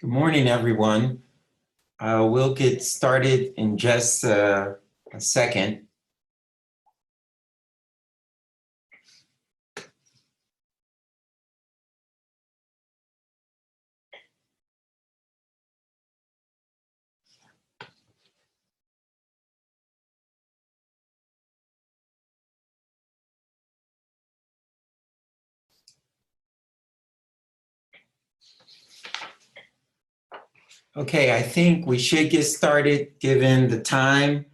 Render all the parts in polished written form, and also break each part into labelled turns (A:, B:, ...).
A: Good morning, everyone. We'll get started in just a second. Okay, I think we should get started given the time.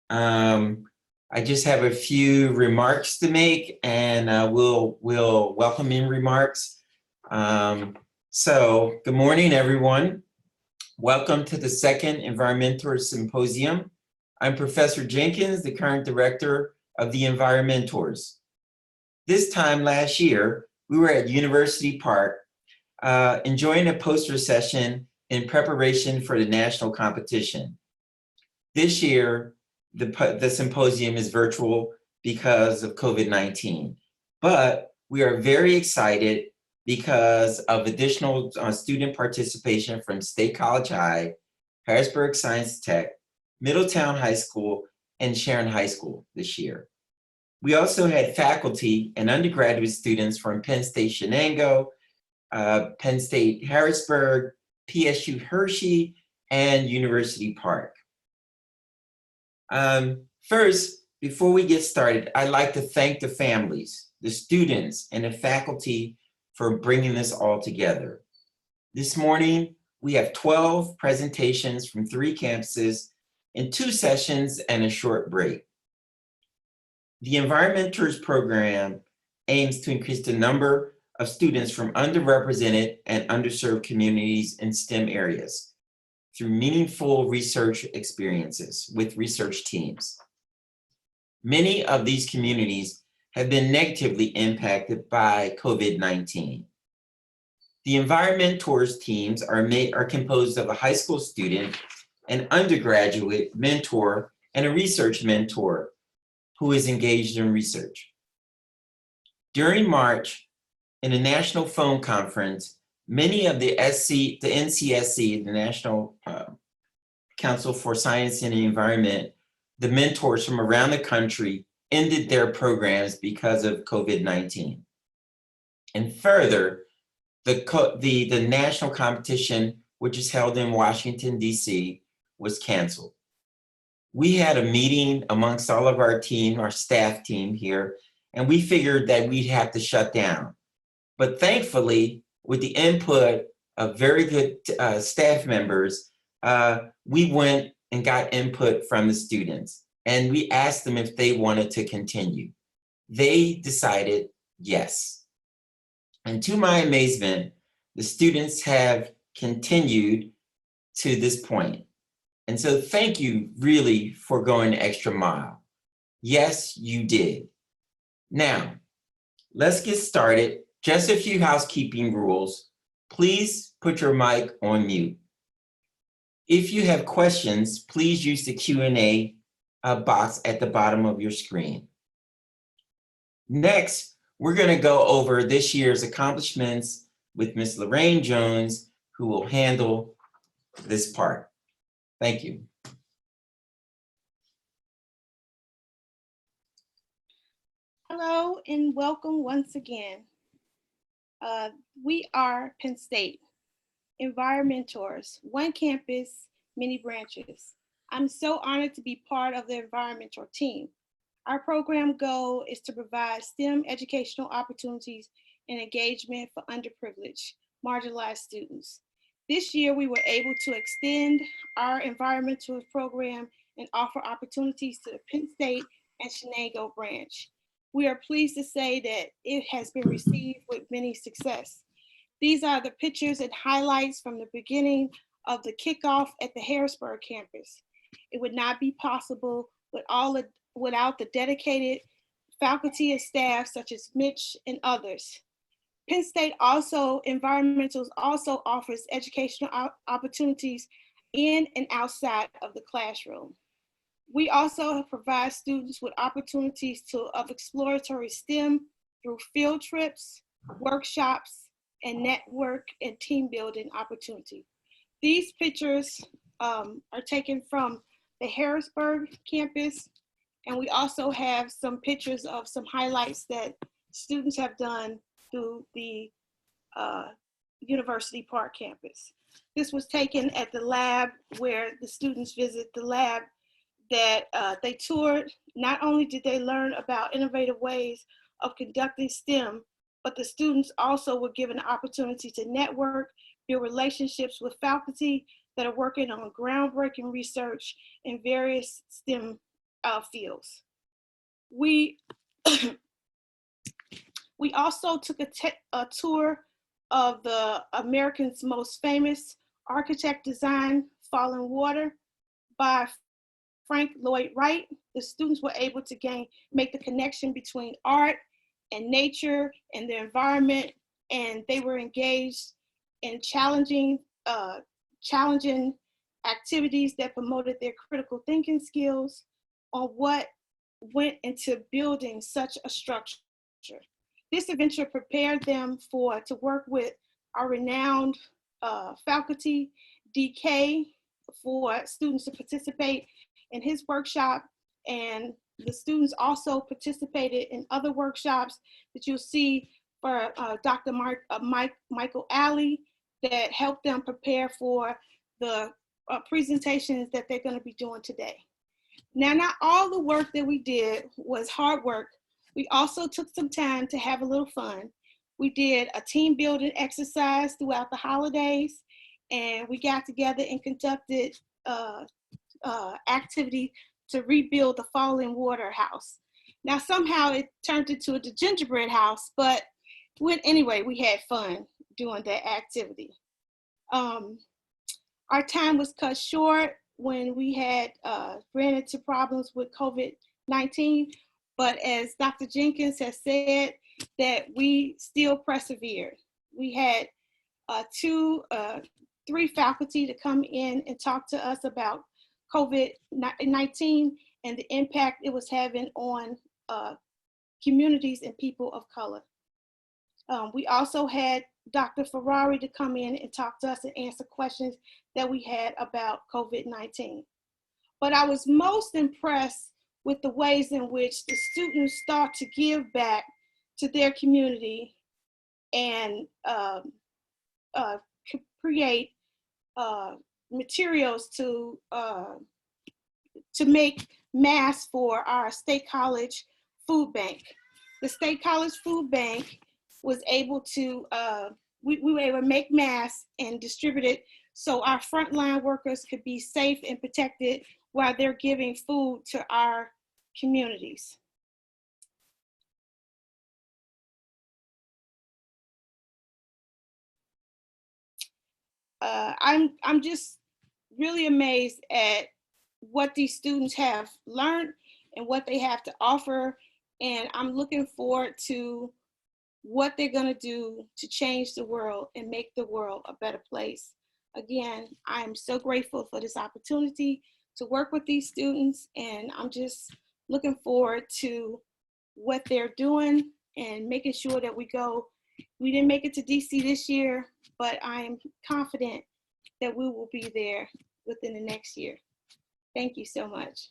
A: I just have a few remarks to make, and we'll welcome in remarks. So, good morning, everyone. Welcome to the second EnvironMentors Symposium. I'm Professor Jenkins, the current director of the EnvironMentors. This time last year, we were at University Park enjoying a poster session in preparation for the national competition. This year, the symposium is virtual because of COVID-19, but we are very excited because of additional student participation from State College High, Harrisburg Science Tech, Middletown High School, and Sharon High School this year. We also had faculty and undergraduate students from Penn State Shenango, Penn State Harrisburg, PSU Hershey, and University Park. First, before we get started, I'd like to thank the families, the students, and the faculty for bringing this all together. This morning, we have 12 presentations from 3 campuses in 2 sessions and a short break. The EnvironMentors program aims to increase the number of students from underrepresented and underserved communities in STEM areas through meaningful research experiences with research teams. Many of these communities have been negatively impacted by COVID-19. The EnvironMentors teams are composed of a high school student, an undergraduate mentor, and a research mentor who is engaged in research. During March, in a national phone conference, many of the NCSC, the National Council for Science and the Environment, the mentors from around the country ended their programs because of COVID-19. And further, the national competition, which is held in Washington, D.C., was canceled. We had a meeting amongst all of our team, our staff team here, and we figured that we'd have to shut down. But thankfully, with the input of very good staff members, we went and got input from the students, and we asked them if they wanted to continue. They decided yes. And to my amazement, the students have continued to this point. And so thank you really for going the extra mile. Yes, you did. Now, let's get started. Just a few housekeeping rules. Please put your mic on mute. If you have questions, please use the Q&A box at the bottom of your screen. Next, we're going to go over this year's accomplishments with Ms. Lorraine Jones, who will handle this part. Thank you.
B: Hello and welcome once again. We are Penn State, EnvironMentors, one campus, many branches. I'm so honored to be part of the EnvironMentor team. Our program goal is to provide STEM educational opportunities and engagement for underprivileged, marginalized students. This year, we were able to extend our EnvironMentors program and offer opportunities to the Penn State and Shenango branch. We are pleased to say that it has been received with many success. These are the pictures and highlights from the beginning of the kickoff at the Harrisburg campus. It would not be possible without the dedicated faculty and staff such as Mitch and others. Penn State EnvironMentors also offers educational opportunities in and outside of the classroom. We also provide students with opportunities of exploratory STEM through field trips, workshops, and network and team building opportunities. These pictures are taken from the Harrisburg campus, and we also have some pictures of some highlights that students have done through the University Park campus. This was taken at the lab where the students visit the lab that they toured. Not only did they learn about innovative ways of conducting STEM, but the students also were given the opportunity to network, build relationships with faculty that are working on groundbreaking research in various STEM fields. We also took a tour of the America's most famous architect design, Falling Water, by Frank Lloyd Wright. The students were able to make the connection between art and nature and the environment, and they were engaged in challenging activities that promoted their critical thinking skills on what went into building such a structure. This adventure prepared them to work with our renowned faculty, DK, for students to participate in his workshop, and the students also participated in other workshops that you'll see for Dr. Michael Alley that helped them prepare for the presentations that they're going to be doing today. Now, not all the work that we did was hard work. We also took some time to have a little fun. We did a team building exercise throughout the holidays, and we got together and conducted activity to rebuild the Falling Water house. Now, somehow it turned into the gingerbread house, but anyway, we had fun doing that activity. Our time was cut short when we had ran into problems with COVID-19, but as Dr. Jenkins has said, that we still persevered. We had three faculty to come in and talk to us about COVID-19 and the impact it was having on communities and people of color. We also had Dr. Ferrari to come in and talk to us and answer questions that we had about COVID-19. But I was most impressed with the ways in which the students start to give back to their community and create materials to make masks for our State College food bank. The State College food bank was able to, we were able to make masks and distribute it so our frontline workers could be safe and protected while they're giving food to our communities. I'm just really amazed at what these students have learned and what they have to offer. And I'm looking forward to what they're gonna do to change the world and make the world a better place. Again, I'm so grateful for this opportunity to work with these students, and I'm just looking forward to what they're doing and making sure that we didn't make it to DC this year, but I'm confident that we will be there within the next year. Thank you so much.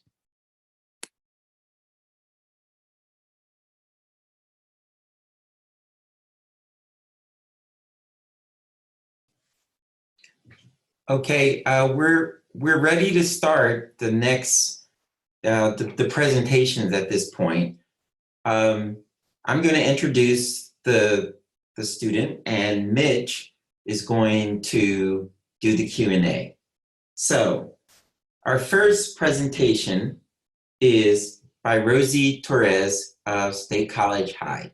A: Okay, we're ready to start the next the presentations at this point. I'm going to introduce the student, and Mitch is going to do the Q&A. So our first presentation is by Rosie Torres of State College High.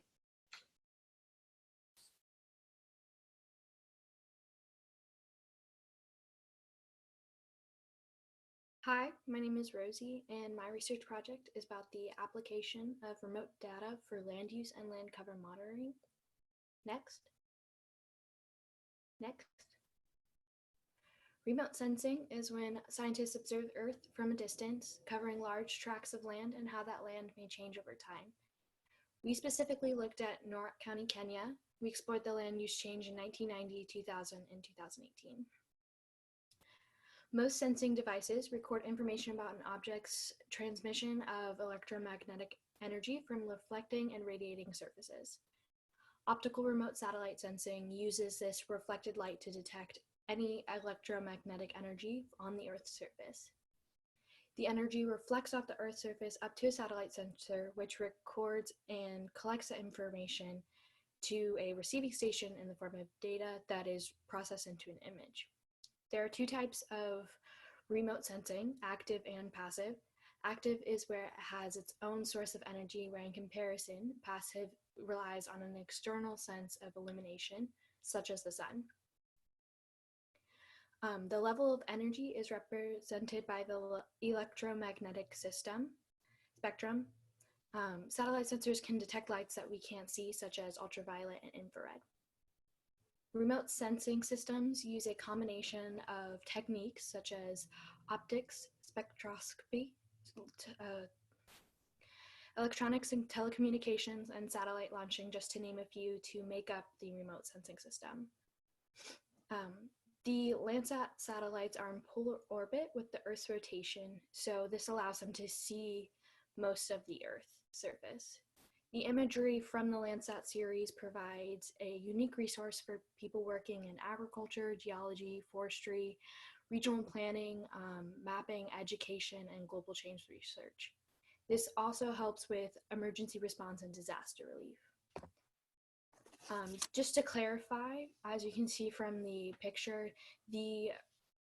C: Hi, my name is Rosie, and my research project is about the application of remote data for land use and land cover monitoring. Next. Remote sensing is when scientists observe Earth from a distance, covering large tracts of land and how that land may change over time. We specifically looked at Narok County, Kenya. We explored the land use change in 1990, 2000, and 2018. Most sensing devices record information about an object's transmission of electromagnetic energy from reflecting and radiating surfaces. Optical remote satellite sensing uses this reflected light to detect any electromagnetic energy on the Earth's surface. The energy reflects off the Earth's surface up to a satellite sensor, which records and collects the information to a receiving station in the form of data that is processed into an image. There are two types of remote sensing, active and passive. Active is where it has its own source of energy, where in comparison, passive relies on an external sense of illumination, such as the sun. The level of energy is represented by the electromagnetic spectrum. Satellite sensors can detect lights that we can't see, such as ultraviolet and infrared. Remote sensing systems use a combination of techniques such as optics, spectroscopy, electronics and telecommunications, and satellite launching, just to name a few, to make up the remote sensing system. The Landsat satellites are in polar orbit with the Earth's rotation, so this allows them to see most of the Earth's surface. The imagery from the Landsat series provides a unique resource for people working in agriculture, geology, forestry, regional planning, mapping, education, and global change research. This also helps with emergency response and disaster relief. Just to clarify, as you can see from the picture, the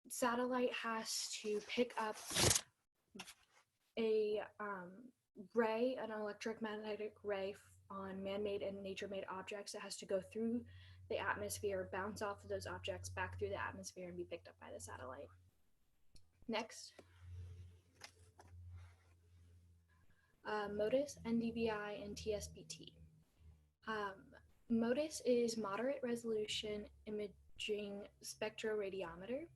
C: satellite has to pick up a ray, an electromagnetic ray on man-made and nature-made objects. It has to go through the atmosphere, bounce off of those objects back through the atmosphere, and be picked up by the satellite. Next. MODIS, NDVI, and TSPT. MODIS is moderate resolution imaging spectroradiometer,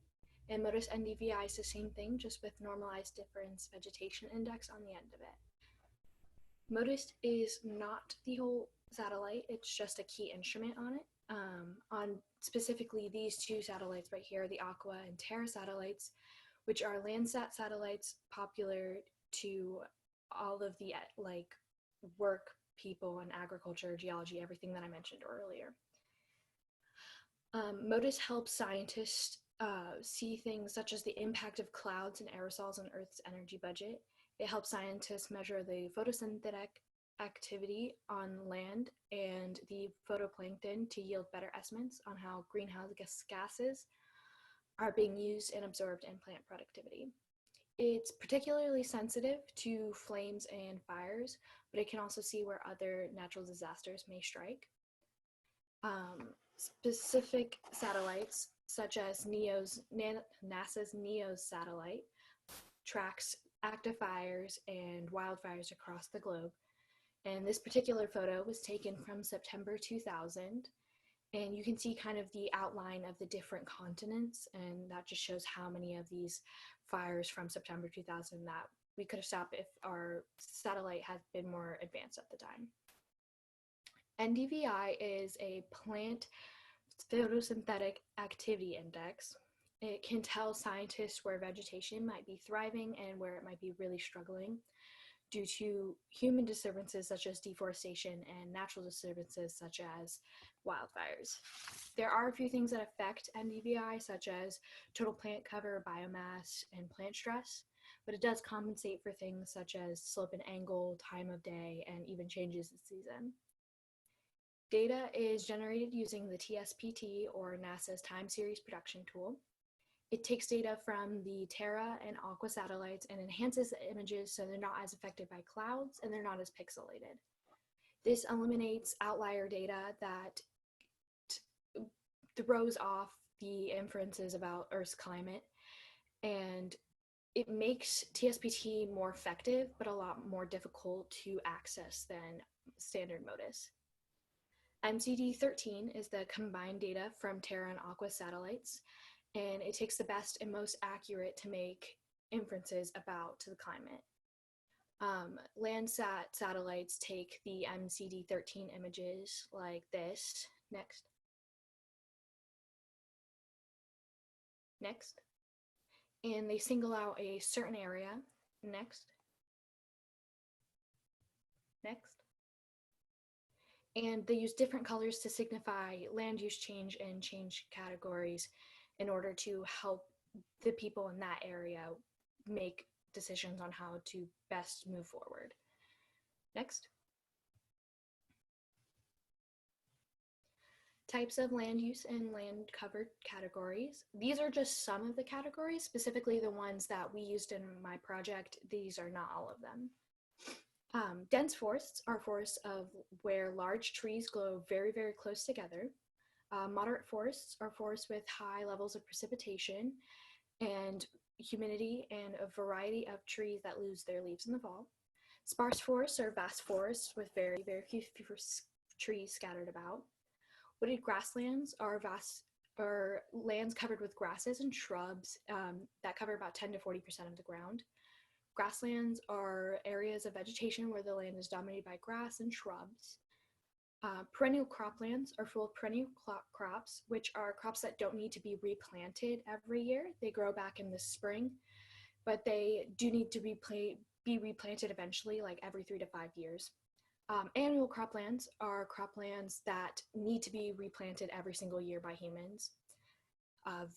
C: and MODIS NDVI is the same thing, just with normalized difference vegetation index on the end of it. MODIS is not the whole satellite, it's just a key instrument on it. On specifically these two satellites right here, the Aqua and Terra satellites, which are Landsat satellites popular to all of the work people in agriculture, geology, everything that I mentioned earlier. MODIS helps scientists see things such as the impact of clouds and aerosols on Earth's energy budget. It helps scientists measure the photosynthetic activity on land and the photoplankton to yield better estimates on how greenhouse gases are being used and absorbed in plant productivity. It's particularly sensitive to flames and fires, but it can also see where other natural disasters may strike. Specific satellites, such as NASA's NEOS satellite, tracks active fires and wildfires across the globe. And this particular photo was taken from September 2000. And you can see kind of the outline of the different continents, and that just shows how many of these fires from September 2000 that we could have stopped if our satellite had been more advanced at the time. NDVI is a plant photosynthetic activity index. It can tell scientists where vegetation might be thriving and where it might be really struggling due to human disturbances such as deforestation and natural disturbances such as wildfires. There are a few things that affect NDVI, such as total plant cover, biomass, and plant stress, but it does compensate for things such as slope and angle, time of day, and even changes in season. Data is generated using the TSPT, or NASA's time series production tool. It takes data from the Terra and Aqua satellites and enhances the images so they're not as affected by clouds and they're not as pixelated. This eliminates outlier data that throws off the inferences about Earth's climate, and it makes TSPT more effective but a lot more difficult to access than standard MODIS. MCD13 is the combined data from Terra and Aqua satellites, and it takes the best and most accurate to make inferences about the climate. Landsat satellites take the MCD13 images like this. Next. and they single out a certain area. Next. And they use different colors to signify land use change and change categories in order to help the people in that area make decisions on how to best move forward. Next. Types of land use and land covered categories. These are just some of the categories, specifically the ones that we used in my project. These are not all of them. Dense forests are forests of where large trees grow very, very close together. Moderate forests are forests with high levels of precipitation and humidity and a variety of trees that lose their leaves in the fall. Sparse forests are vast forests with very, very few trees scattered about. Wooded grasslands are lands covered with grasses and shrubs that cover about 10 to 40% of the ground. Grasslands are areas of vegetation where the land is dominated by grass and shrubs. Perennial croplands are full of perennial crops, which are crops that don't need to be replanted every year. They grow back in the spring, but they do need to be replanted eventually, like every 3 to 5 years. Annual croplands are croplands that need to be replanted every single year by humans.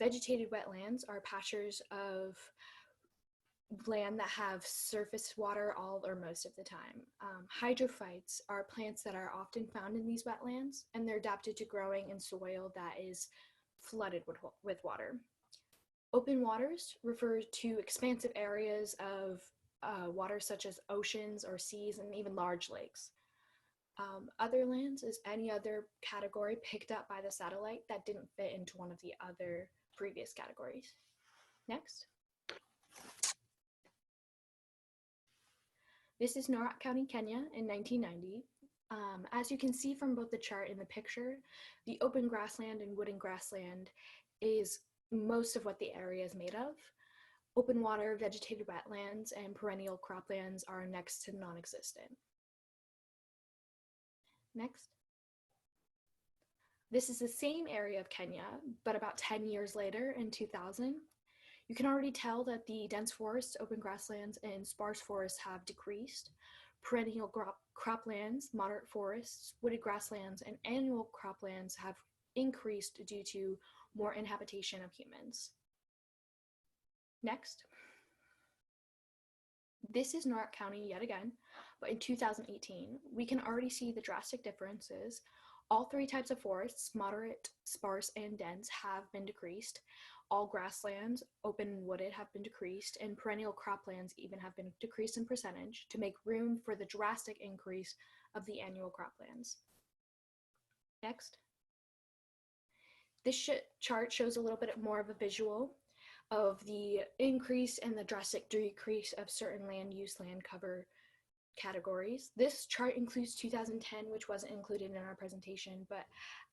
C: Vegetated wetlands are pastures of land that have surface water all or most of the time. Hydrophytes are plants that are often found in these wetlands, and they're adapted to growing in soil that is flooded with water. Open waters refer to expansive areas of water such as oceans or seas and even large lakes. Other lands is any other category picked up by the satellite that didn't fit into one of the other previous categories. Next. This is Narok County, Kenya in 1990. As you can see from both the chart and the picture, the open grassland and wooded grassland is most of what the area is made of. Open water, vegetated wetlands, and perennial croplands are next to non-existent. Next. This is the same area of Kenya, but about 10 years later in 2000. You can already tell that the dense forests, open grasslands, and sparse forests have decreased. Perennial croplands, moderate forests, wooded grasslands, and annual croplands have increased due to more inhabitation of humans. Next. This is Narok County yet again, but in 2018, we can already see the drastic differences. All three types of forests, moderate, sparse, and dense, have been decreased. All grasslands, open and wooded, have been decreased, and perennial croplands even have been decreased in percentage to make room for the drastic increase of the annual croplands. Next. This chart shows a little bit more of a visual of the increase and the drastic decrease of certain land use, land cover categories. This chart includes 2010, which wasn't included in our presentation, but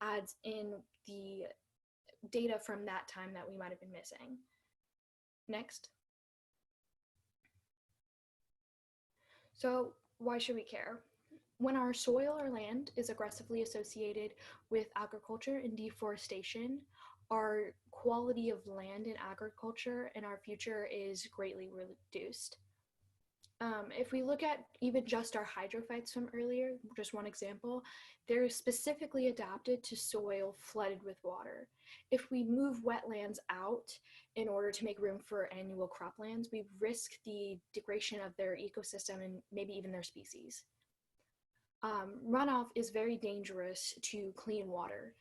C: adds in the data from that time that we might have been missing. Next. So why should we care? When our soil or land is aggressively associated with agriculture and deforestation, our quality of land in agriculture and our future is greatly reduced. If we look at even just our hydrophytes from earlier, just one example, they're specifically adapted to soil flooded with water. If we move wetlands out in order to make room for annual croplands, we risk the degradation of their ecosystem and maybe even their species. Runoff is very dangerous to clean water.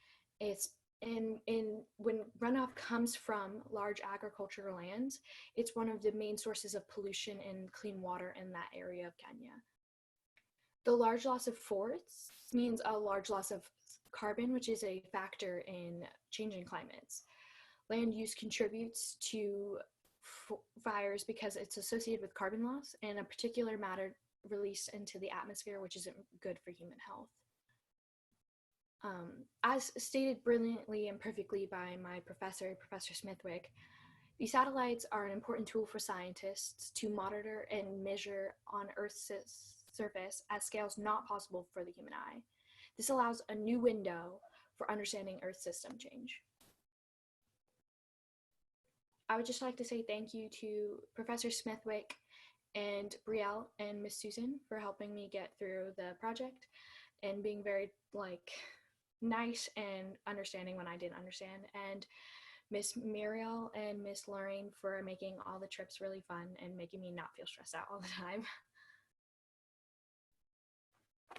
C: When runoff comes from large agricultural lands, it's one of the main sources of pollution and clean water in that area of Kenya. The large loss of forests means a large loss of carbon, which is a factor in changing climates. Land use contributes to fires because it's associated with carbon loss and a particular matter released into the atmosphere, which isn't good for human health. As stated brilliantly and perfectly by my professor, Professor Smithwick, these satellites are an important tool for scientists to monitor and measure on Earth's surface at scales not possible for the human eye. This allows a new window for understanding Earth system change. I would just like to say thank you to Professor Smithwick and Brielle and Miss Susan for helping me get through the project and being very nice and understanding when I didn't understand, and Miss Muriel and Miss Lorraine for making all the trips really fun and making me not feel stressed out all the time.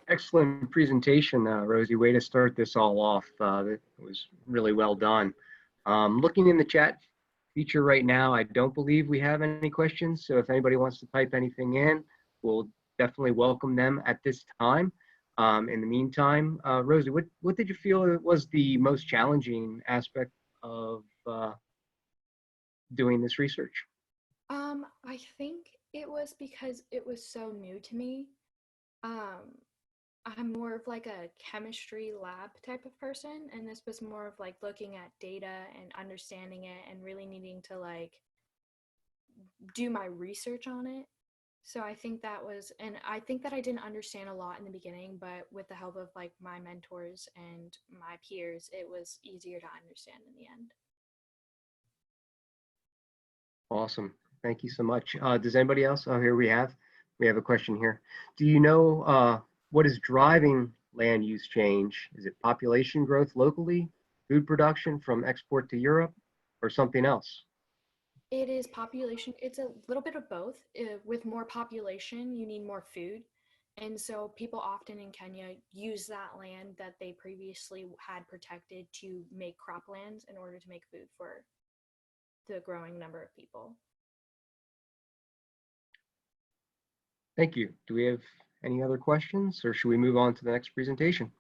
D: Excellent presentation, Rosie. Way to start this all off. It was really well done. Looking in the chat feature right now, I don't believe we have any questions. So if anybody wants to type anything in, we'll definitely welcome them at this time. In the meantime, Rosie, what did you feel was the most challenging aspect of doing this research?
C: I think it was because it was so new to me. I'm more of like a chemistry lab type of person, and this was more of like looking at data and understanding it and really needing to like do my research on it. So I think that was, and I think that I didn't understand a lot in the beginning, but with the help of like my mentors and my peers, it was easier to understand in the end.
D: Awesome. Thank you so much. Does anybody else? Oh, here we have a question here. Do you know what is driving land use change? Is it population growth locally, food production from export to Europe, or something else?
C: It is population. It's a little bit of both. With more population, you need more food. And so people often in Kenya use that land that they previously had protected to make croplands in order to make food for the growing number of people.
D: Thank you. Do we have any other questions, or should we move on to the next presentation?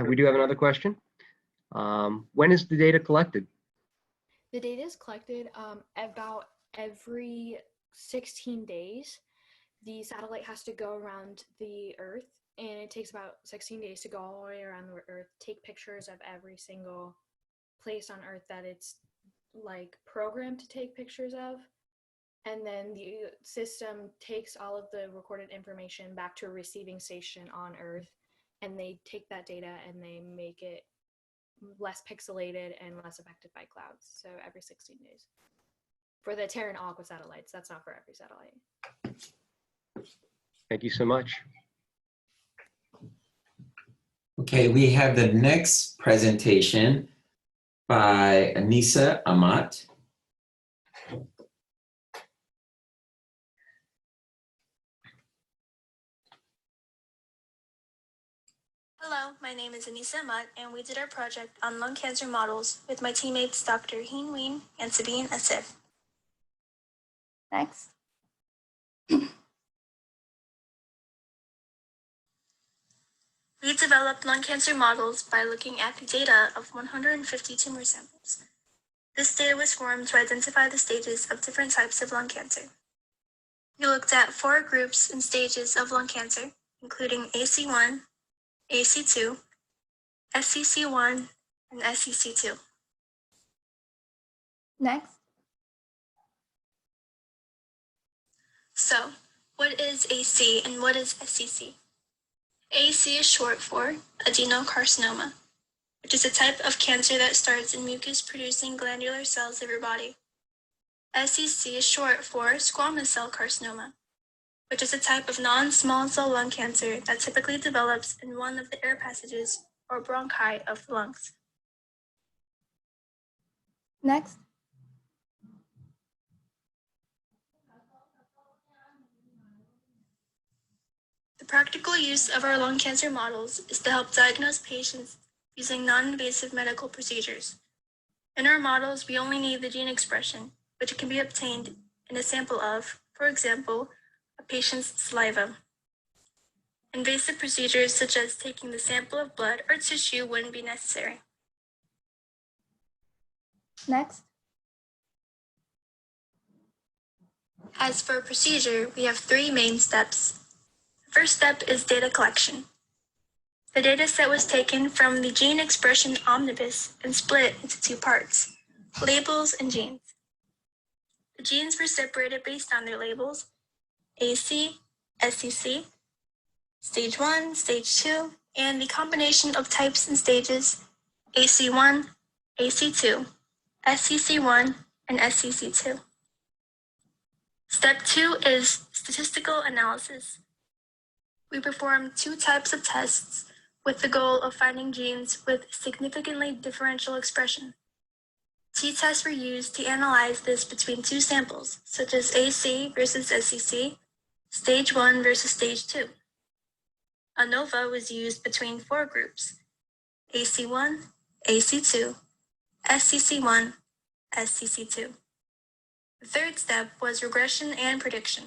D: We do have another question. When is the data collected?
C: The data is collected about every 16 days. The satellite has to go around the Earth, and it takes about 16 days to go all the way around the Earth, take pictures of every single place on Earth that it's like programmed to take pictures of. And then the system takes all of the recorded information back to a receiving station on Earth, and they take that data and they make it less pixelated and less affected by clouds. So every 16 days. For the Terra and Aqua satellites, that's not for every satellite.
D: Thank you so much.
A: Okay, we have the next presentation by Anissa Amat.
E: Hello, my name is Anissa Amat, and we did our project on lung cancer models with my teammates Dr. Heen Ween and Sabine Asif. Next. We developed lung cancer models by looking at the data of 150 tumor samples. This data was formed to identify the stages of different types of lung cancer. We looked at 4 groups and stages of lung cancer, including AC1, AC2, SCC1, and SCC2. Next. So, what is AC and what is SCC? AC is short for adenocarcinoma, which is a type of cancer that starts in mucus-producing glandular cells of your body. SCC is short for squamous cell carcinoma, which is a type of non-small cell lung cancer that typically develops in one of the air passages or bronchi of the lungs. Next. The practical use of our lung cancer models is to help diagnose patients using non-invasive medical procedures. In our models, we only need the gene expression, which can be obtained in a sample of, for example, a patient's saliva. Invasive procedures such as taking the sample of blood or tissue wouldn't be necessary. Next. As for a procedure, we have 3 main steps. The first step is data collection. The data set was taken from the gene expression omnibus and split into 2 parts, labels and genes. The genes were separated based on their labels, AC, SCC, stage 1, stage 2, and the combination of types and stages AC1, AC2, SCC1, and SCC2. Step 2 is statistical analysis. We perform 2 types of tests with the goal of finding genes with significantly differential expression. T-tests were used to analyze this between 2 samples, such as AC versus SCC, stage 1 versus stage 2. ANOVA was used between 4 groups, AC1, AC2, SCC1, SCC2. The third step was regression and prediction,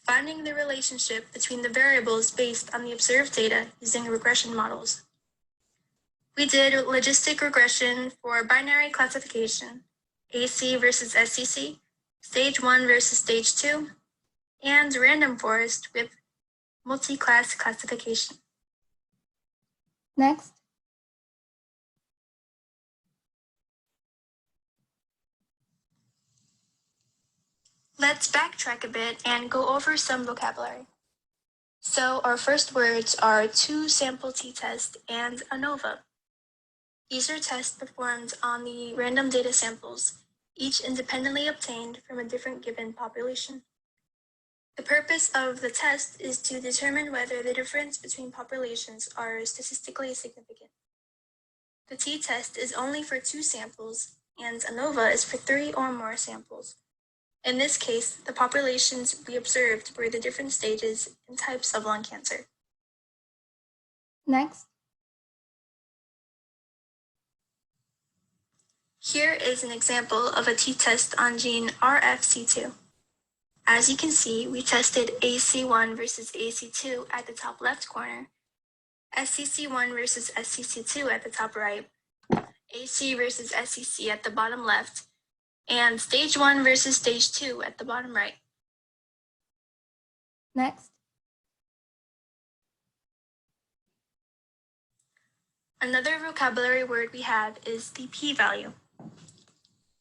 E: finding the relationship between the variables based on the observed data using regression models. We did logistic regression for binary classification, AC versus SCC, stage 1 versus stage 2, and random forest with multi-class classification.
F: Next.
E: Let's backtrack a bit and go over some vocabulary. So our first words are 2-sample t-test and ANOVA. These are tests performed on the random data samples, each independently obtained from a different given population. The purpose of the test is to determine whether the difference between populations are statistically significant. The t-test is only for 2 samples, and ANOVA is for 3 or more samples. In this case, the populations we observed were the different stages and types of lung cancer.
F: Next.
E: Here is an example of a t-test on gene RFC2. As you can see, we tested AC1 versus AC2 at the top left corner, SCC1 versus SCC2 at the top right, AC versus SCC at the bottom left, and stage 1 versus stage 2 at the bottom right.
F: Next.
E: Another vocabulary word we have is the p-value.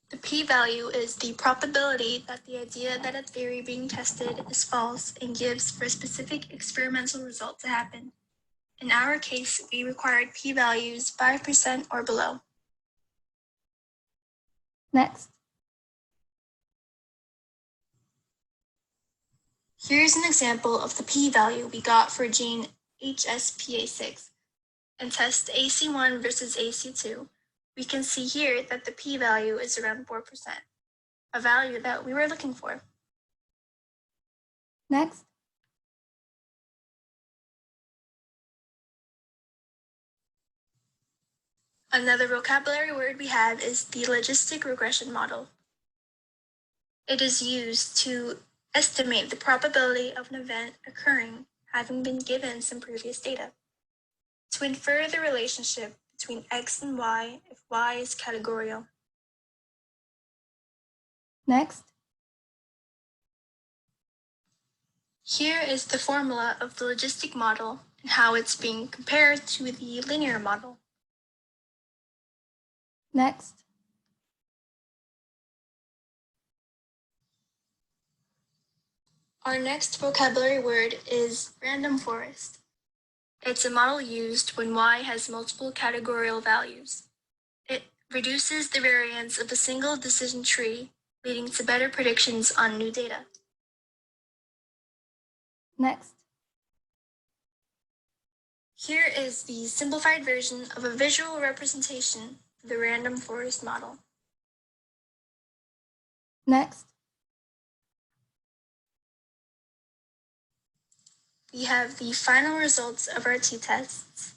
E: The p-value is the probability that the idea that a theory being tested is false and gives for a specific experimental result to happen. In our case, we required p-values 5% or below.
F: Next.
E: Here's an example of the p-value we got for gene HSPA6. In test AC1 versus AC2, we can see here that the p-value is around 4%, a value that we were looking for.
F: Next.
E: Another vocabulary word we have is the logistic regression model. It is used to estimate the probability of an event occurring having been given some previous data, to infer the relationship between X and Y if Y is categorical.
F: Next.
E: Here is the formula of the logistic model and how it's being compared to the linear model.
F: Next.
E: Our next vocabulary word is random forest. It's a model used when Y has multiple categorical values. It reduces the variance of a single decision tree, leading to better predictions on new data.
F: Next.
E: Here is the simplified version of a visual representation of the random forest model.
F: Next.
E: We have the final results of our t-tests.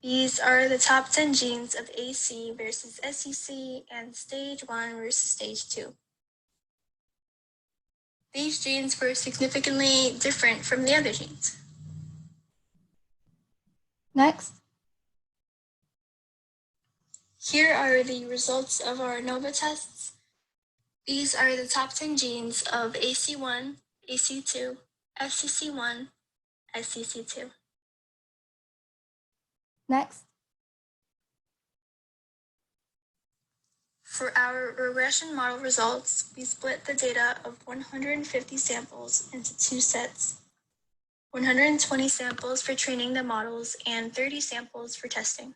E: These are the top 10 genes of AC versus SCC and stage 1 versus stage 2. These genes were significantly different from the other genes.
F: Next.
E: Here are the results of our ANOVA tests. These are the top 10 genes of AC1, AC2, SCC1, SCC2.
F: Next.
E: For our regression model results, we split the data of 150 samples into 2 sets, 120 samples for training the models and 30 samples for testing.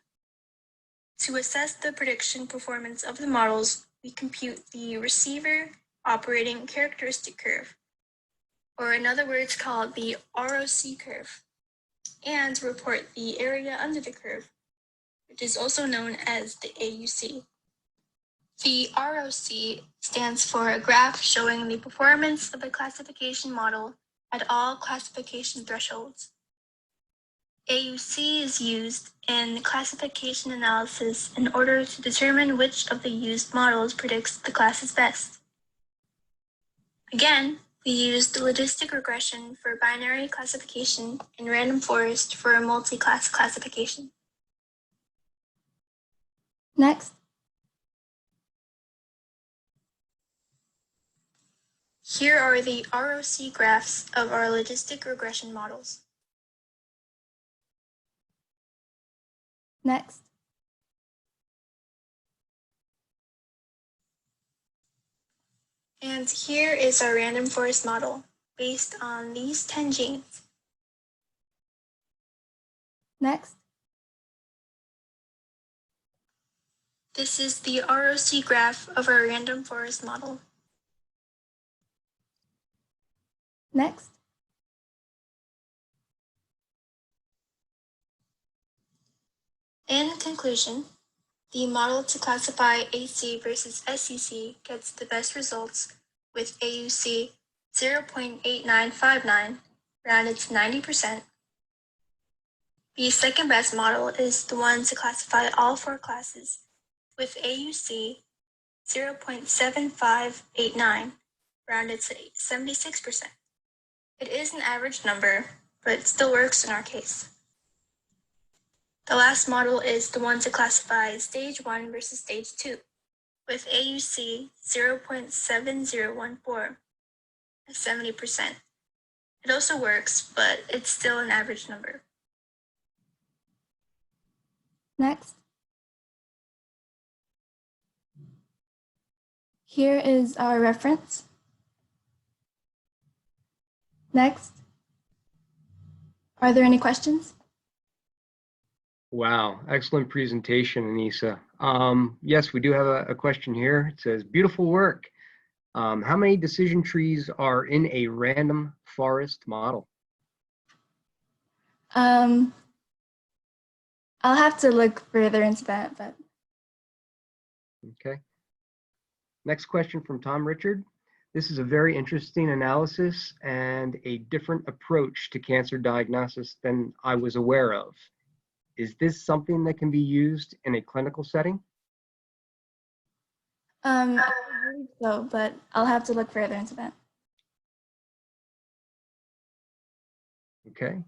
E: To assess the prediction performance of the models, we compute the receiver operating characteristic curve, or in other words called the ROC curve, and report the area under the curve, which is also known as the AUC. The ROC stands for a graph showing the performance of a classification model at all classification thresholds. AUC is used in classification analysis in order to determine which of the used models predicts the classes best. Again, we used logistic regression for binary classification and random forest for a multi-class classification.
F: Next.
E: Here are the ROC graphs of our logistic regression models.
F: Next.
E: And here is our random forest model based on these 10 genes.
F: Next.
E: This is the ROC graph of our random forest model.
F: Next.
E: In conclusion, the model to classify AC versus SCC gets the best results with AUC 0.8959 rounded to 90%. The second best model is the one to classify all four classes with AUC 0.7589 rounded to 76%. It is an average number, but it still works in our case. The last model is the one to classify stage 1 versus stage 2 with AUC 0.7014 at 70%. It also works, but it's still an average number.
F: Next. Here is our reference. Next. Are there any questions?
D: Wow, excellent presentation, Anissa. Yes, we do have a question here. It says, beautiful work. How many decision trees are in a random forest model?
F: I'll have to look further into that, but.
D: Okay. Next question from Tom Richard. This is a very interesting analysis and a different approach to cancer diagnosis than I was aware of. Is this something that can be used in a clinical setting?
F: I believe so, but I'll have to look further into that.
D: Okay.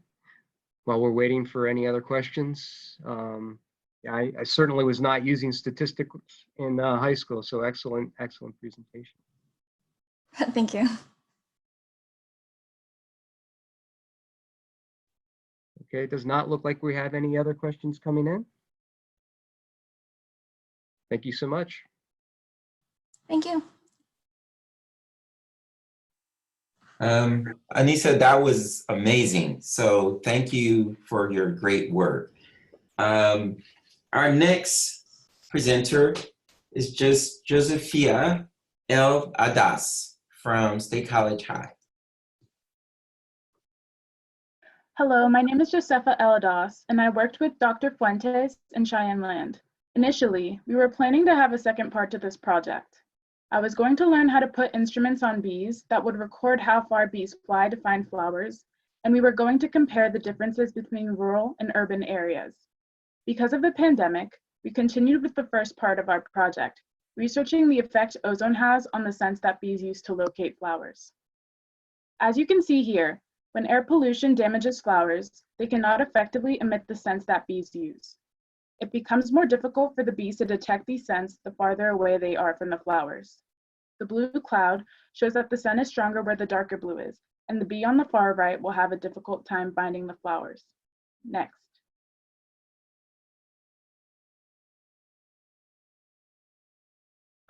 D: While we're waiting for any other questions, I certainly was not using statistics in high school, so excellent presentation.
F: Thank you.
D: Okay, it does not look like we have any other questions coming in. Thank you so much.
F: Thank you.
A: Anissa, that was amazing. So thank you for your great work. Our next presenter is just Josephia L. Adas from State College High.
G: Hello, my name is Josefa Eladas, and I worked with Dr. Fuentes in Cheyenne Land. Initially, we were planning to have a second part to this project. I was going to learn how to put instruments on bees that would record how far bees fly to find flowers, and we were going to compare the differences between rural and urban areas. Because of the pandemic, we continued with the first part of our project, researching the effect ozone has on the scents that bees use to locate flowers. As you can see here, when air pollution damages flowers, they cannot effectively emit the scents that bees use. It becomes more difficult for the bees to detect these scents the farther away they are from the flowers. The blue cloud shows that the scent is stronger where the darker blue is, and the bee on the far right will have a difficult time finding the flowers. Next.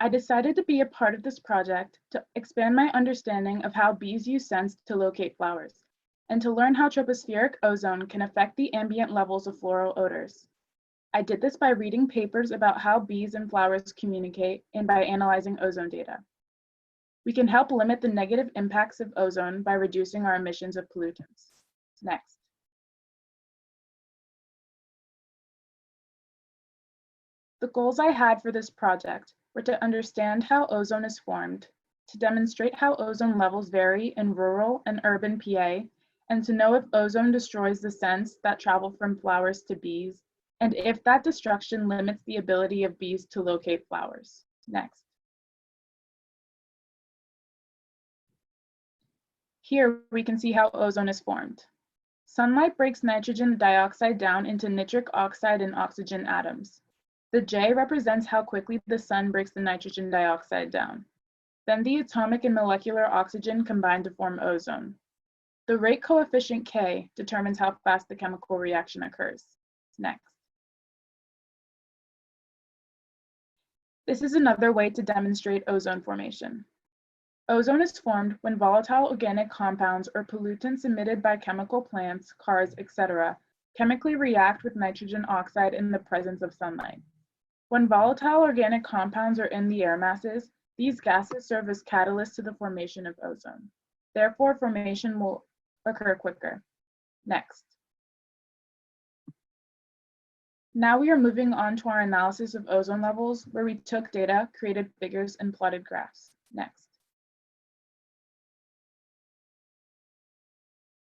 G: I decided to be a part of this project to expand my understanding of how bees use scents to locate flowers, and to learn how tropospheric ozone can affect the ambient levels of floral odors. I did this by reading papers about how bees and flowers communicate and by analyzing ozone data. We can help limit the negative impacts of ozone by reducing our emissions of pollutants. Next. The goals I had for this project were to understand how ozone is formed, to demonstrate how ozone levels vary in rural and urban PA, and to know if ozone destroys the scents that travel from flowers to bees, and if that destruction limits the ability of bees to locate flowers. Next. Here we can see how ozone is formed. Sunlight breaks nitrogen dioxide down into nitric oxide and oxygen atoms. The J represents how quickly the sun breaks the nitrogen dioxide down. Then the atomic and molecular oxygen combine to form ozone. The rate coefficient K determines how fast the chemical reaction occurs. Next. This is another way to demonstrate ozone formation. Ozone is formed when volatile organic compounds or pollutants emitted by chemical plants, cars, etc., chemically react with nitrogen oxide in the presence of sunlight. When volatile organic compounds are in the air masses, these gases serve as catalysts to the formation of ozone. Therefore, formation will occur quicker. Next. Now we are moving on to our analysis of ozone levels, where we took data, created figures, and plotted graphs. Next.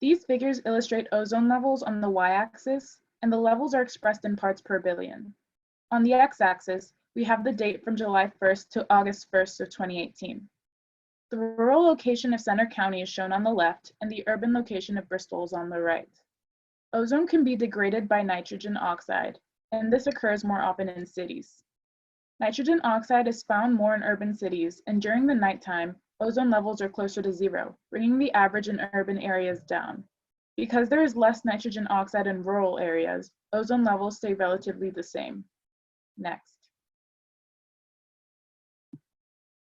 G: These figures illustrate ozone levels on the y-axis, and the levels are expressed in parts per billion. On the x-axis, we have the date from July 1st to August 1st of 2018. The rural location of Center County is shown on the left, and the urban location of Bristol is on the right. Ozone can be degraded by nitrogen oxide, and this occurs more often in cities. Nitrogen oxide is found more in urban cities, and during the nighttime, ozone levels are closer to zero, bringing the average in urban areas down. Because there is less nitrogen oxide in rural areas, ozone levels stay relatively the same. Next.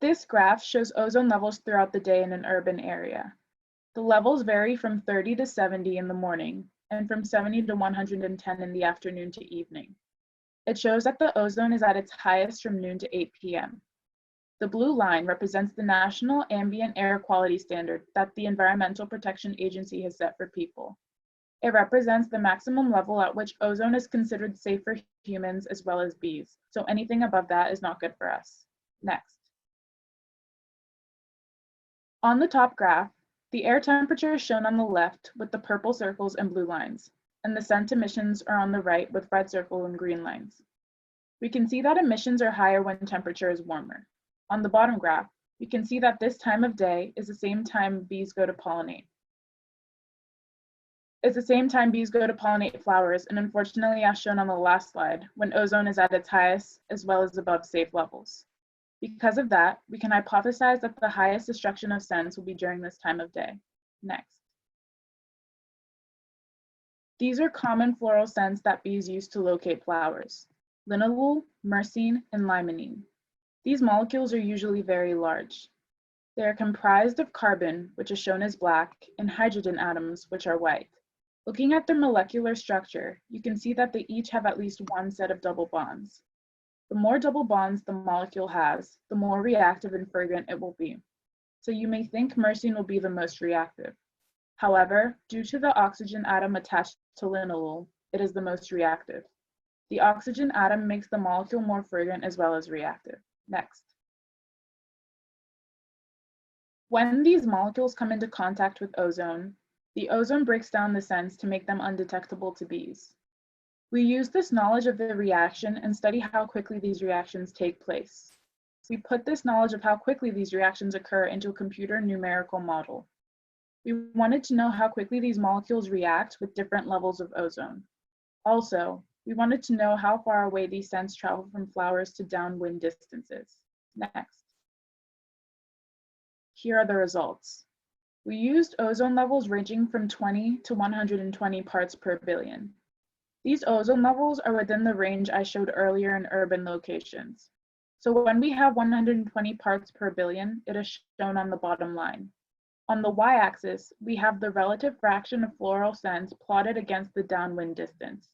G: This graph shows ozone levels throughout the day in an urban area. The levels vary from 30 to 70 in the morning and from 70 to 110 in the afternoon to evening. It shows that the ozone is at its highest from noon to 8 p.m. The blue line represents the national ambient air quality standard that the Environmental Protection Agency has set for people. It represents the maximum level at which ozone is considered safe for humans as well as bees, so anything above that is not good for us. Next. On the top graph, the air temperature is shown on the left with the purple circles and blue lines, and the scent emissions are on the right with red circle and green lines. We can see that emissions are higher when temperature is warmer. On the bottom graph, we can see that this time of day is the same time bees go to pollinate. It's the same time bees go to pollinate flowers, and unfortunately, as shown on the last slide, when ozone is at its highest as well as above safe levels. Because of that, we can hypothesize that the highest destruction of scents will be during this time of day. Next. These are common floral scents that bees use to locate flowers: linalool, myrcene, and limonene. These molecules are usually very large. They are comprised of carbon, which is shown as black, and hydrogen atoms, which are white. Looking at their molecular structure, you can see that they each have at least one set of double bonds. The more double bonds the molecule has, the more reactive and fragrant it will be. So you may think myrcene will be the most reactive. However, due to the oxygen atom attached to linalool, it is the most reactive. The oxygen atom makes the molecule more fragrant as well as reactive. Next. When these molecules come into contact with ozone, the ozone breaks down the scents to make them undetectable to bees. We use this knowledge of the reaction and study how quickly these reactions take place. We put this knowledge of how quickly these reactions occur into a computer numerical model. We wanted to know how quickly these molecules react with different levels of ozone. Also, we wanted to know how far away these scents travel from flowers to downwind distances. Next. Here are the results. We used ozone levels ranging from 20 to 120 parts per billion. These ozone levels are within the range I showed earlier in urban locations. So when we have 120 parts per billion, it is shown on the bottom line. On the y-axis, we have the relative fraction of floral scents plotted against the downwind distance.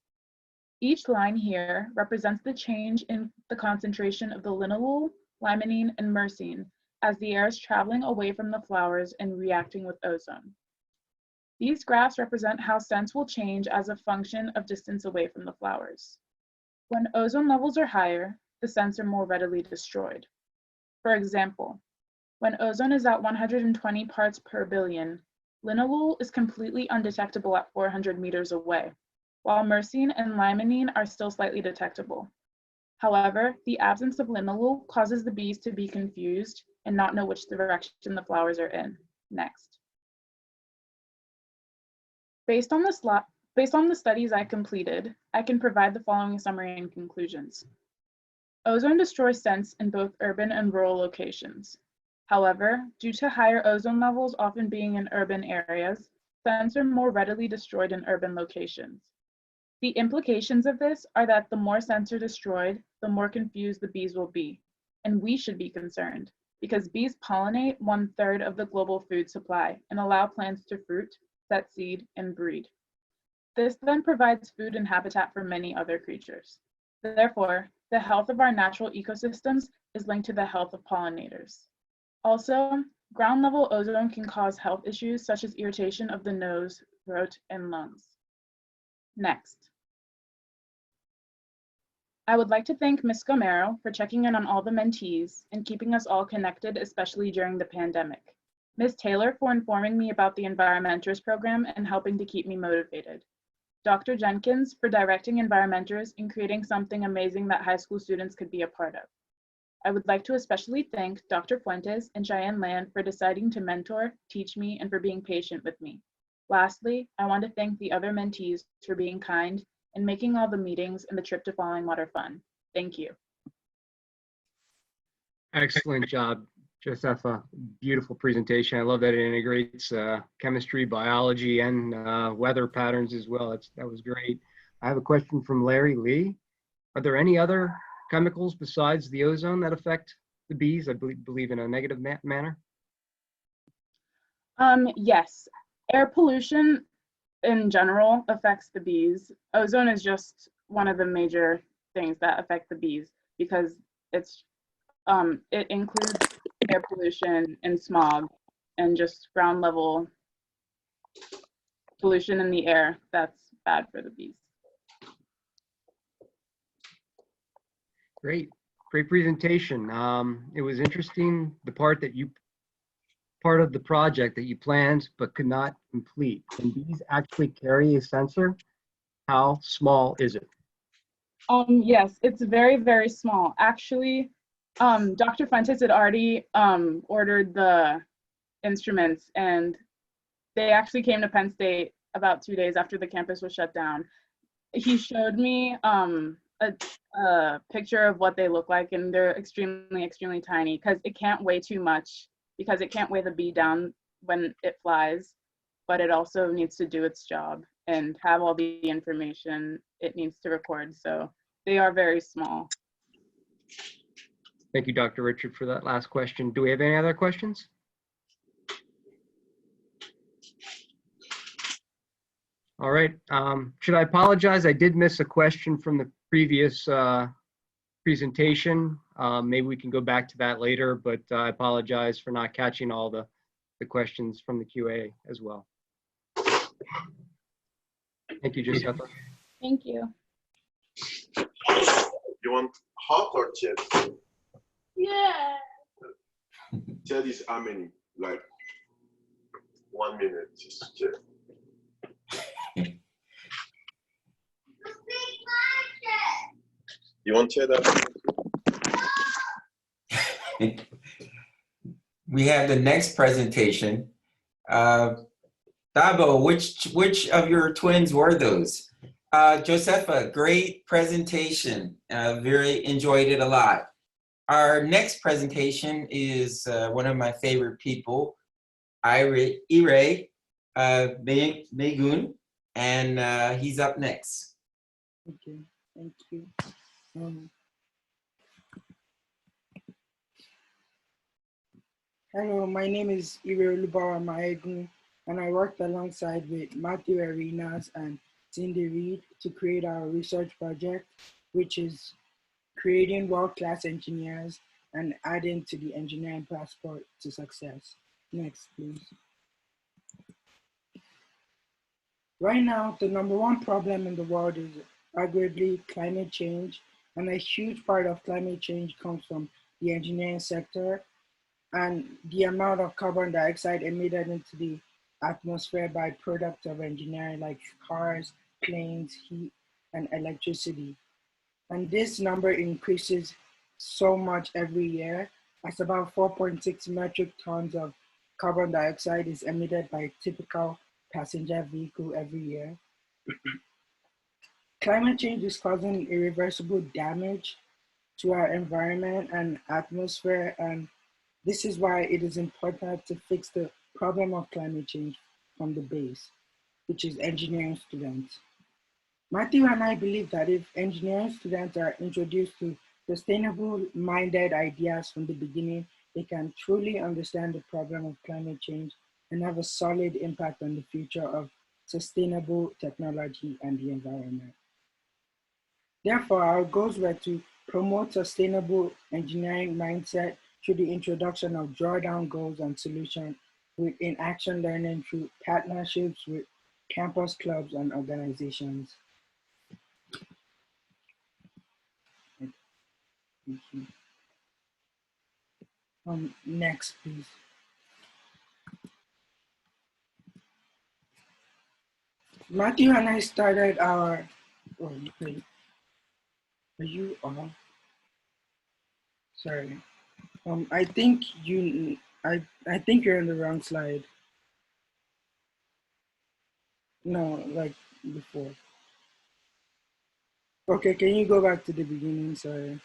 G: Each line here represents the change in the concentration of the linalool, limonene, and myrcene as the air is traveling away from the flowers and reacting with ozone. These graphs represent how scents will change as a function of distance away from the flowers. When ozone levels are higher, the scents are more readily destroyed. For example, when ozone is at 120 parts per billion, linalool is completely undetectable at 400 meters away, while myrcene and limonene are still slightly detectable. However, the absence of linalool causes the bees to be confused and not know which direction the flowers are in. Next. Based on the studies I completed, I can provide the following summary and conclusions. Ozone destroys scents in both urban and rural locations. However, due to higher ozone levels often being in urban areas, scents are more readily destroyed in urban locations. The implications of this are that the more scents are destroyed, the more confused the bees will be. And we should be concerned, because bees pollinate 1/3 of the global food supply and allow plants to fruit, set seed, and breed. This then provides food and habitat for many other creatures. Therefore, the health of our natural ecosystems is linked to the health of pollinators. Also, ground level ozone can cause health issues such as irritation of the nose, throat, and lungs. Next. I would like to thank Ms. Gomero for checking in on all the mentees and keeping us all connected, especially during the pandemic. Ms. Taylor for informing me about the EnvironMentors program and helping to keep me motivated. Dr. Jenkins for directing EnvironMentors and creating something amazing that high school students could be a part of. I would like to especially thank Dr. Fuentes and Cheyenne Land for deciding to mentor, teach me, and for being patient with me. Lastly, I want to thank the other mentees for being kind and making all the meetings and the trip to Falling Water fun. Thank you.
D: Excellent job, Josepha. Beautiful presentation. I love that it integrates chemistry, biology, and weather patterns as well. That was great. I have a question from Larry Lee. Are there any other chemicals besides the ozone that affect the bees, I believe in a negative manner?
G: Yes, air pollution in general affects the bees. Ozone is just one of the major things that affect the bees because it includes air pollution and smog and just ground level pollution in the air that's bad for the bees.
D: Great presentation. It was interesting, the part of the project that you planned but could not complete. Can bees actually carry a sensor? How small is it?
G: Yes, it's very, very small. Actually, Dr. Fuentes had already ordered the instruments and they actually came to Penn State about 2 days after the campus was shut down. He showed me a picture of what they look like, and they're extremely, extremely tiny because it can't weigh too much because it can't weigh the bee down when it flies, but it also needs to do its job and have all the information it needs to record. So they are very small.
D: Thank you, Dr. Richard, for that last question. Do we have any other questions? All right. Should I apologize? I did miss a question from the previous presentation. Maybe we can go back to that later, but I apologize for not catching all the questions from the QA as well. Thank you, Josepha.
G: Thank you.
H: You want hot or chilled?
B: Yeah.
H: Chilled is how many? Like 1 minute, just chill. You want chilled?
A: We have the next presentation. Dabo, which of your twins were those? Josepha, great presentation. Very enjoyed it a lot. Our next presentation is one of my favorite people, Ire Megun, and he's up next.
I: Okay, thank you. Hello, my name is Ire Lubawa Maegun, and I worked alongside with Matthew Arenas and in the read to create our research project, which is creating world-class engineers and adding to the engineering passport to success. Next, please. Right now, the #1 problem in the world is arguably climate change, and a huge part of climate change comes from the engineering sector and the amount of carbon dioxide emitted into the atmosphere by products of engineering like cars, planes, heat, and electricity. And this number increases so much every year, as about 4.6 metric tons of carbon dioxide is emitted by a typical passenger vehicle every year. Climate change is causing irreversible damage to our environment and atmosphere, and this is why it is important to fix the problem of climate change from the base, which is engineering students. Matthew and I believe that if engineering students are introduced to sustainable-minded ideas from the beginning, they can truly understand the problem of climate change and have a solid impact on the future of sustainable technology and the environment. Therefore, our goals were to promote sustainable engineering mindset through the introduction of drawdown goals and solutions with in-action learning through partnerships with campus clubs and organizations. Thank you. Next, please. Matthew and I started our, oh, wait, are you on? Sorry. I think I think you're on the wrong slide. No, like before. Okay, can you go back to the beginning? Sorry.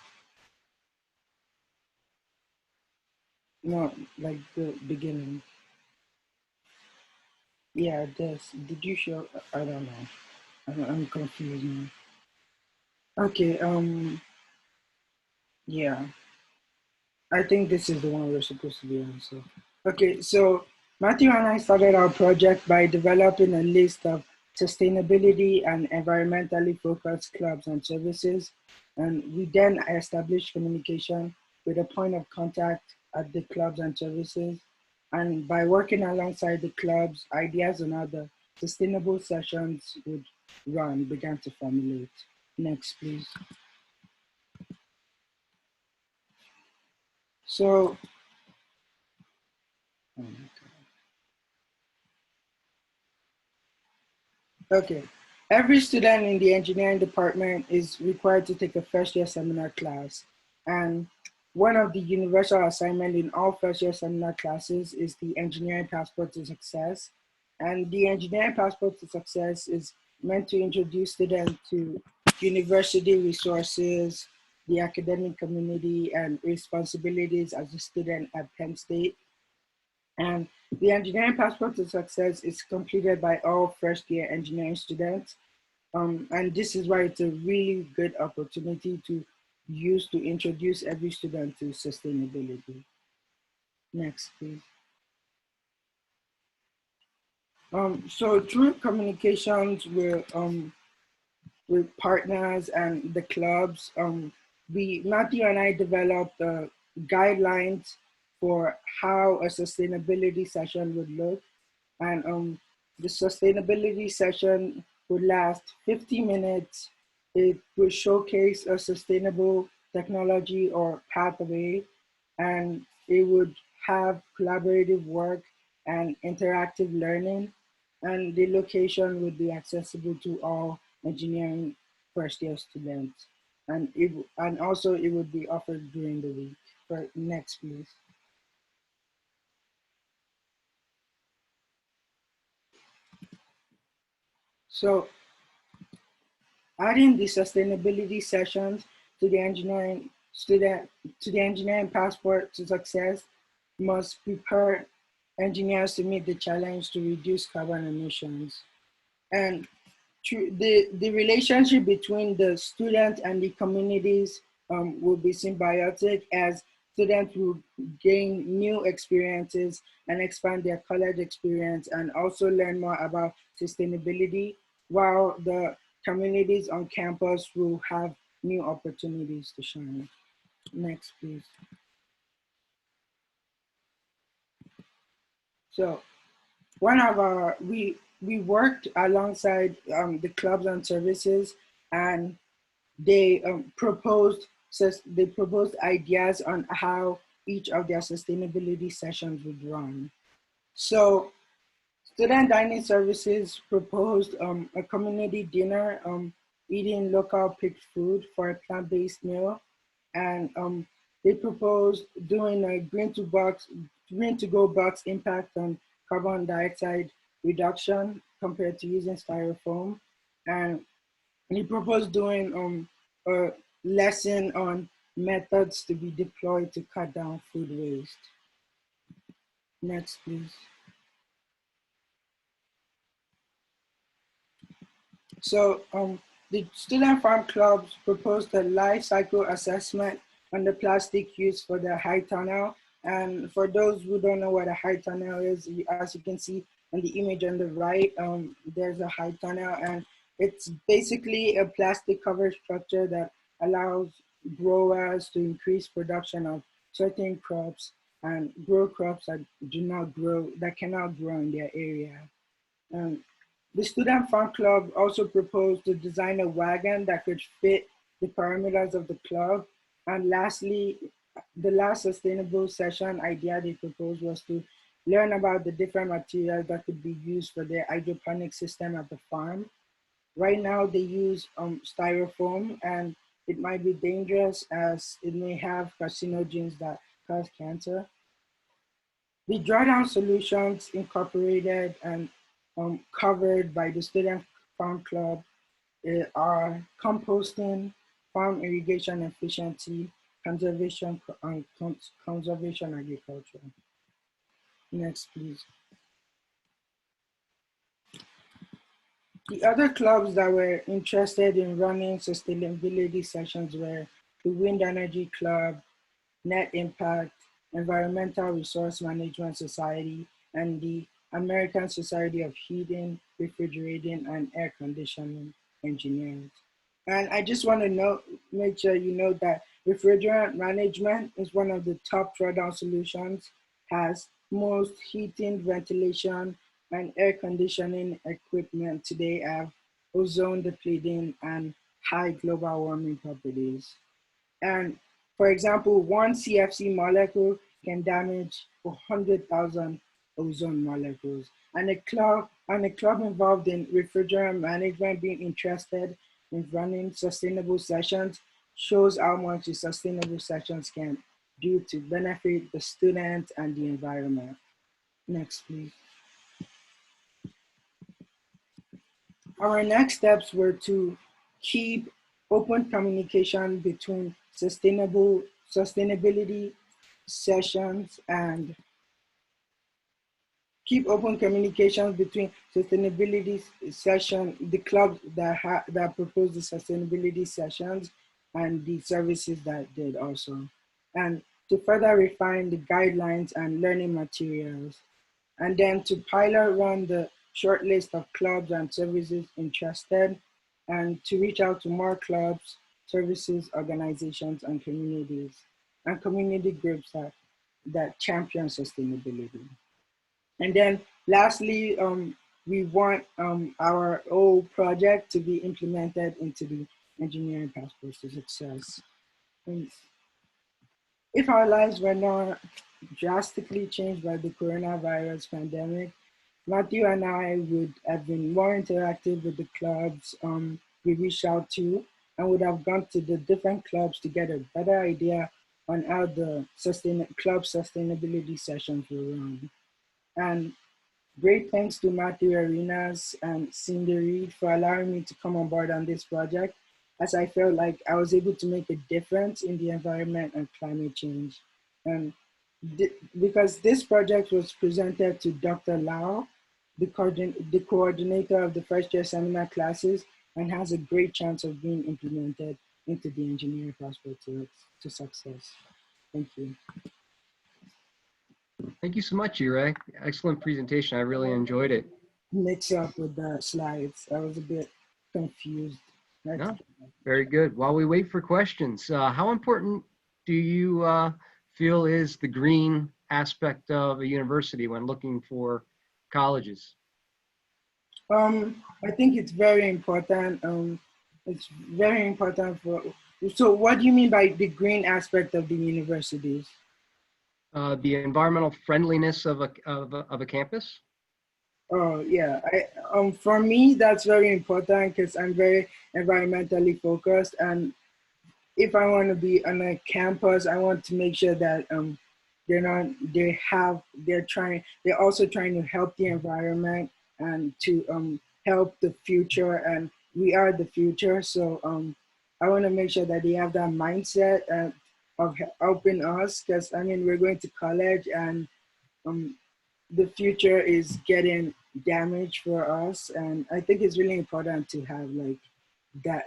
I: No, like the beginning. Yeah, this. Did you show? I don't know. I'm confused now. Okay. Yeah. I think this is the one we're supposed to be on. So, okay. So Matthew and I started our project by developing a list of sustainability and environmentally focused clubs and services, and we then established communication with a point of contact at the clubs and services. And by working alongside the clubs, ideas on how the sustainable sessions would run began to formulate. Next, please. So, oh okay. Every student in the engineering department is required to take a first-year seminar class. And one of the universal assignments in all first-year seminar classes is the Engineering Passport to Success. And the Engineering Passport to Success is meant to introduce students to university resources, the academic community, and responsibilities as a student at Penn State. And the Engineering Passport to Success is completed by all first-year engineering students. And this is why it's a really good opportunity to use to introduce every student to sustainability. Next, please. So through communications with partners and the clubs, Matthew and I developed guidelines for how a sustainability session would look. And the sustainability session would last 50 minutes. It would showcase a sustainable technology or pathway, and it would have collaborative work and interactive learning, and the location would be accessible to all engineering first-year students. And also it would be offered during the week. Next, please. So adding the sustainability sessions to the engineering passport to success must prepare engineers to meet the challenge to reduce carbon emissions. And the relationship between the student and the communities will be symbiotic, as students will gain new experiences and expand their college experience and also learn more about sustainability. while the communities on campus will have new opportunities to shine. Next, please. So one of our, we worked alongside the clubs and services, and they proposed ideas on how each of their sustainability sessions would run. So student dining services proposed a community dinner, eating local picked food for a plant-based meal, and they proposed doing a green to go box impact on carbon dioxide reduction compared to using styrofoam, and he proposed doing a lesson on methods to be deployed to cut down food waste. Next, please. So the student farm clubs proposed a life cycle assessment on the plastic used for the high tunnel. And for those who don't know what a high tunnel is, as you can see in the image on the right, there's a high tunnel, and it's basically a plastic covered structure that allows growers to increase production of certain crops and grow crops that cannot grow in their area. The student farm club also proposed to design a wagon that could fit the parameters of the club. And lastly, the last sustainable session idea they proposed was to learn about the different materials that could be used for their hydroponic system at the farm. Right now they use styrofoam, and it might be dangerous as it may have carcinogens that cause cancer. The drawdown solutions incorporated and covered by the Student Farm Club are composting, farm irrigation efficiency, conservation agriculture. Next, please. The other clubs that were interested in running sustainability sessions were the Wind Energy Club, Net Impact, Environmental Resource Management Society, and the American Society of Heating, Refrigerating, and Air Conditioning Engineers. And I just want to make sure you know that refrigerant management is one of the top drawdown solutions, has most heating, ventilation, and air conditioning equipment today have ozone depleting and high global warming properties. And for example, one CFC molecule can damage 100,000 ozone molecules. And a club involved in refrigerant management being interested in running sustainable sessions shows how much the sustainable sessions can do to benefit the students and the environment. Next, please. Our next steps were to keep open communication between sustainability sessions and keep open communications between sustainability session, the clubs that propose the sustainability sessions and the services that did also. And to further refine the guidelines and learning materials. And then to pilot run the short list of clubs and services interested, and to reach out to more clubs, services, organizations, and communities, and community groups that champion sustainability. And then lastly, we want our old project to be implemented into the engineering passports to success. And if our lives were not drastically changed by the coronavirus pandemic, Matthew and I would have been more interactive with the clubs we reached out to, and would have gone to the different clubs to get a better idea on how the club sustainability sessions will run. And great thanks to Matthew Arenas and Cindy Reed for allowing me to come on board on this project, as I felt like I was able to make a difference in the environment and climate change. And because this project was presented to Dr. Lau, the coordinator of the first year seminar classes, and has a great chance of being implemented into the engineering passport to success. Thank you.
D: Thank you so much, Ire. Excellent presentation. I really enjoyed it.
I: mix up with the slides. I was a bit confused.
D: No, very good. While we wait for questions, how important do you feel is the green aspect of a university when looking for colleges?
I: I think it's very important. It's very important for. So, what do you mean by the green aspect of the universities?
D: The environmental friendliness of a campus?
I: Oh yeah, for me that's very important because I'm very environmentally focused, and if I want to be on a campus, I want to make sure that they're also trying to help the environment and to help the future, and we are the future. So I want to make sure that they have that mindset of helping us, because I mean we're going to college, and um, the future is getting damaged for us, and I think it's really important to have like that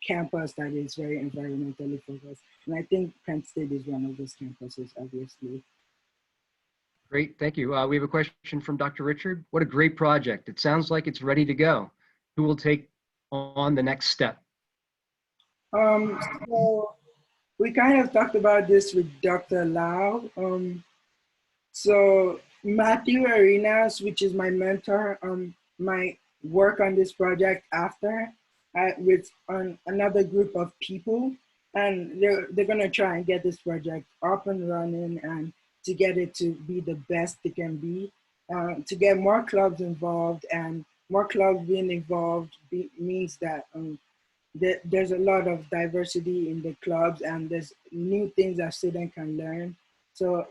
I: campus that is very environmentally focused. And I think Penn State is one of those campuses, obviously.
D: Great, thank you. We have a question from Dr. Richard. What a great project. It sounds like it's ready to go. Who will take on the next step?
I: So we kind of talked about this with Dr. Lau. So Matthew Arenas, which is my mentor, might work on this project after with another group of people, and they're gonna try and get this project up and running and to get it to be the best it can be, to get more clubs involved, and more clubs being involved means that there's a lot of diversity in the clubs, and there's new things that students can learn. So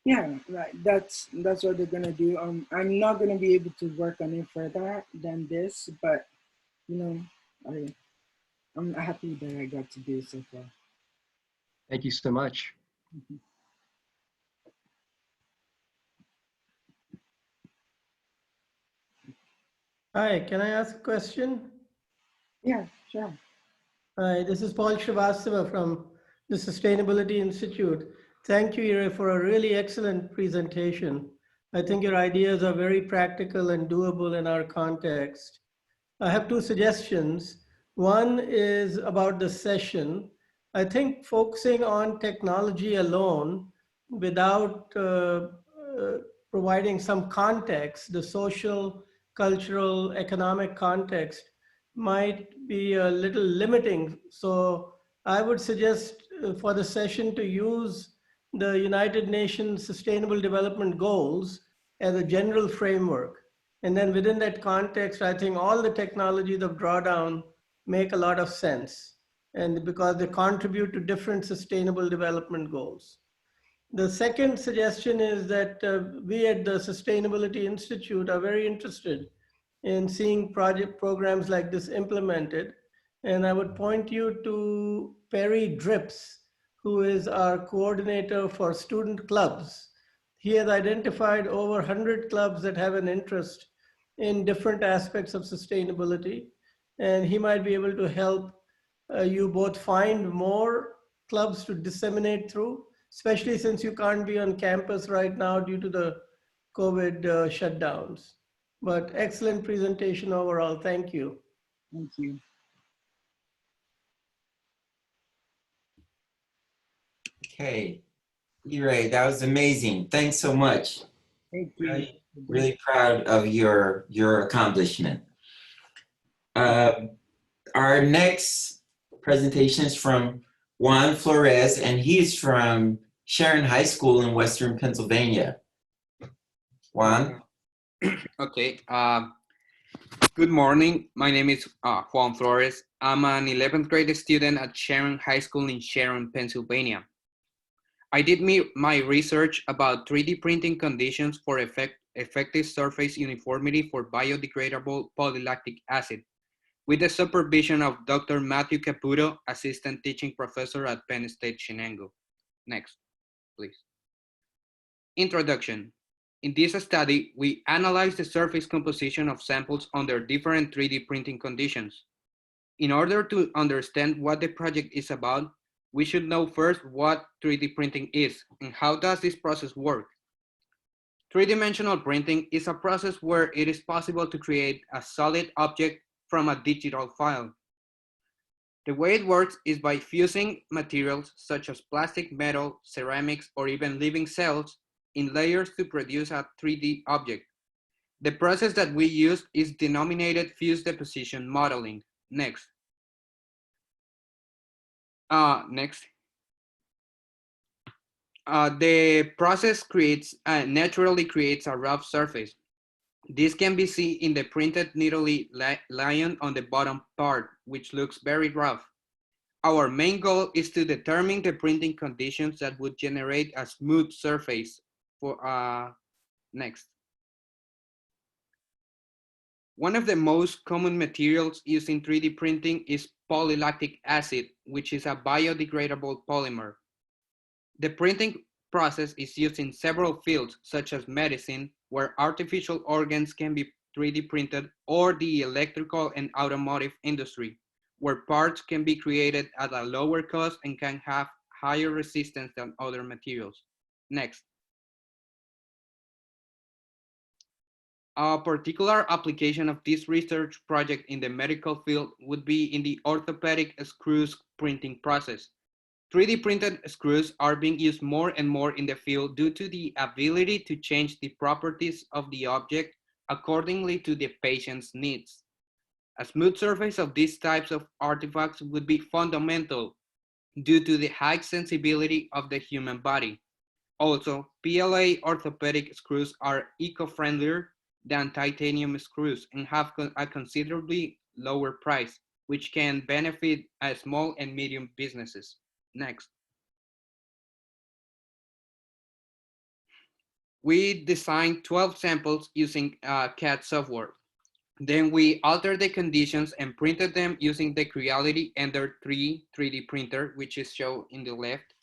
I: yeah, like that's what they're gonna do. I'm not gonna be able to work on it further than this, but you know, I'm happy that I got to do it so far.
D: Thank you so much.
J: Hi, can I ask a question?
I: Yeah, sure.
J: Hi, this is Paul Srivastava from the Sustainability Institute. Thank you, Ira, for a really excellent presentation. I think your ideas are very practical and doable in our context. I have two suggestions. One is about the session. I think focusing on technology alone without providing some context, the social, cultural, economic context, might be a little limiting. So I would suggest for the session to use the United Nations Sustainable Development Goals as a general framework. And then within that context, I think all the technologies of drawdown make a lot of sense, and because they contribute to different sustainable development goals. The second suggestion is that we at the Sustainability Institute are very interested in seeing programs like this implemented. And I would point you to Perry Drips, who is our coordinator for student clubs. He has identified over 100 clubs that have an interest in different aspects of sustainability. And he might be able to help you both find more clubs to disseminate through, especially since you can't be on campus right now due to the COVID shutdowns. But excellent presentation overall. Thank you.
I: Thank you.
A: Okay, Ira, that was amazing. Thanks so much.
I: Thank you.
A: Really proud of your accomplishment. Our next presentation is from Juan Flores, and he's from Sharon High School in Western Pennsylvania. Juan?
K: Okay. Good morning. My name is Juan Flores. I'm an 11th grade student at Sharon High School in Sharon, Pennsylvania. I did my research about 3D printing conditions for effective surface uniformity for biodegradable polylactic acid with the supervision of Dr. Matthew Caputo, Assistant Teaching Professor at Penn State, Shenango. Next, please. Introduction. In this study, we analyzed the surface composition of samples under different 3D printing conditions. In order to understand what the project is about, we should know first what 3D printing is and how does this process work. Three-dimensional printing is a process where it is possible to create a solid object from a digital file. The way it works is by fusing materials such as plastic, metal, ceramics, or even living cells in layers to produce a 3D object. The process that we use is denominated fused deposition modeling. Next. The process naturally creates a rough surface. This can be seen in the printed needly line on the bottom part, which looks very rough. Our main goal is to determine the printing conditions that would generate a smooth surface for next. One of the most common materials used in 3D printing is polylactic acid, which is a biodegradable polymer. The printing process is used in several fields, such as medicine, where artificial organs can be 3D printed, or the electrical and automotive industry, where parts can be created at a lower cost and can have higher resistance than other materials. Next. A particular application of this research project in the medical field would be in the orthopedic screws printing process. 3D printed screws are being used more and more in the field due to the ability to change the properties of the object accordingly to the patient's needs. A smooth surface of these types of artifacts would be fundamental due to the high sensibility of the human body. Also, PLA orthopedic screws are eco-friendlier than titanium screws and have a considerably lower price, which can benefit small and medium businesses. Next. We designed 12 samples using CAD software. Then we altered the conditions and printed them using the Creality Ender 3 3D printer, which is shown in the left.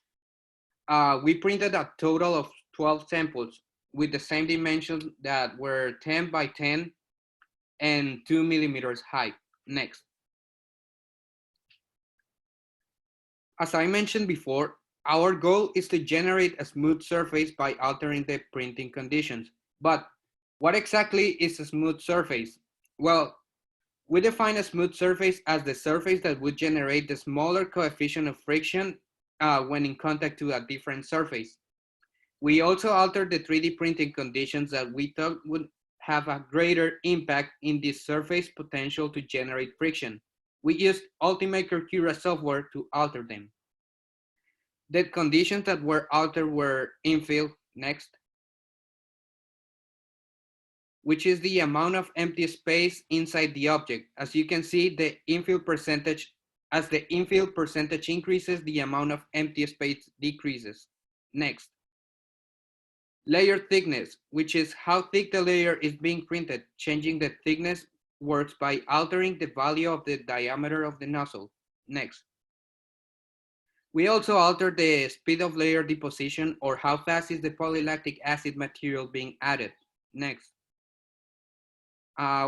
K: We printed a total of 12 samples with the same dimensions that were 10 by 10 and 2 millimeters high. Next. As I mentioned before, our goal is to generate a smooth surface by altering the printing conditions. But what exactly is a smooth surface? Well, we define a smooth surface as the surface that would generate the smaller coefficient of friction when in contact to a different surface. We also altered the 3D printing conditions that we thought would have a greater impact in this surface potential to generate friction. We used Ultimaker Cura software to alter them. The conditions that were altered were infill, next, which is the amount of empty space inside the object. As you can see, as the infill percentage increases, the amount of empty space decreases. Next. Layer thickness, which is how thick the layer is being printed. Changing the thickness works by altering the value of the diameter of the nozzle. Next. We also altered the speed of layer deposition, or how fast is the polylactic acid material being added. Next.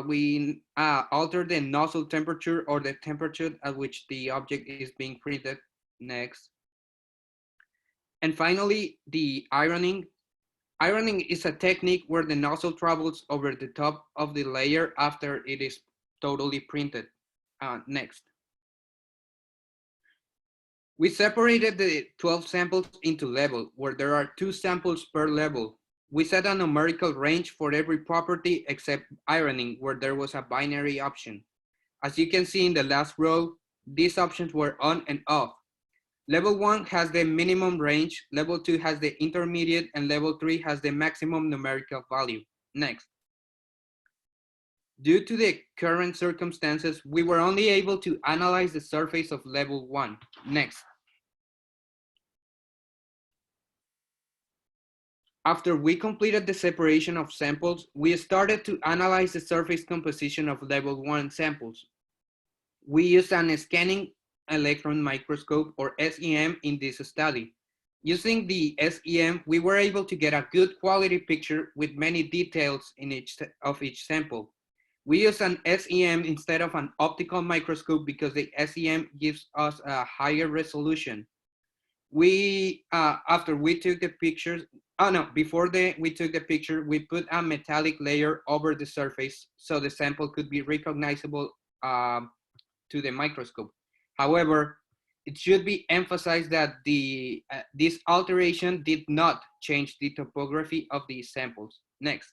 K: We altered the nozzle temperature, or the temperature at which the object is being printed. Next. And finally, the ironing. Ironing is a technique where the nozzle travels over the top of the layer after it is totally printed. Next. We separated the 12 samples into levels, where there are 2 samples per level. We set a numerical range for every property except ironing, where there was a binary option. As you can see in the last row, these options were on and off. Level 1 has the minimum range, level 2 has the intermediate, and level 3 has the maximum numerical value. Next. Due to the current circumstances, we were only able to analyze the surface of level 1. Next. After we completed the separation of samples, we started to analyze the surface composition of level 1 samples. We used an scanning electron microscope, or SEM, in this study. Using the SEM, we were able to get a good quality picture with many details in each sample. We use an SEM instead of an optical microscope because the SEM gives us a higher resolution. After we took the pictures, Oh no, before we took the picture, we put a metallic layer over the surface so the sample could be recognizable to the microscope. However, it should be emphasized that this alteration did not change the topography of these samples. Next.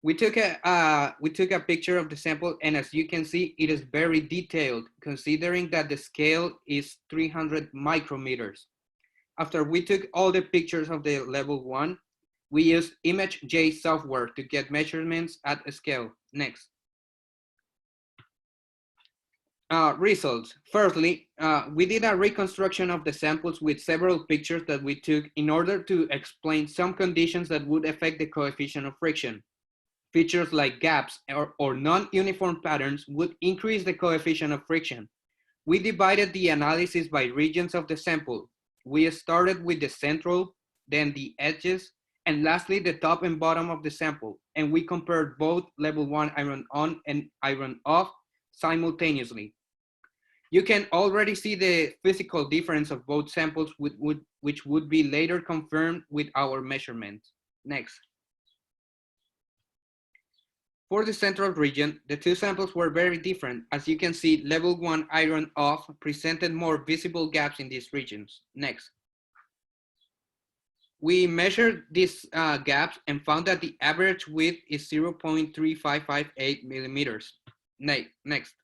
K: We took a picture of the sample, and as you can see, it is very detailed, considering that the scale is 300 micrometers. After we took all the pictures of the level 1, we used ImageJ software to get measurements at a scale. Next. Results. Firstly, we did a reconstruction of the samples with several pictures that we took in order to explain some conditions that would affect the coefficient of friction. Features like gaps or non-uniform patterns would increase the coefficient of friction. We divided the analysis by regions of the sample. We started with the central, then the edges, and lastly the top and bottom of the sample, and we compared both level 1 iron on and iron off simultaneously. You can already see the physical difference of both samples, which would be later confirmed with our measurements. Next. For the central region, the two samples were very different. As you can see, level 1 iron off presented more visible gaps in these regions. Next. We measured these gaps and found that the average width is 0.3558 millimeters. Next.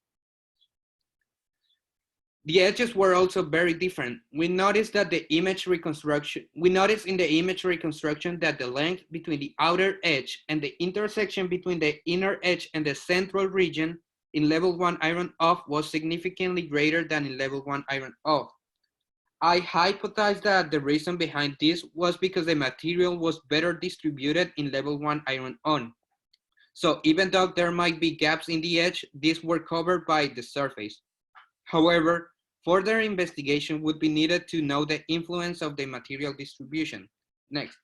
K: The edges were also very different. We noticed in the image reconstruction that the length between the outer edge and the intersection between the inner edge and the central region in level 1 iron off was significantly greater than in level 1 iron off. I hypothesized that the reason behind this was because the material was better distributed in level 1 iron on. So even though there might be gaps in the edge, these were covered by the surface. However, further investigation would be needed to know the influence of the material distribution. Next.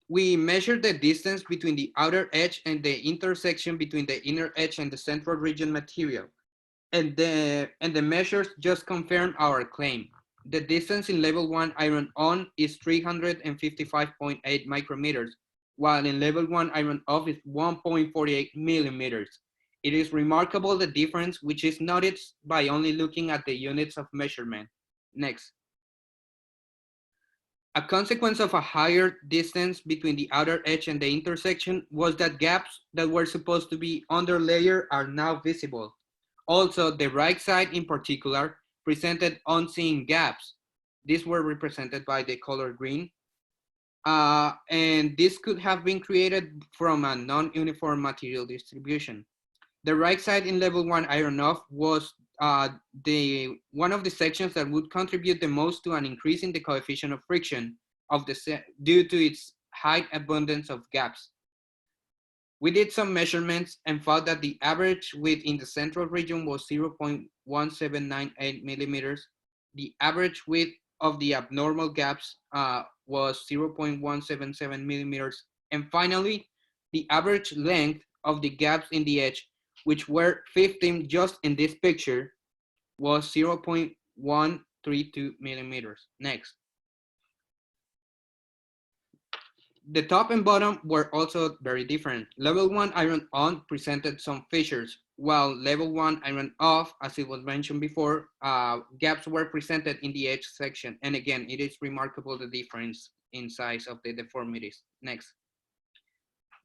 K: We measured the distance between the outer edge and the intersection between the inner edge and the central region material. And the measures just confirm our claim. The distance in level 1 iron on is 355.8 micrometers, while in level 1 iron off is 1.48 millimeters. It is remarkable the difference, which is noticed by only looking at the units of measurement. Next. A consequence of a higher distance between the outer edge and the intersection was that gaps that were supposed to be under layer are now visible. Also, the right side in particular presented unseen gaps. These were represented by the color green. And this could have been created from a non-uniform material distribution. The right side in level 1 iron off was one of the sections that would contribute the most to an increase in the coefficient of friction of due to its high abundance of gaps. We did some measurements and found that the average width in the central region was 0.1798 millimeters. The average width of the abnormal gaps was 0.177 millimeters. And finally, the average length of the gaps in the edge, which were 15 just in this picture, was 0.132 millimeters. Next. The top and bottom were also very different. Level 1 iron on presented some fissures, while level 1 iron off, as it was mentioned before, gaps were presented in the edge section. And again, it is remarkable the difference in size of the deformities. Next.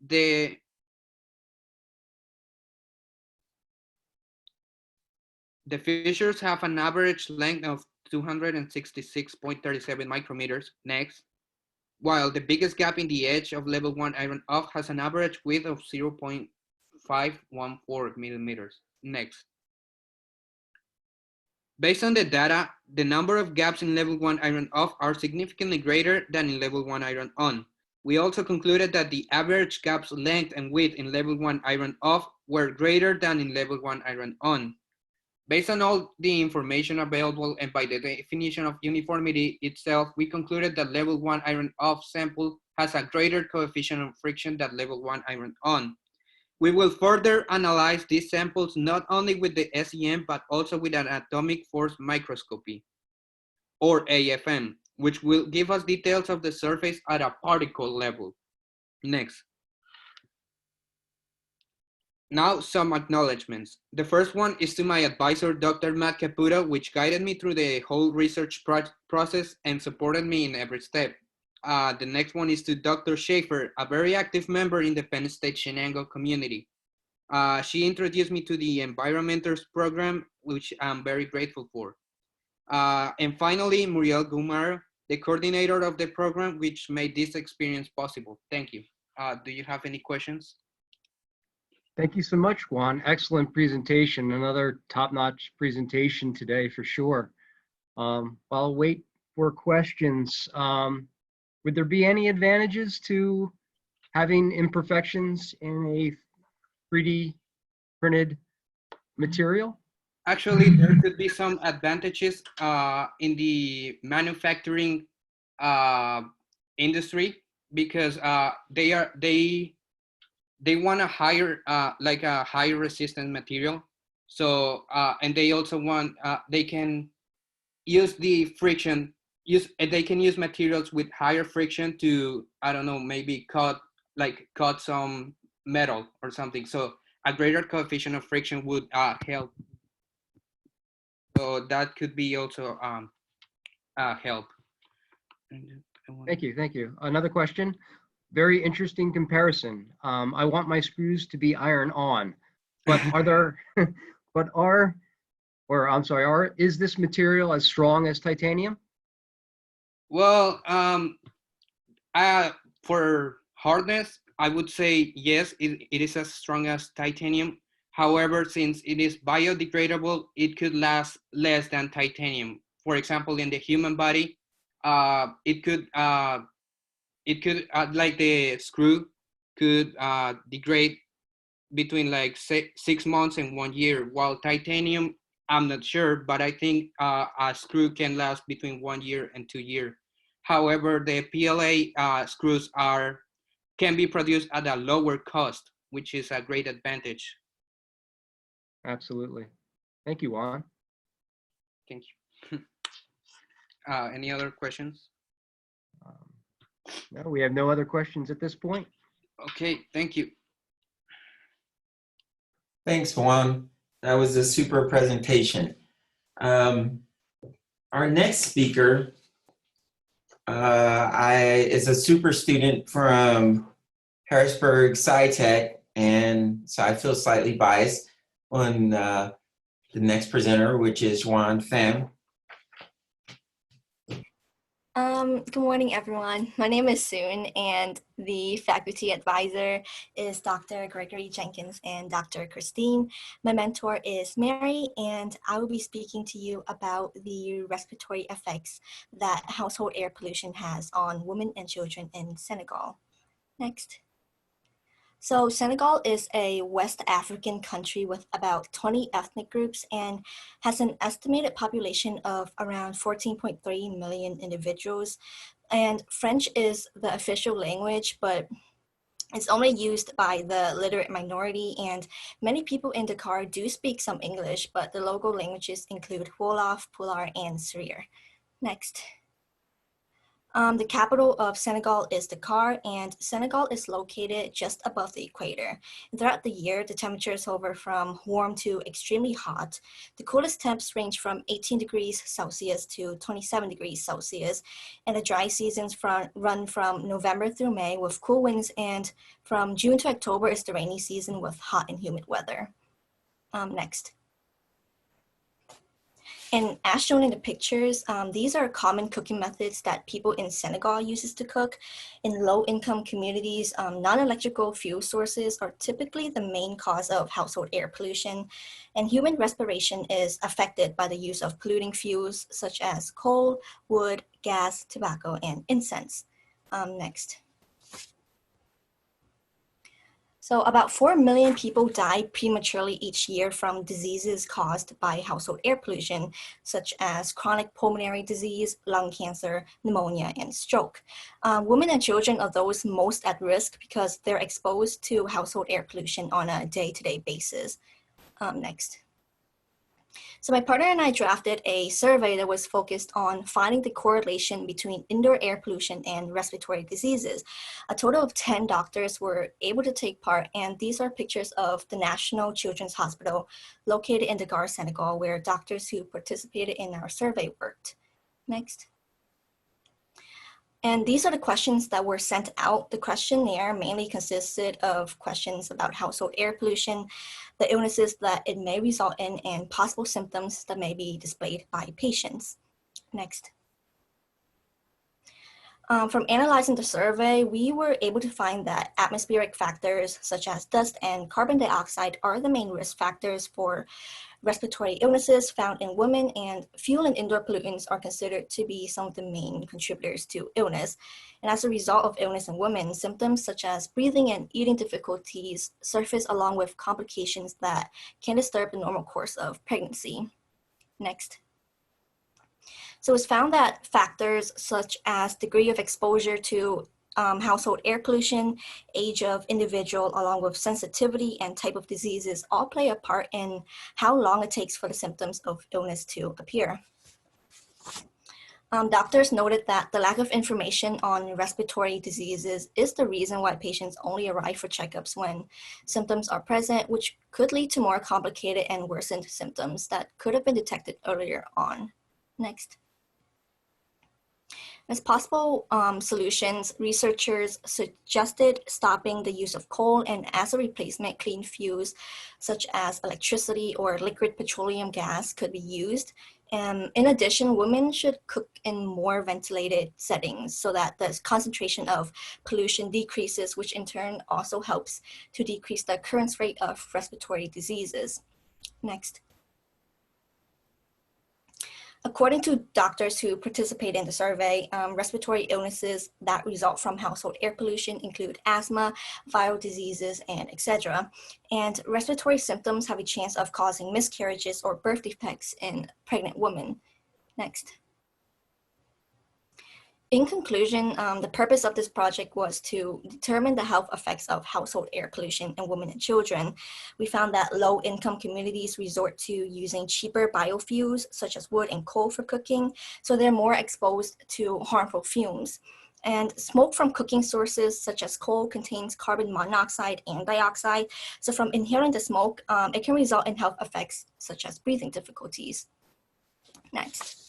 K: The fissures have an average length of 266.37 micrometers. Next. While the biggest gap in the edge of level 1 iron off has an average width of 0.514 millimeters. Next. Based on the data, the number of gaps in level 1 iron off are significantly greater than in level 1 iron on. We also concluded that the average gaps length and width in level 1 iron off were greater than in level 1 iron on. Based on all the information available and by the definition of uniformity itself, we concluded that level 1 iron off sample has a greater coefficient of friction than level 1 iron on. We will further analyze these samples not only with the S.E.M, but also with an atomic force microscopy. or AFM, which will give us details of the surface at a particle level. Next. Now, some acknowledgements. The first one is to my advisor, Dr. Matt Caputo, which guided me through the whole research process and supported me in every step. The next one is to Dr. Schaefer, a very active member in the Penn State Shenango community. She introduced me to the EnvironMentors program, which I'm very grateful for. And finally, Muriel Gumar, the coordinator of the program, which made this experience possible. Thank you. Do you have any questions?
D: Thank you so much, Juan. Excellent presentation. Another top-notch presentation today for sure. While I wait for questions, would there be any advantages to having imperfections in a 3D printed material?
K: Actually, there could be some advantages in the manufacturing industry because they want a higher like a higher resistant material. So and they also want they can use the friction. They can use materials with higher friction to, I don't know, maybe cut some metal or something. So a greater coefficient of friction would help. So that could be also help.
D: Thank you, thank you. Another question. Very interesting comparison. I want my screws to be iron on, but is this material as strong as titanium?
K: Well, for hardness, I would say yes, it is as strong as titanium. However, since it is biodegradable, it could last less than titanium. For example, in the human body, it could like the screw could degrade between like 6 months and 1 year, while titanium, I'm not sure, but I think a screw can last between 1 year and 2 years. However, the PLA screws can be produced at a lower cost, which is a great advantage.
D: Absolutely. Thank you, Juan.
K: Thank you. Any other questions?
D: No, we have no other questions at this point.
K: Okay, thank you.
A: Thanks, Juan. That was a super presentation. Our next speaker is a super student from Harrisburg SciTech, and so I feel slightly biased on the next presenter, which is Juan Pham.
L: Good morning, everyone. My name is Soon, and the faculty advisor is Dr. Gregory Jenkins and Dr. Christine. My mentor is Mary, and I will be speaking to you about the respiratory effects that household air pollution has on women and children in Senegal. Next. So Senegal is a West African country with about 20 ethnic groups and has an estimated population of around 14.3 million individuals. And French is the official language, but it's only used by the literate minority, and many people in Dakar do speak some English, but the local languages include Wolof, Pulaar, and Serer. Next. The capital of Senegal is Dakar, and Senegal is located just above the equator. Throughout the year, the temperatures hover from warm to extremely hot. The coolest temps range from 18 degrees Celsius to 27 degrees Celsius, and the dry seasons run from November through May with cool winds, and from June to October is the rainy season with hot and humid weather. Next. And as shown in the pictures, these are common cooking methods that people in Senegal uses to cook. In low-income communities, non-electrical fuel sources are typically the main cause of household air pollution, and human respiration is affected by the use of polluting fuels such as coal, wood, gas, tobacco, and incense. Next. So about 4 million people die prematurely each year from diseases caused by household air pollution, such as chronic pulmonary disease, lung cancer, pneumonia, and stroke. Women and children are those most at risk because they're exposed to household air pollution on a day-to-day basis. Next. So my partner and I drafted a survey that was focused on finding the correlation between indoor air pollution and respiratory diseases. A total of 10 doctors were able to take part, and these are pictures of the National Children's Hospital located in Dakar, Senegal, where doctors who participated in our survey worked. Next. And these are the questions that were sent out. The questionnaire mainly consisted of questions about household air pollution, the illnesses that it may result in, and possible symptoms that may be displayed by patients. Next. From analyzing the survey, we were able to find that atmospheric factors such as dust and carbon dioxide are the main risk factors for respiratory illnesses found in women, and fuel and indoor pollutants are considered to be some of the main contributors to illness. And as a result of illness in women, symptoms such as breathing and eating difficulties surface along with complications that can disturb the normal course of pregnancy. Next. So it's found that factors such as degree of exposure to household air pollution, age of individual, along with sensitivity and type of diseases all play a part in how long it takes for the symptoms of illness to appear. Doctors noted that the lack of information on respiratory diseases is the reason why patients only arrive for checkups when symptoms are present, which could lead to more complicated and worsened symptoms that could have been detected earlier on. Next. As possible solutions, researchers suggested stopping the use of coal and, as a replacement, clean fuels such as electricity or liquid petroleum gas could be used. In addition, women should cook in more ventilated settings so that the concentration of pollution decreases, which in turn also helps to decrease the occurrence rate of respiratory diseases. Next. According to doctors who participate in the survey, respiratory illnesses that result from household air pollution include asthma, viral diseases, and etc. And respiratory symptoms have a chance of causing miscarriages or birth defects in pregnant women. Next. In conclusion, the purpose of this project was to determine the health effects of household air pollution in women and children. We found that low-income communities resort to using cheaper biofuels, such as wood and coal for cooking, so they're more exposed to harmful fumes. And smoke from cooking sources, such as coal, contains carbon monoxide and dioxide. So from inhaling the smoke, it can result in health effects, such as breathing difficulties. Next.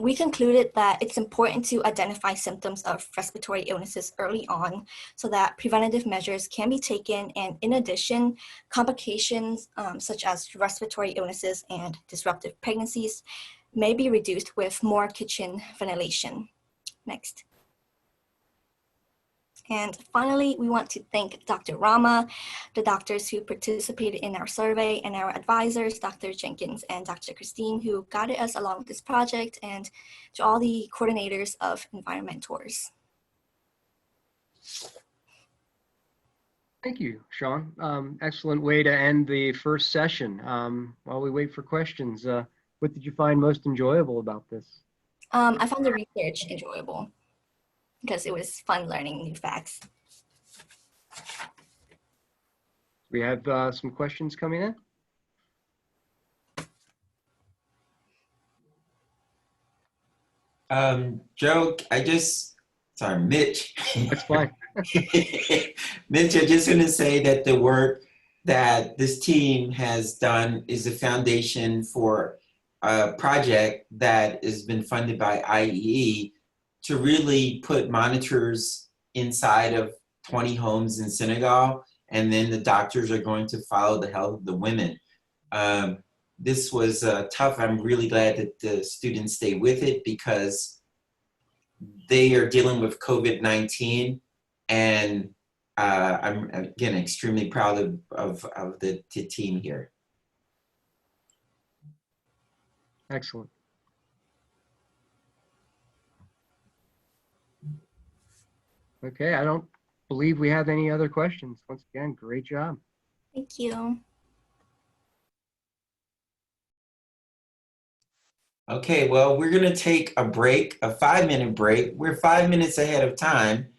L: We concluded that it's important to identify symptoms of respiratory illnesses early on so that preventative measures can be taken, and in addition, complications such as respiratory illnesses and disruptive pregnancies may be reduced with more kitchen ventilation. Next. And finally, we want to thank Dr. Rama, the doctors who participated in our survey, and our advisors, Dr. Jenkins and Dr. Christine, who guided us along with this project, and to all the coordinators of EnvironMentors.
D: Thank you, Sean. Excellent way to end the first session. While we wait for questions, what did you find most enjoyable about this?
L: I found the research enjoyable, because it was fun learning new facts.
D: We have some questions coming in.
A: Joe, sorry, Mitch.
D: That's fine.
A: Mitch, I just want to say that the work that this team has done is a foundation for a project that has been funded by IEE to really put monitors inside of 20 homes in Senegal, and then the doctors are going to follow the health of the women. This was tough. I'm really glad that the students stay with it because they are dealing with COVID-19, and I'm, again, extremely proud of the team here.
D: Excellent. Okay, I don't believe we have any other questions. Once again, great job.
L: Thank you.
A: Okay, well, we're gonna take a break, a 5-minute break. We're 5 minutes ahead of time,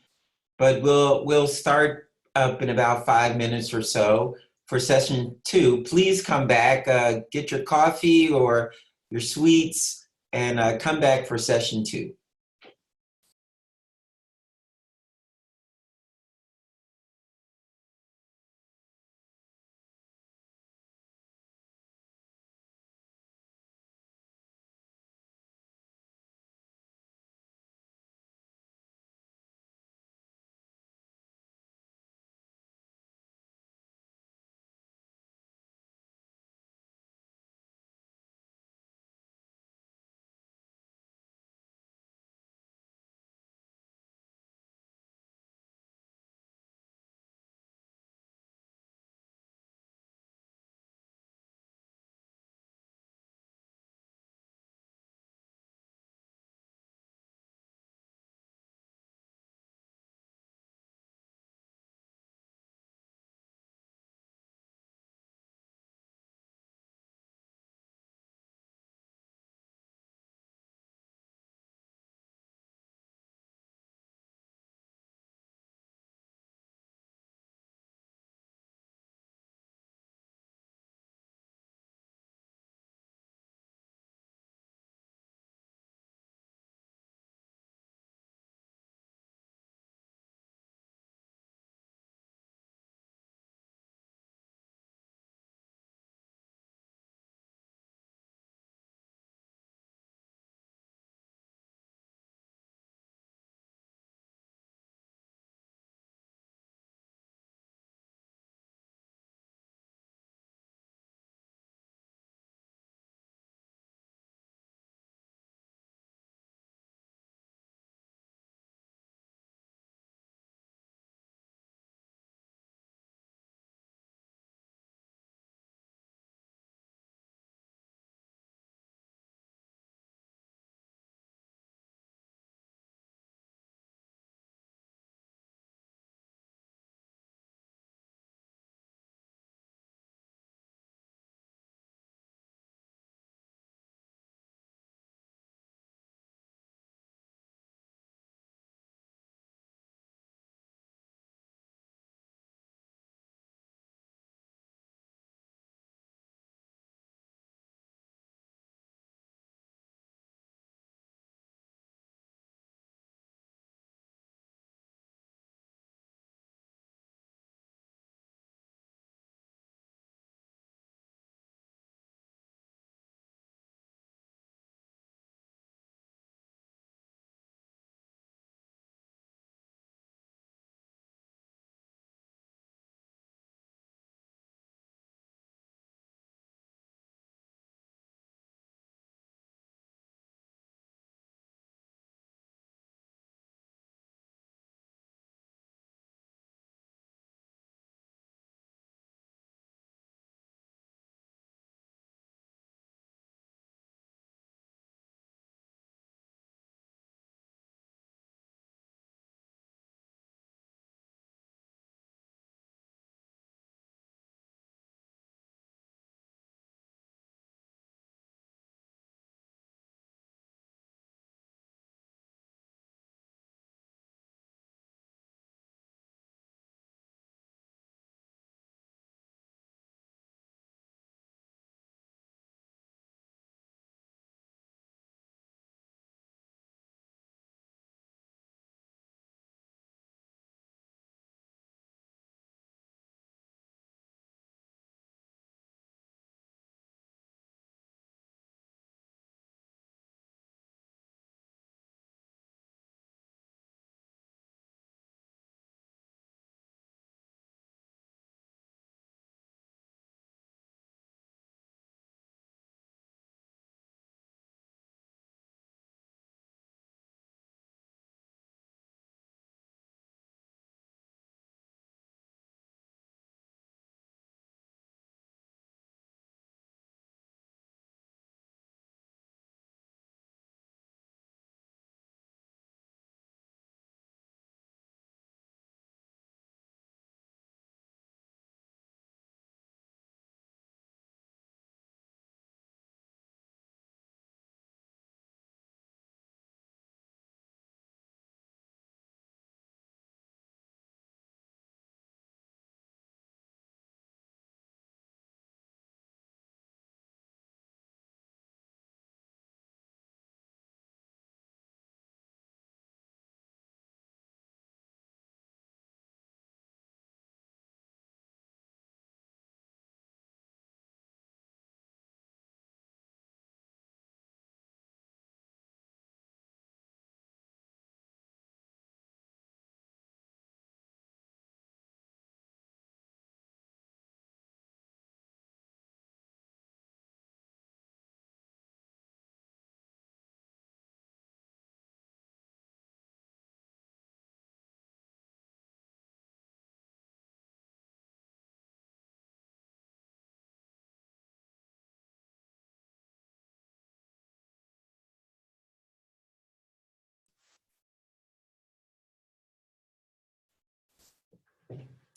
A: but we'll start up in about 5 minutes or so for session 2, please come back, get your coffee or your sweets, and come back for session 2.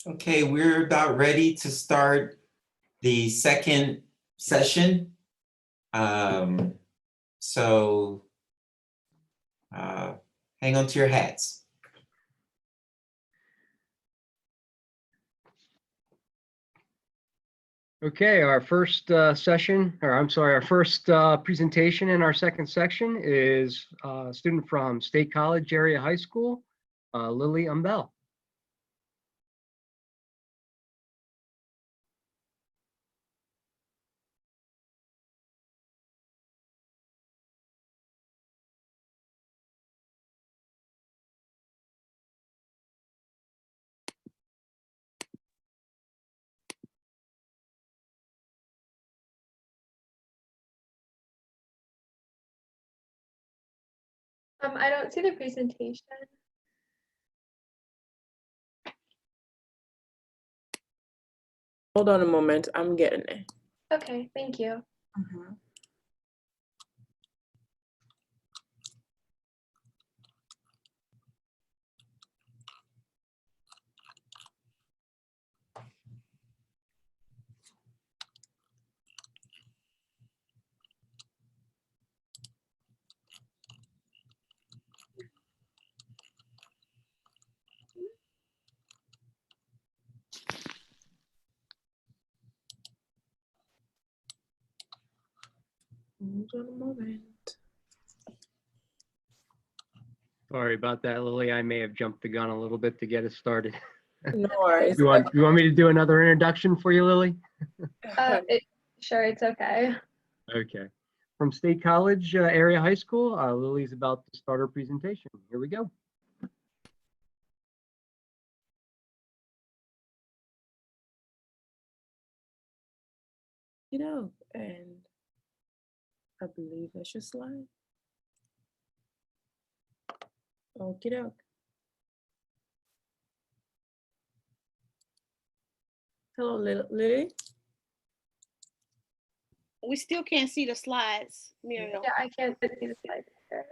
A: Okay, we're about ready to start the second session. So hang on to your hats.
D: Okay, our first session, or I'm sorry, our first presentation in our second section is a student from State College Area High School, Lily Umbel.
M: I don't see the presentation.
N: Hold on a moment, I'm getting it.
M: Okay, thank you.
N: Hold on a moment.
D: Sorry about that, Lily. I may have jumped the gun a little bit to get us started.
N: No worries.
D: You want me to do another introduction for you, Lily?
M: Sure, it's okay.
D: Okay. From State College Area High School, Lily's about to start her presentation. Here we go.
N: You know, and I believe I should slide. Okie doke. Hello, Lily.
B: We still can't see the slides, Muriel.
M: Yeah, I can't see the slides either.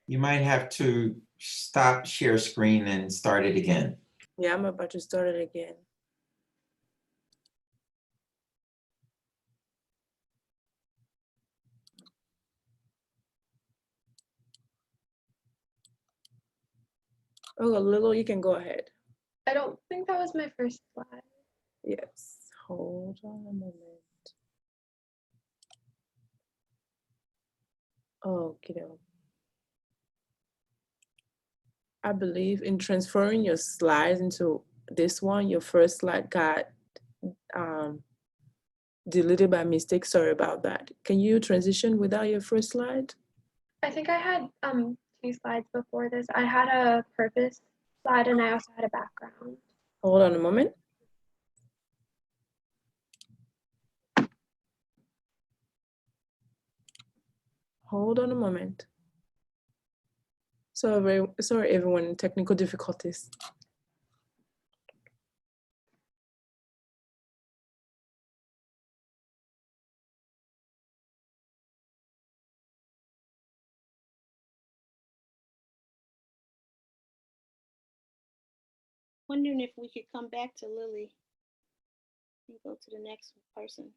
A: You might have to stop share screen and start it again.
N: Yeah, I'm about to start it again. Oh, Lilo, you can go ahead.
M: I don't think that was my first slide.
N: Yes, hold on a moment. Okay. I believe in transferring your slides into this one, your first slide got deleted by mistake. Sorry about that. Can you transition without your first slide?
M: I think I had 2 slides before this. I had a purpose slide and I also had a background.
N: Hold on a moment. Hold on a moment. Sorry everyone, technical difficulties.
B: Wondering if we could come back to Lily and go to the next person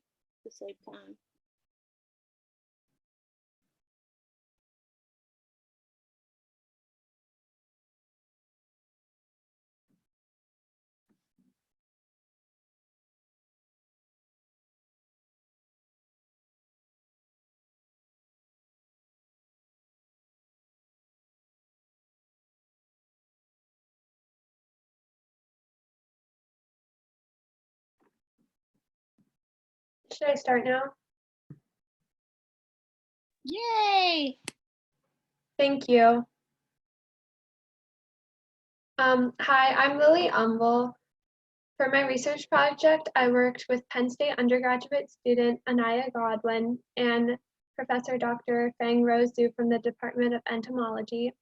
B: to save time.
M: Should I start now?
B: Yay!
M: Thank you. Hi, I'm Lily Umbel. For my research project, I worked with Penn State undergraduate student Anaya Godwin and Professor Dr. Feng Rose Zhu from the Department of Entomology.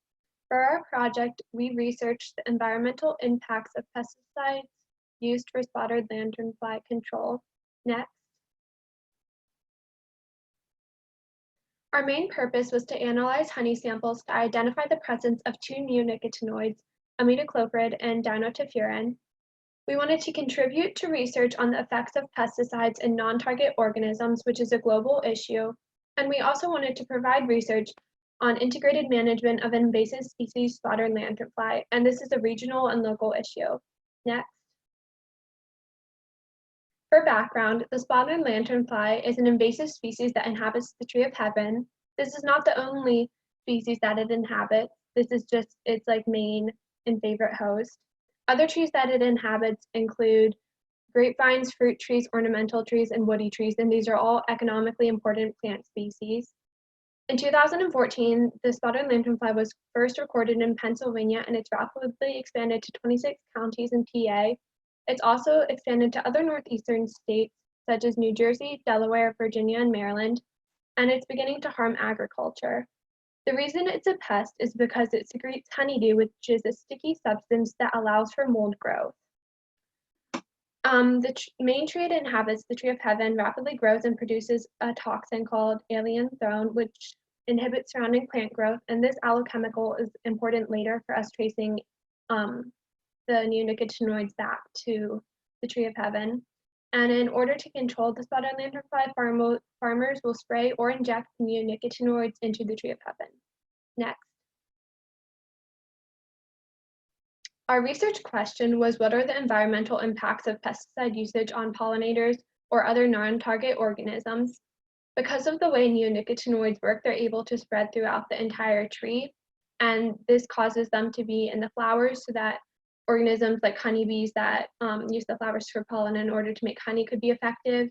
M: For our project, we researched the environmental impacts of pesticides used for spotted lanternfly control. Next. Our main purpose was to analyze honey samples to identify the presence of 2 new nicotinoids, imidacloprid and dinotefuran. We wanted to contribute to research on the effects of pesticides in non-target organisms, which is a global issue. And we also wanted to provide research on integrated management of invasive species spotted lanternfly, and this is a regional and local issue. Next. For background, the spotted lanternfly is an invasive species that inhabits the tree of heaven. This is not the only species that it inhabits. This is just its like main and favorite host. Other trees that it inhabits include grapevines, fruit trees, ornamental trees, and woody trees, and these are all economically important plant species. In 2014, the spotted lanternfly was first recorded in Pennsylvania, and it's rapidly expanded to 26 counties in PA. It's also expanded to other northeastern states such as New Jersey, Delaware, Virginia, and Maryland, and it's beginning to harm agriculture. The reason it's a pest is because it secretes honeydew, which is a sticky substance that allows for mold growth. The main tree it inhabits, the tree of heaven, rapidly grows and produces a toxin called allanthone, which inhibits surrounding plant growth, and this allochemical is important later for us tracing the neonicotinoids back to the tree of heaven. And in order to control the spotted lanternfly, farmers will spray or inject neonicotinoids into the tree of heaven. Next. Our research question was, what are the environmental impacts of pesticide usage on pollinators or other non-target organisms? Because of the way neonicotinoids work, they're able to spread throughout the entire tree, and this causes them to be in the flowers so that organisms like honeybees that use the flowers for pollen in order to make honey could be affected.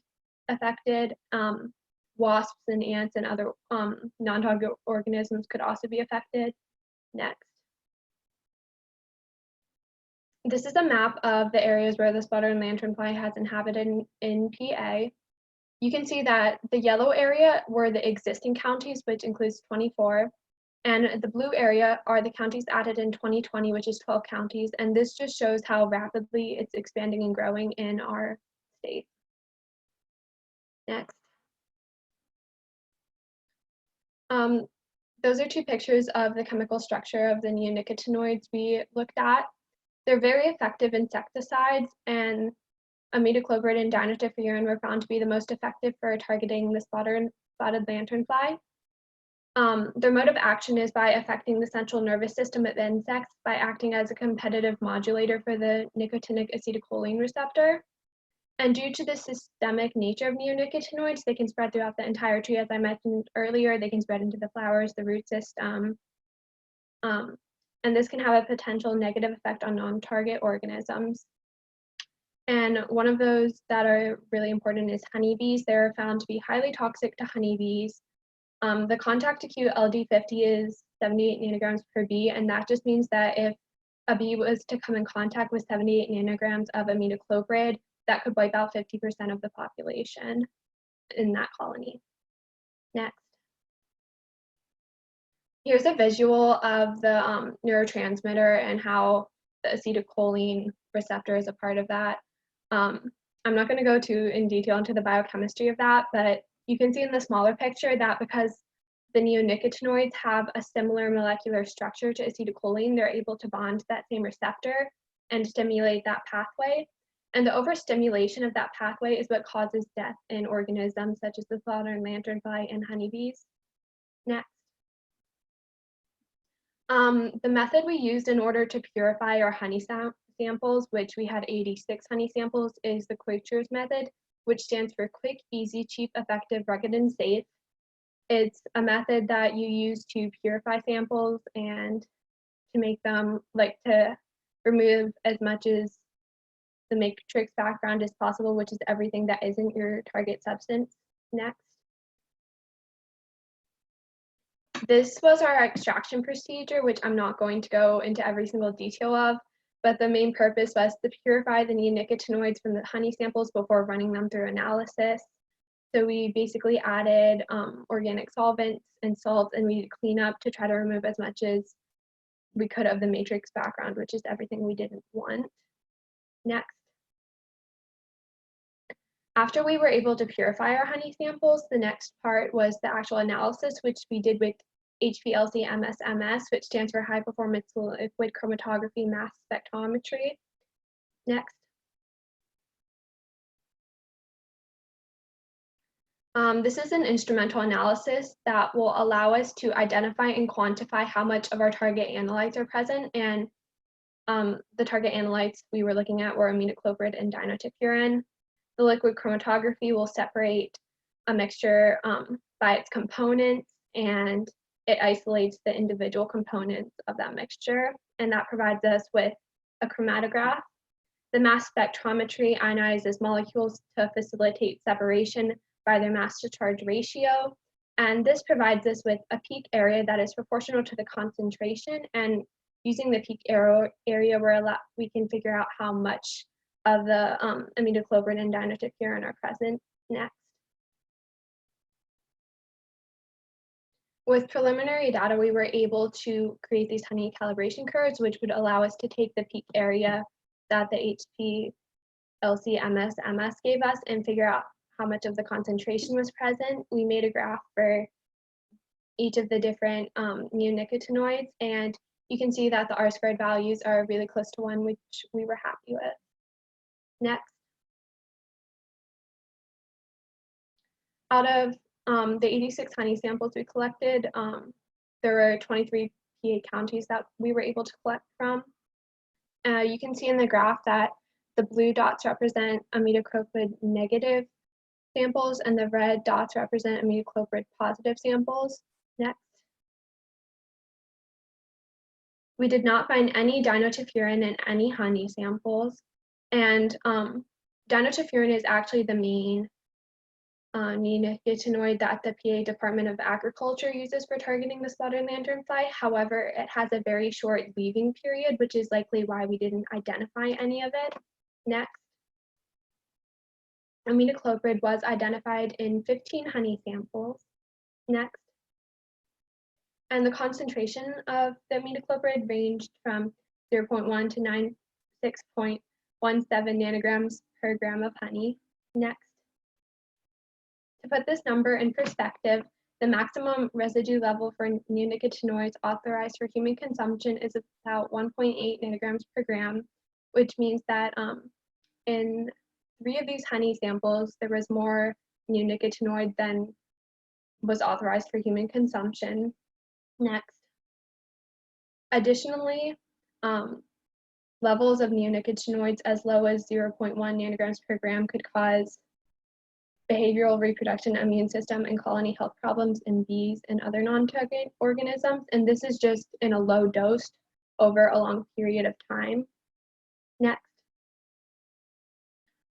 M: Wasps and ants and other non-target organisms could also be affected. Next. This is a map of the areas where the spotted lanternfly has inhabited in PA. You can see that the yellow area were the existing counties, which includes 24, and the blue area are the counties added in 2020, which is 12 counties, and this just shows how rapidly it's expanding and growing in our state. Next. Those are two pictures of the chemical structure of the neonicotinoids we looked at. They're very effective insecticides, and imidacloprid and dinotefuran were found to be the most effective for targeting the spotted lanternfly. Their mode of action is by affecting the central nervous system of insects by acting as a competitive modulator for the nicotinic acetylcholine receptor. And due to the systemic nature of neonicotinoids, they can spread throughout the entire tree. As I mentioned earlier, they can spread into the flowers, the root system, and this can have a potential negative effect on non-target organisms. And one of those that are really important is honeybees. They're found to be highly toxic to honeybees. The contact acute LD50 is 78 nanograms per bee, and that just means that if a bee was to come in contact with 78 nanograms of imidacloprid, that could wipe out 50% of the population in that colony. Next. Here's a visual of the neurotransmitter and how the acetylcholine receptor is a part of that. I'm not going to go too in detail into the biochemistry of that, but you can see in the smaller picture that because the neonicotinoids have a similar molecular structure to acetylcholine, they're able to bond to that same receptor and stimulate that pathway. And the overstimulation of that pathway is what causes death in organisms such as the spotted lanternfly and honeybees. Next. The method we used in order to purify our honey samples, which we had 86 honey samples, is the Quaker's method, which stands for quick, easy, cheap, effective, rugged, and safe. It's a method that you use to purify samples and to make them, to remove as much as the matrix background as possible, which is everything that isn't your target substance. Next. This was our extraction procedure, which I'm not going to go into every single detail of, but the main purpose was to purify the neonicotinoids from the honey samples before running them through analysis. So we basically added organic solvents and salts, and we clean up to try to remove as much as we could of the matrix background, which is everything we didn't want. Next. After we were able to purify our honey samples, the next part was the actual analysis, which we did with HPLC MSMS, which stands for High Performance Liquid Chromatography Mass Spectrometry. Next. This is an instrumental analysis that will allow us to identify and quantify how much of our target analytes are present. And the target analytes we were looking at were aminocloprid and dinotefuran. The liquid chromatography will separate a mixture by its components, and it isolates the individual components of that mixture. And that provides us with a chromatograph. The mass spectrometry ionizes molecules to facilitate separation by their mass to charge ratio. And this provides us with a peak area that is proportional to the concentration. And using the peak area, we can figure out how much of the aminocloprid and dinotefuran are present. Next. With preliminary data, we were able to create these honey calibration curves, which would allow us to take the peak area that the HPLC-MS gave us and figure out how much of the concentration was present. We made a graph for each of the different neonicotinoids, and you can see that the R-squared values are really close to 1, which we were happy with. Next. Out of the 86 honey samples we collected, there were 23 PA counties that we were able to collect from. You can see in the graph that the blue dots represent aminocloprid negative samples and the red dots represent aminocloprid positive samples. Next. We did not find any dinotefuran in any honey samples, and dinotefuran is actually the main neonicotinoid that the PA Department of Agriculture uses for targeting the spotted lanternfly. However, it has a very short leaving period, which is likely why we didn't identify any of it. Next. Aminocloprid was identified in 15 honey samples. Next. And the concentration of the aminocloprid ranged from 0.1 to 96.17 nanograms per gram of honey. Next. To put this number in perspective, the maximum residue level for neonicotinoids authorized for human consumption is about 1.8 nanograms per gram, which means that in 3 of these honey samples, there was more neonicotinoid than was authorized for human consumption. Next. Additionally, levels of neonicotinoids as low as 0.1 nanograms per gram could cause behavioral, reproduction, immune system, and colony health problems in bees and other non-target organisms. And this is just in a low dose over a long period of time. Next.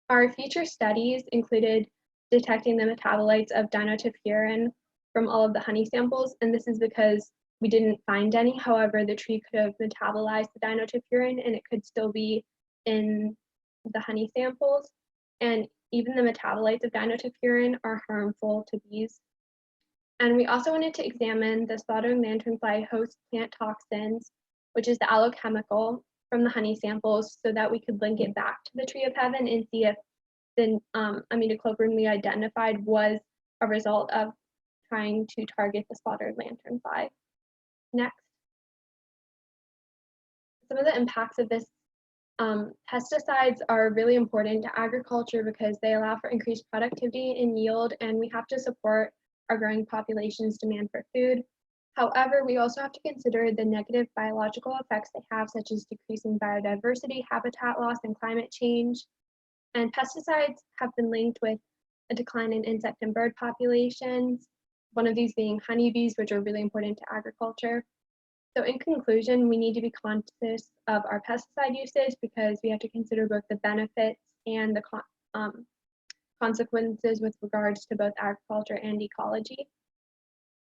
M: Our future studies included detecting the metabolites of dinotefuran from all of the honey samples, and this is because we didn't find any. However, the tree could have metabolized the dinotefuran and it could still be in the honey samples. And even the metabolites of dinotefuran are harmful to bees. And we also wanted to examine the spotted lanternfly host plant toxins, which is the allochemical from the honey samples, so that we could link it back to the tree of heaven and see if the aminocloprid we identified was a result of trying to target the spotted lanternfly. Next. Some of the impacts of this pesticides are really important to agriculture because they allow for increased productivity and yield, and we have to support our growing population's demand for food. However, we also have to consider the negative biological effects they have, such as decreasing biodiversity, habitat loss, and climate change. And pesticides have been linked with a decline in insect and bird populations, one of these being honeybees, which are really important to agriculture. So in conclusion, we need to be conscious of our pesticide usage because we have to consider both the benefits and the consequences with regards to both agriculture and ecology.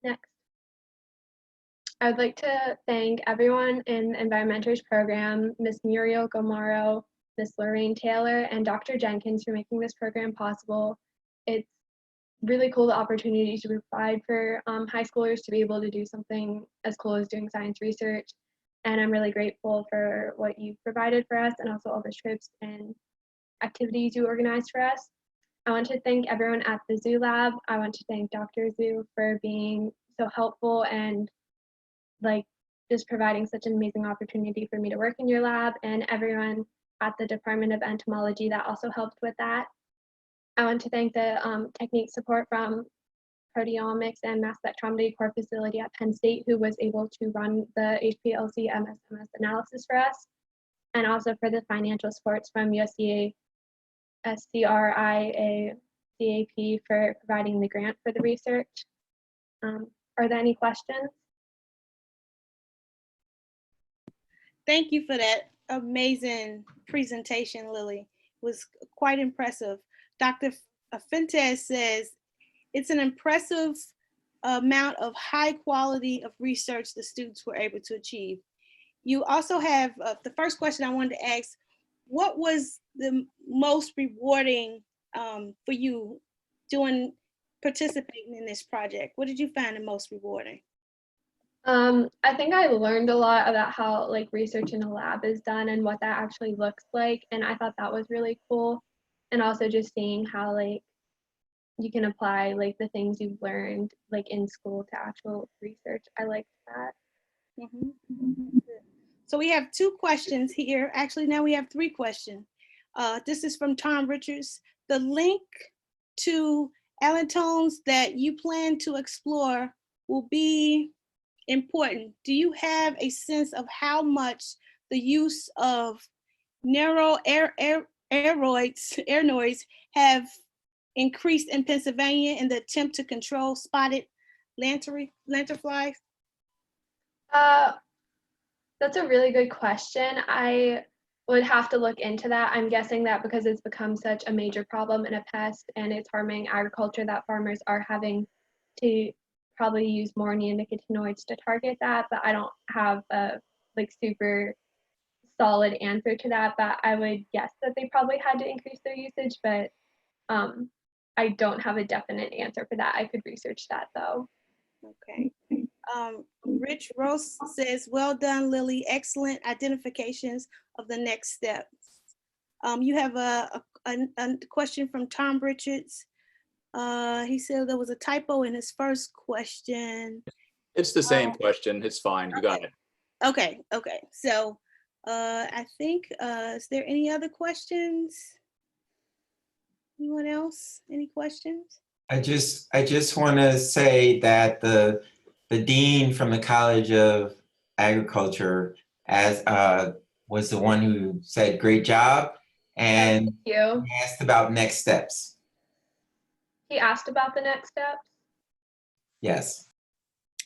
M: Next. I would like to thank everyone in the EnvironMentors program, Ms. Muriel Gomaro, Ms. Lorraine Taylor, and Dr. Jenkins for making this program possible. It's really cool the opportunity to provide for high schoolers to be able to do something as cool as doing science research. And I'm really grateful for what you provided for us and also all the trips and activities you organized for us. I want to thank everyone at the Zoo Lab. I want to thank Dr. Zoo for being so helpful and just providing such an amazing opportunity for me to work in your lab, and everyone at the Department of Entomology that also helped with that. I want to thank the technique support from proteomics and mass spectrometry core facility at Penn State, who was able to run the HPLC MSMS analysis for us, and also for the financial supports from USDA, SCRIA, CAP for providing the grant for the research. Are there any questions?
B: Thank you for that amazing presentation, Lily. It was quite impressive. Dr. Fuentes says, it's an impressive amount of high quality of research the students were able to achieve. You also have, the first question I wanted to ask, what was the most rewarding for you participating in this project? What did you find the most rewarding?
M: I think I learned a lot about how like research in a lab is done and what that actually looks like. And I thought that was really cool. And also just seeing how like you can apply like the things you've learned like in school to actual research. I liked that.
B: Mm-hmm. So we have 2 questions here. Actually, now we have 3 questions. This is from Tom Richards. The link to allotones that you plan to explore will be important. Do you have a sense of how much the use of narrow aeroids have increased in Pennsylvania in the attempt to control spotted lanternflies?
M: That's a really good question. I would have to look into that. I'm guessing that because it's become such a major problem and a pest and it's harming agriculture, that farmers are having to probably use more neonicotinoids to target that, but I don't have a like super solid answer to that, but I would guess that they probably had to increase their usage, but I don't have a definite answer for that. I could research that though.
B: Okay. Rich Rose says, well done, Lily. Excellent identifications of the next steps. You have a question from Tom Richards. He said there was a typo in his first question.
O: It's the same question. It's fine. You got it.
B: Okay. So I think, is there any other questions? Anyone else? Any questions?
A: I just want to say that the dean from the College of Agriculture was the one who said great job, and
M: Thank you.
A: he asked about next steps.
M: He asked about the next steps?
A: Yes.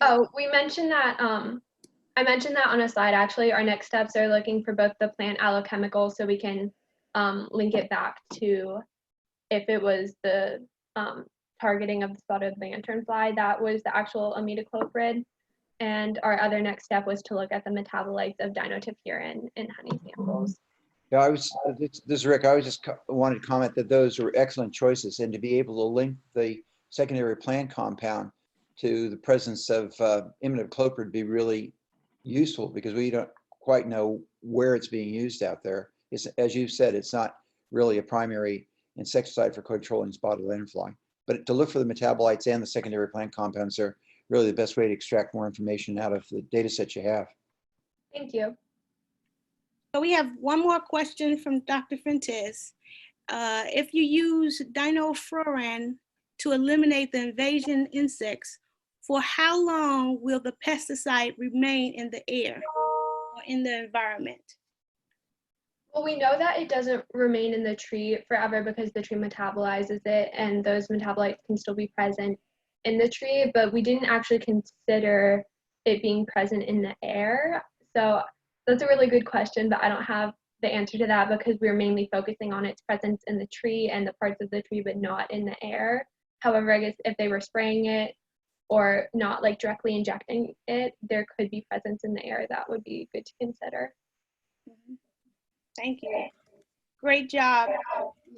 M: Oh, we mentioned that, I mentioned that on a slide actually. Our next steps are looking for both the plant allochemicals so we can link it back to if it was the targeting of the spotted lanternfly, that was the actual imidacloprid. And our other next step was to look at the metabolites of dinotefuran in honey samples.
P: Yeah, this is Rick. I was just wanted to comment that those were excellent choices, and to be able to link the secondary plant compound to the presence of imidacloprid would be really useful because we don't quite know where it's being used out there. It's, as you said, it's not really a primary insecticide for controlling spotted lanternfly. But to look for the metabolites and the secondary plant compounds are really the best way to extract more information out of the data set you have.
M: Thank you.
B: So we have one more question from Dr. Fuentes. If you use dinofluran to eliminate the invasion insects, for how long will the pesticide remain in the air or in the environment?
M: Well, we know that it doesn't remain in the tree forever because the tree metabolizes it and those metabolites can still be present in the tree, but we didn't actually consider it being present in the air. So that's a really good question, but I don't have the answer to that because we're mainly focusing on its presence in the tree and the parts of the tree, but not in the air. However, I guess if they were spraying it or not like directly injecting it, there could be presence in the air. That would be good to consider.
B: Mm-hmm. Thank you. Great job,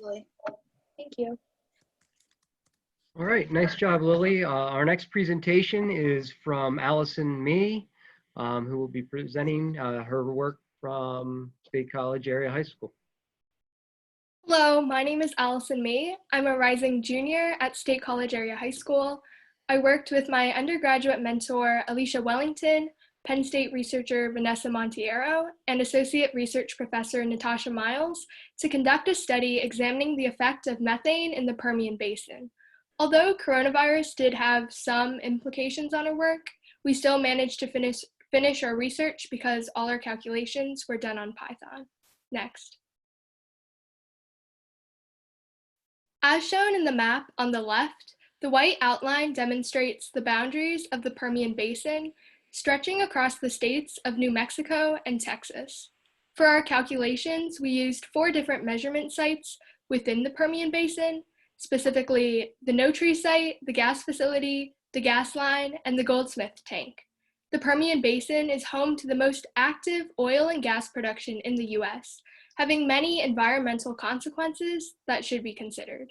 B: Lily.
M: Thank you.
D: All right, nice job, Lily. Our next presentation is from Allison Mee, who will be presenting her work from State College Area High School.
Q: Hello, my name is Allison Mee. I'm a rising junior at State College Area High School. I worked with my undergraduate mentor, Alicia Wellington, Penn State researcher Vanessa Montiero, and Associate Research Professor Natasha Miles to conduct a study examining the effect of methane in the Permian Basin. Although coronavirus did have some implications on our work, we still managed to finish our research because all our calculations were done on Python. Next. As shown in the map on the left, the white outline demonstrates the boundaries of the Permian Basin, stretching across the states of New Mexico and Texas. For our calculations, we used 4 different measurement sites within the Permian Basin, specifically the No Tree site, the gas facility, the gas line, and the Goldsmith tank. The Permian Basin is home to the most active oil and gas production in the US, having many environmental consequences that should be considered.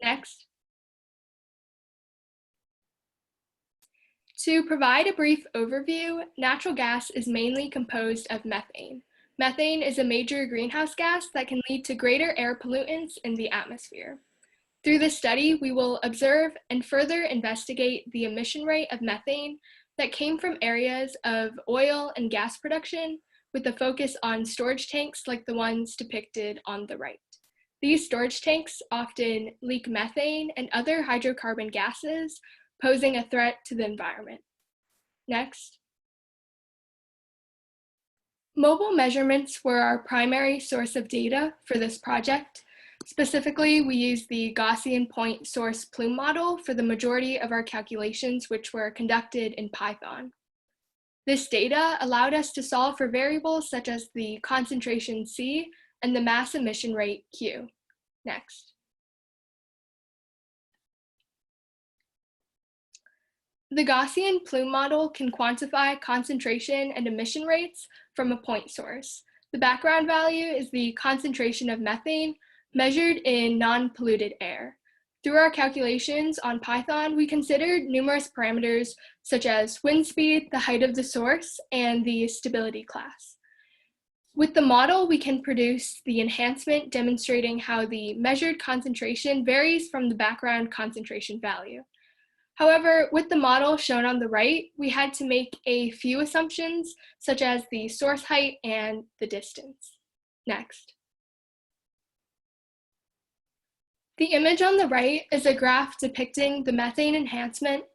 Q: Next. To provide a brief overview, natural gas is mainly composed of methane. Methane is a major greenhouse gas that can lead to greater air pollutants in the atmosphere. Through this study, we will observe and further investigate the emission rate of methane that came from areas of oil and gas production, with a focus on storage tanks like the ones depicted on the right. These storage tanks often leak methane and other hydrocarbon gases, posing a threat to the environment. Next. Mobile measurements were our primary source of data for this project. Specifically, we used the Gaussian point source plume model for the majority of our calculations, which were conducted in Python. This data allowed us to solve for variables such as the concentration C and the mass emission rate Q. Next. The Gaussian plume model can quantify concentration and emission rates from a point source. The background value is the concentration of methane measured in non-polluted air. Through our calculations on Python, we considered numerous parameters such as wind speed, the height of the source, and the stability class. With the model, we can produce the enhancement demonstrating how the measured concentration varies from the background concentration value. However, with the model shown on the right, we had to make a few assumptions, such as the source height and the distance. Next. The image on the right is a graph depicting the methane enhancement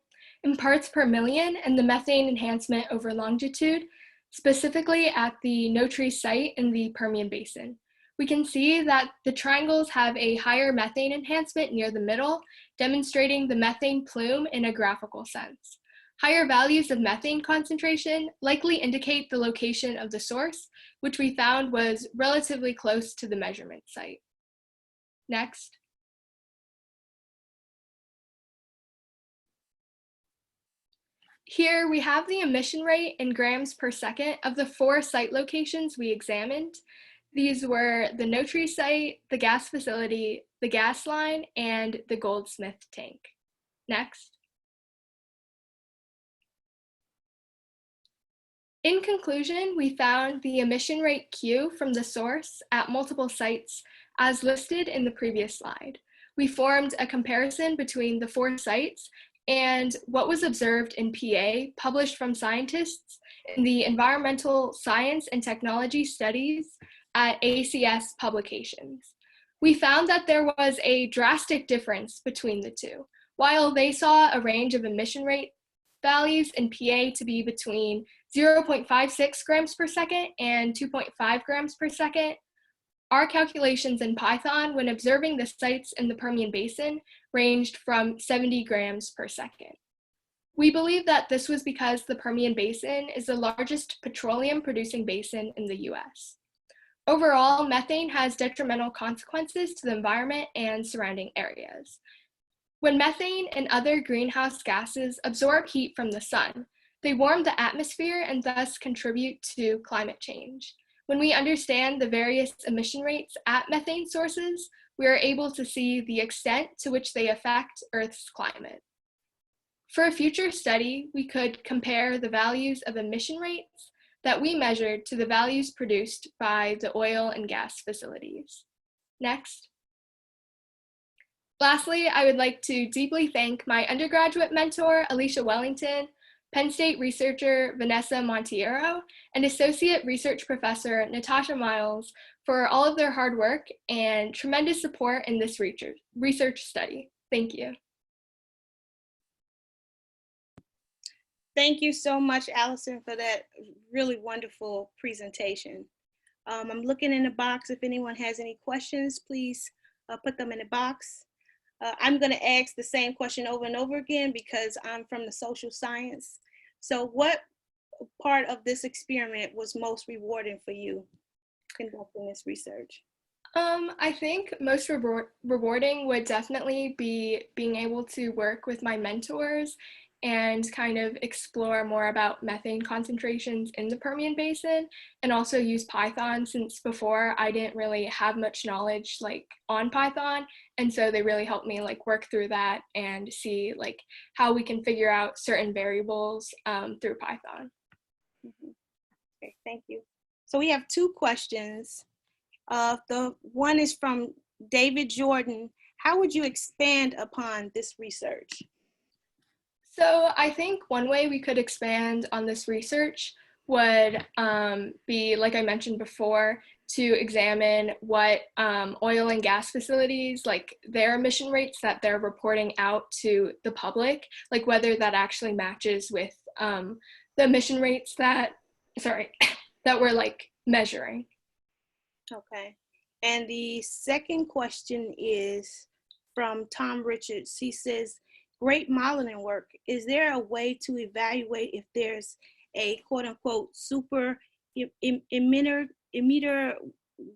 Q: in parts per million and the methane enhancement over longitude, specifically at the No Tree site in the Permian Basin. We can see that the triangles have a higher methane enhancement near the middle, demonstrating the methane plume in a graphical sense. Higher values of methane concentration likely indicate the location of the source, which we found was relatively close to the measurement site. Next. Here we have the emission rate in grams per second of the 4 site locations we examined. These were the No Tree site, the gas facility, the gas line, and the Goldsmith tank. Next. In conclusion, we found the emission rate Q from the source at multiple sites as listed in the previous slide. We formed a comparison between the 4 sites and what was observed in PA, published from scientists in the Environmental Science and Technology Studies at ACS publications. We found that there was a drastic difference between the two. While they saw a range of emission rate values in PA to be between 0.56 grams per second and 2.5 grams per second, our calculations in Python when observing the sites in the Permian Basin ranged from 70 grams per second. We believe that this was because the Permian Basin is the largest petroleum producing basin in the US. Overall, methane has detrimental consequences to the environment and surrounding areas. When methane and other greenhouse gases absorb heat from the sun, they warm the atmosphere and thus contribute to climate change. When we understand the various emission rates at methane sources, we are able to see the extent to which they affect Earth's climate. For a future study, we could compare the values of emission rates that we measured to the values produced by the oil and gas facilities. Next. Lastly, I would like to deeply thank my undergraduate mentor, Alicia Wellington, Penn State researcher Vanessa Montiero, and Associate Research Professor Natasha Miles for all of their hard work and tremendous support in this research study. Thank you.
B: Thank you so much, Allison, for that really wonderful presentation. I'm looking in the box. If anyone has any questions, please put them in the box. I'm going to ask the same question over and over again because I'm from the social science. So what part of this experiment was most rewarding for you conducting this research?
Q: I think most rewarding would definitely be being able to work with my mentors and kind of explore more about methane concentrations in the Permian Basin, and also use Python, since before I didn't really have much knowledge like on Python, and so they really helped me like work through that and see like how we can figure out certain variables through Python.
B: Okay, thank you. So we have two questions. The one is from David Jordan. How would you expand upon this research?
Q: So I think one way we could expand on this research would be, like I mentioned before, to examine what oil and gas facilities, like their emission rates that they're reporting out to the public, like whether that actually matches with the emission rates that, that we're like measuring.
B: Okay. And the second question is from Tom Richards. He says, great modeling work. Is there a way to evaluate if there's a quote unquote super emitter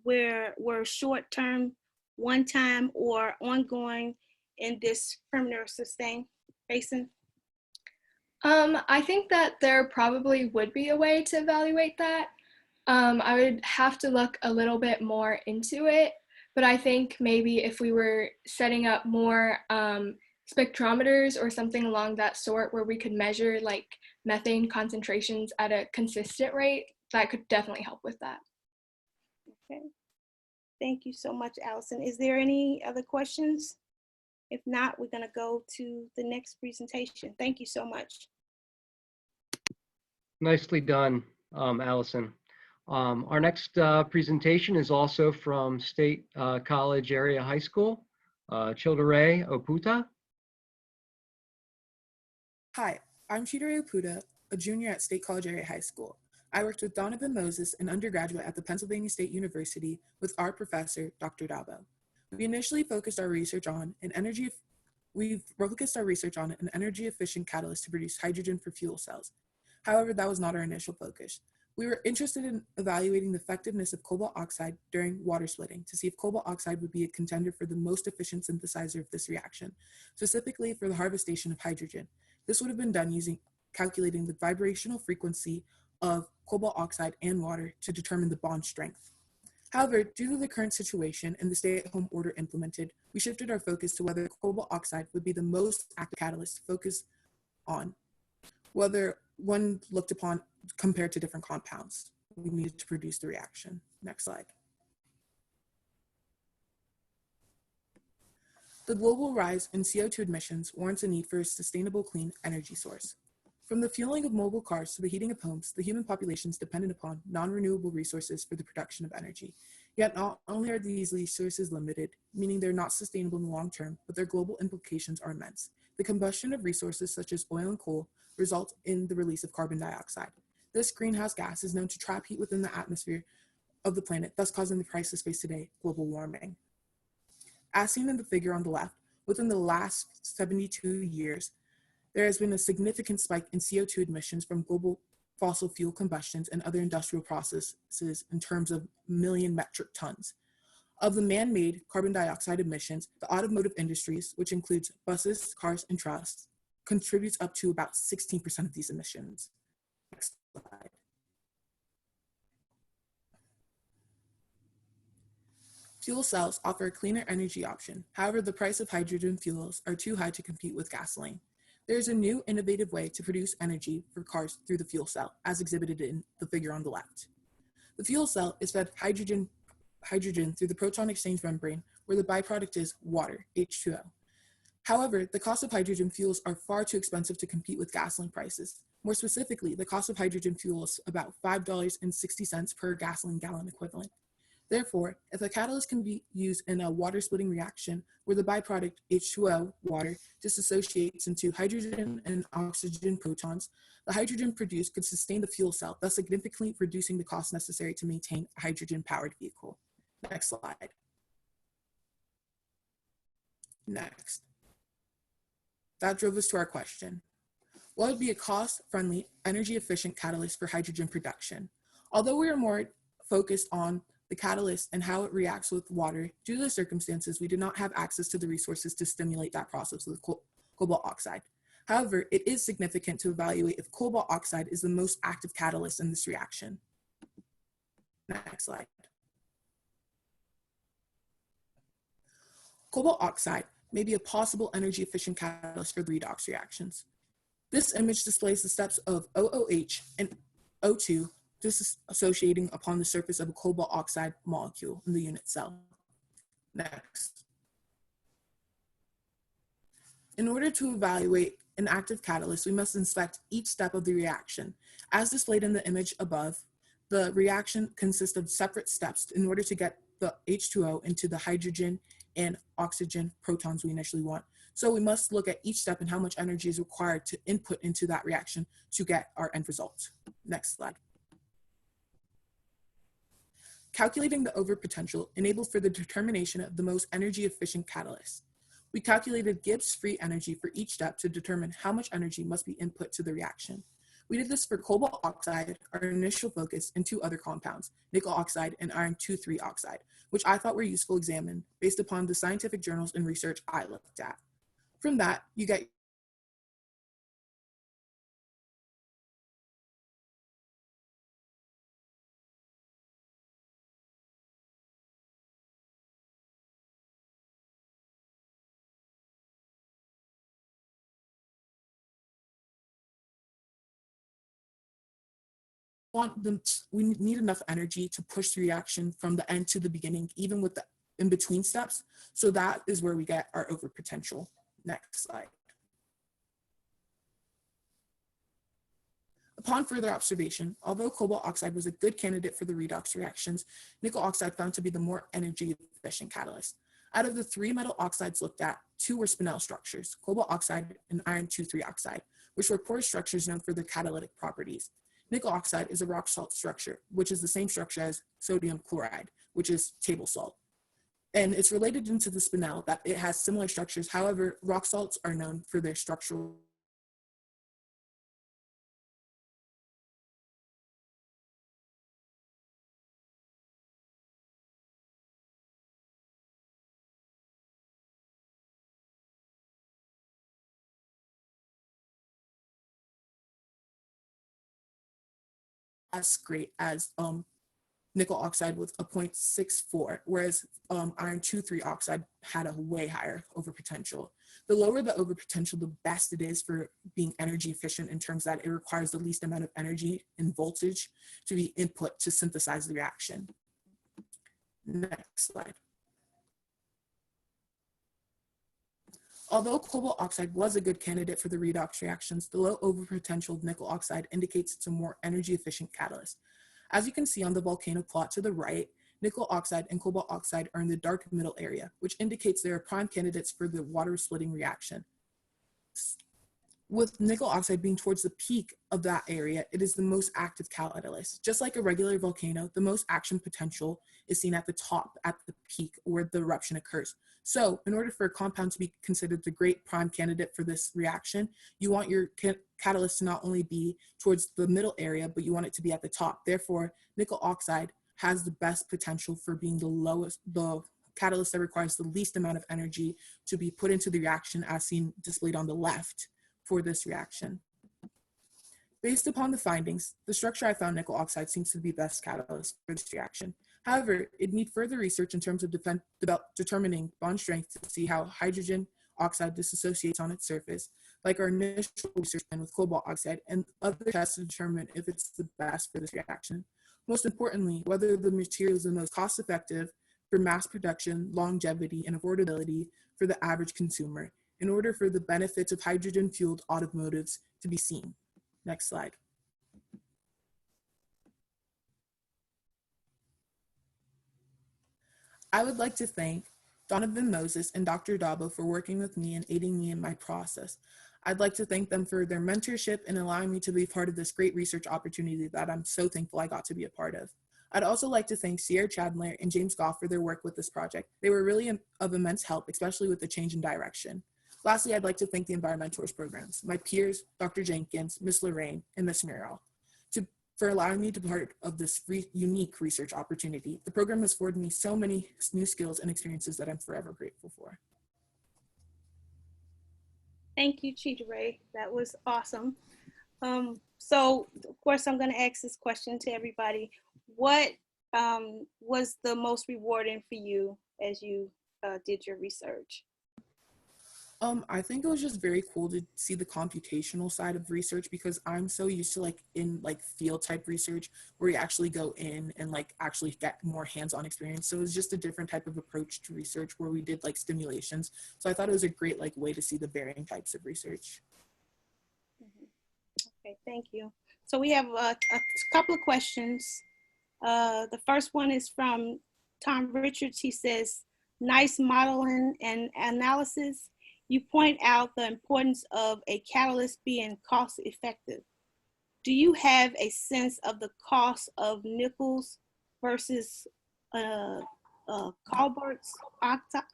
B: where short-term, one-time, or ongoing in this perimeter sustained basin?
Q: I think that there probably would be a way to evaluate that. I would have to look a little bit more into it, but I think maybe if we were setting up more spectrometers or something along that sort where we could measure like methane concentrations at a consistent rate, that could definitely help with that.
B: Okay. Thank you so much, Allison. Is there any other questions? If not, we're going to go to the next presentation. Thank you so much.
D: Nicely done, Allison. Our next presentation is also from State College Area High School, Childere Oputa.
R: Hi, I'm Chidori Oputa, a junior at State College Area High School. I worked with Donovan Moses, an undergraduate at the Pennsylvania State University, with our professor, Dr. Dabo. We initially focused our research on an energy-efficient catalyst to produce hydrogen for fuel cells. However, that was not our initial focus. We were interested in evaluating the effectiveness of cobalt oxide during water splitting to see if cobalt oxide would be a contender for the most efficient synthesizer of this reaction, specifically for the harvestation of hydrogen. This would have been done using calculating the vibrational frequency of cobalt oxide and water to determine the bond strength. However, due to the current situation and the stay-at-home order implemented, we shifted our focus to whether cobalt oxide would be the most active catalyst to focus on, whether one looked upon compared to different compounds we needed to produce the reaction. Next slide. The global rise in CO2 emissions warrants a need for a sustainable clean energy source. From the fueling of mobile cars to the heating of homes, the human population is dependent upon non-renewable resources for the production of energy. Yet not only are these resources limited, meaning they're not sustainable in the long term, but their global implications are immense. The combustion of resources such as oil and coal results in the release of carbon dioxide. This greenhouse gas is known to trap heat within the atmosphere of the planet, thus causing the crisis faced today, global warming. As seen in the figure on the left, within the last 72 years, there has been a significant spike in CO2 emissions from global fossil fuel combustions and other industrial processes in terms of million metric tons. Of the man-made carbon dioxide emissions, the automotive industries, which includes buses, cars, and trucks, contributes up to about 16% of these emissions. Next slide. Fuel cells offer a cleaner energy option. However, the price of hydrogen fuels are too high to compete with gasoline. There is a new innovative way to produce energy for cars through the fuel cell, as exhibited in the figure on the left. The fuel cell is fed hydrogen through the proton exchange membrane, where the byproduct is water, H2O. However, the cost of hydrogen fuels are far too expensive to compete with gasoline prices. More specifically, the cost of hydrogen fuel is about $5.60 per gasoline gallon equivalent. Therefore, if a catalyst can be used in a water splitting reaction where the byproduct H2O, water, dissociates into hydrogen and oxygen protons, the hydrogen produced could sustain the fuel cell, thus significantly reducing the cost necessary to maintain a hydrogen-powered vehicle. Next slide. Next. That drove us to our question. What would be a cost-friendly, energy-efficient catalyst for hydrogen production? Although we are more focused on the catalyst and how it reacts with water, due to the circumstances, we did not have access to the resources to stimulate that process with cobalt oxide. However, it is significant to evaluate if cobalt oxide is the most active catalyst in this reaction. Next slide. Cobalt oxide may be a possible energy-efficient catalyst for the redox reactions. This image displays the steps of OOH and O2 dissociating upon the surface of a cobalt oxide molecule in the unit cell. Next. In order to evaluate an active catalyst, we must inspect each step of the reaction. As displayed in the image above, the reaction consists of separate steps in order to get the H2O into the hydrogen and oxygen protons we initially want. So we must look at each step and how much energy is required to input into that reaction to get our end result. Next slide. Calculating the overpotential enabled for the determination of the most energy efficient catalyst. We calculated Gibbs free energy for each step to determine how much energy must be input to the reaction. We did this for cobalt oxide, our initial focus, and two other compounds, nickel oxide and iron 2,3 oxide, which I thought were useful to examine based upon the scientific journals and research I looked at. From that, you get we need enough energy to push the reaction from the end to the beginning, even with the in-between steps. So that is where we get our overpotential. Next slide. Upon further observation, although cobalt oxide was a good candidate for the redox reactions, nickel oxide found to be the more energy efficient catalyst. Out of the three metal oxides looked at, two were spinel structures, cobalt oxide and iron 2,3 oxide, which were porous structures known for their catalytic properties. Nickel oxide is a rock salt structure, which is the same structure as sodium chloride, which is table salt. And it's related into the spinel that it has similar structures. However, rock salts are known for their structural as great as nickel oxide with a 0.64, whereas iron 2,3 oxide had a way higher overpotential. The lower the overpotential, the best it is for being energy efficient in terms that it requires the least amount of energy and voltage to be input to synthesize the reaction. Next slide. Although cobalt oxide was a good candidate for the redox reactions, the low overpotential of nickel oxide indicates it's a more energy efficient catalyst. As you can see on the volcano plot to the right, nickel oxide and cobalt oxide are in the dark middle area, which indicates they are prime candidates for the water splitting reaction. With nickel oxide being towards the peak of that area, it is the most active catalyst. Just like a regular volcano, the most action potential is seen at the top, at the peak, where the eruption occurs. So in order for a compound to be considered the great prime candidate for this reaction, you want your catalyst to not only be towards the middle area, but you want it to be at the top. Therefore, nickel oxide has the best potential for being the catalyst that requires the least amount of energy to be put into the reaction, as seen displayed on the left for this reaction. Based upon the findings, the structure I found nickel oxide seems to be the best catalyst for this reaction. However, it needs further research in terms of determining bond strength to see how hydrogen oxide dissociates on its surface, like our initial research plan with cobalt oxide, and other tests to determine if it's the best for this reaction. Most importantly, whether the material is the most cost-effective for mass production, longevity, and affordability for the average consumer, in order for the benefits of hydrogen-fueled automotives to be seen. Next slide. I would like to thank Donovan Moses and Dr. Dabo for working with me and aiding me in my process. I'd like to thank them for their mentorship and allowing me to be part of this great research opportunity that I'm so thankful I got to be a part of. I'd also like to thank Sierra Chandler and James Goff for their work with this project. They were really of immense help, especially with the change in direction. Lastly, I'd like to thank the EnvironMentors programs, my peers, Dr. Jenkins, Ms. Lorraine, and Ms. Merrill, for allowing me to be part of this unique research opportunity. The program has afforded me so many new skills and experiences that I'm forever grateful for.
B: Thank you, Cheetah Ray. That was awesome. So of course, I'm gonna ask this question to everybody. What was the most rewarding for you as you did your research?
R: I think it was just very cool to see the computational side of research, because I'm so used to field type research where you actually go in and actually get more hands-on experience. So it was just a different type of approach to research where we did stimulations. So I thought it was a great way to see the varying types of research.
B: Okay, thank you. So we have a couple of questions. The first one is from Tom Richards. He says, nice modeling and analysis. You point out the importance of a catalyst being cost effective. Do you have a sense of the cost of nickels versus cobalt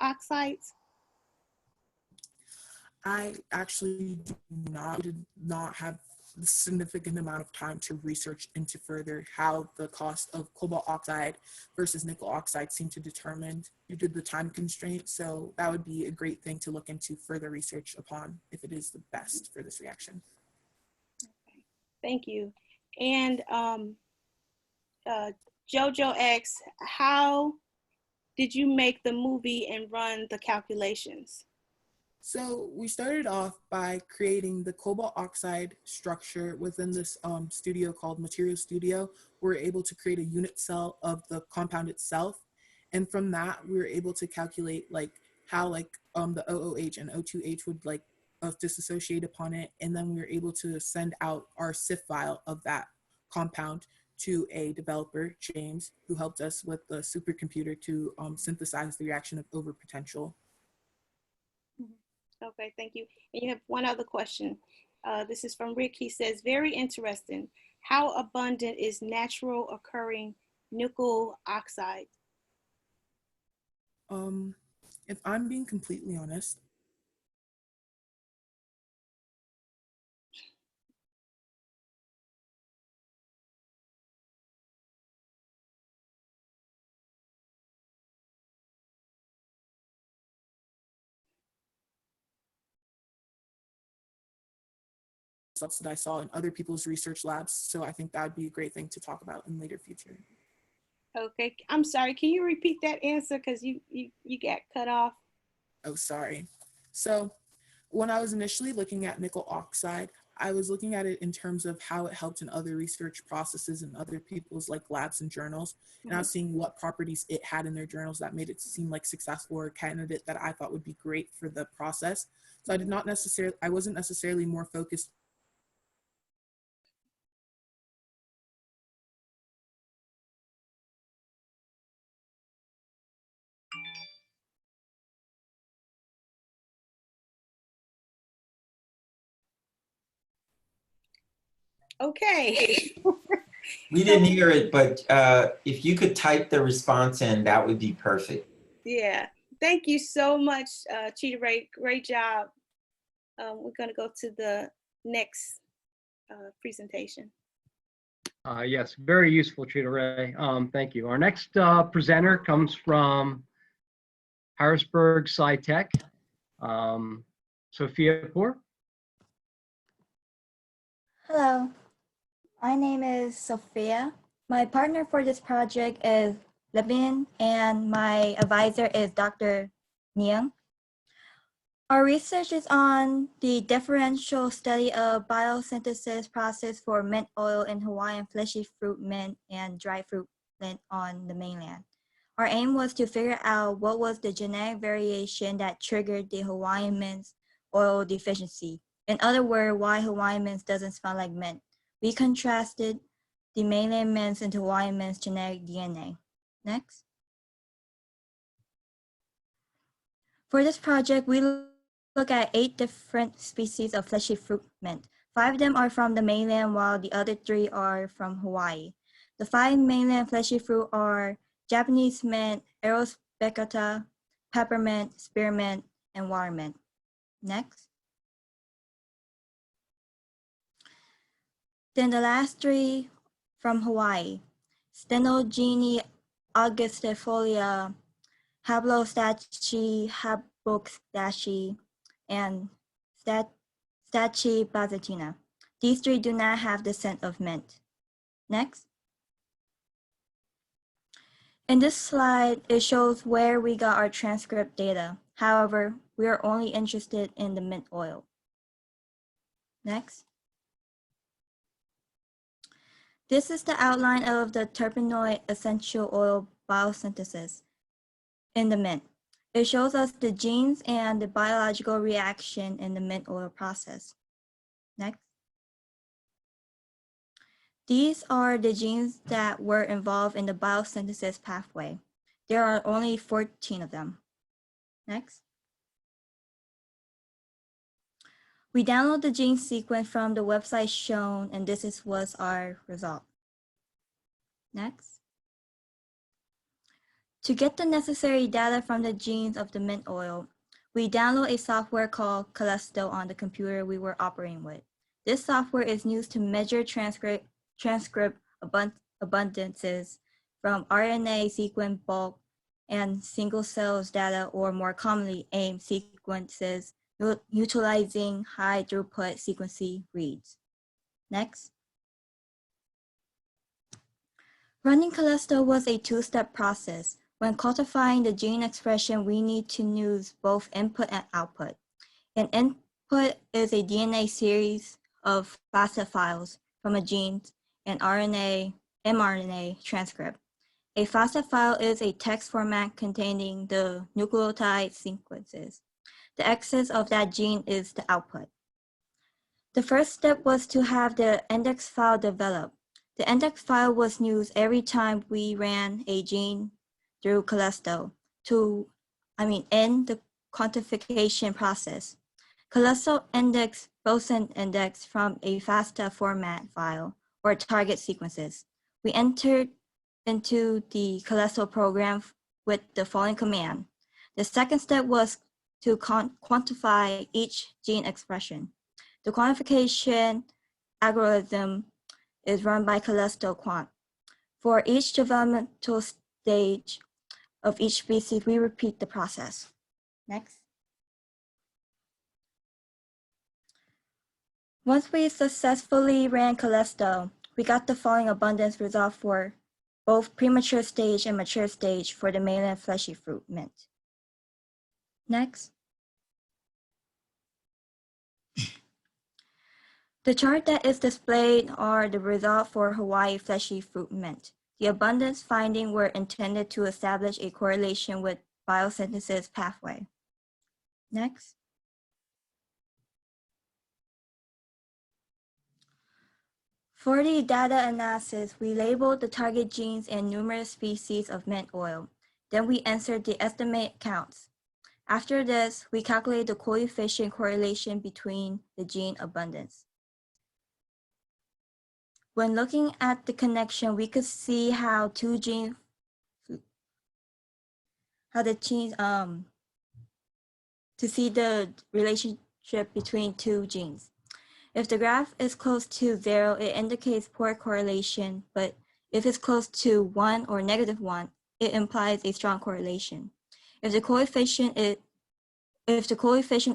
B: oxides?
R: I actually did not have the significant amount of time to research into further how the cost of cobalt oxide versus nickel oxide seem to determine due to the time constraint. So that would be a great thing to look into further research upon if it is the best for this reaction.
B: Okay. Thank you. And Jojo asks, how did you make the movie and run the calculations?
R: So we started off by creating the cobalt oxide structure within this studio called Material Studio. We're able to create a unit cell of the compound itself. And from that, we were able to calculate how the OOH and O2H would disassociate upon it. And then we were able to send out our CIF file of that compound to a developer, James, who helped us with the supercomputer to synthesize the reaction of overpotential.
B: Okay, thank you. And you have one other question. This is from Rick. He says, very interesting. How abundant is natural occurring nickel oxide?
R: If I'm being completely honest, results that I saw in other people's research labs. So I think that would be a great thing to talk about in later future.
B: Okay, I'm sorry. Can you repeat that answer? Because you got cut off.
R: Oh, sorry. So when I was initially looking at nickel oxide, I was looking at it in terms of how it helped in other research processes and other people's labs and journals. And I was seeing what properties it had in their journals that made it seem successful or a candidate that I thought would be great for the process. So I wasn't necessarily more focused
B: Okay.
A: We didn't hear it, but if you could type the response in, that would be perfect.
B: Yeah. Thank you so much, Cheetah Ray. Great job. We're going to go to the next presentation.
D: Yes, very useful, Cheetah Ray. Thank you. Our next presenter comes from Harrisburg SciTech, Sophia Poor.
F: Hello, my name is Sophia. My partner for this project is Levin, and my advisor is Dr. Niang. Our research is on the differential study of biosynthesis process for mint oil in Hawaiian fleshy fruit mint and dry fruit mint on the mainland. Our aim was to figure out what was the genetic variation that triggered the Hawaiian mint oil deficiency In other words, why Hawaiian mint doesn't smell like mint. We contrasted the mainland mints into Hawaiian mint's genetic DNA. Next. For this project, we look at 8 different species of fleshy fruit mint. 5 of them are from the mainland, while the other 3 are from Hawaii. The 5 mainland fleshy fruit are Japanese mint, Eros baccata, peppermint, spearmint, and watermint. Next. Then the last 3 from Hawaii, Stenogene augustifolia, Hablostachi habroxdashi, and Stachi basatina. These 3 do not have the scent of mint. Next. In this slide, it shows where we got our transcript data. However, we are only interested in the mint oil. Next. This is the outline of the terpenoid essential oil biosynthesis in the mint. It shows us the genes and the biological reaction in the mint oil process. Next. These are the genes that were involved in the biosynthesis pathway. There are only 14 of them. Next. We download the gene sequence from the website shown, and this was our result. Next. To get the necessary data from the genes of the mint oil, we download a software called Callisto on the computer we were operating with. This software is used to measure transcript abundances from RNA sequence bulk and single cells data, or more commonly AIM sequences, utilizing high throughput sequencing reads. Next. Running Callisto was a 2-step process. When quantifying the gene expression, we need to use both input and output. An input is a DNA series of FASTA files from a gene and mRNA transcript. A FASTA file is a text format containing the nucleotide sequences. The excess of that gene is the output. The first step was to have the index file developed. The index file was used every time we ran a gene through Callisto in the quantification process. Callisto index boson index from a FASTA format file or target sequences. We entered into the Callisto program with the following command. The second step was to quantify each gene expression. The quantification algorithm is run by Callisto Quant. For each developmental stage of each species, we repeat the process. Next. Once we successfully ran Callisto, we got the following abundance result for both premature stage and mature stage for the mainland fleshy fruit mint. Next. The chart that is displayed are the result for Hawaii fleshy fruit mint. The abundance findings were intended to establish a correlation with biosynthesis pathway. Next. For the data analysis, we labeled the target genes and numerous species of mint oil. Then we entered the estimate counts. After this, we calculate the coefficient correlation between the gene abundance. When looking at the connection, we could see how the genes to see the relationship between 2 genes. If the graph is close to 0, it indicates poor correlation, but if it's close to 1 or -1, it implies a strong correlation. If the coefficient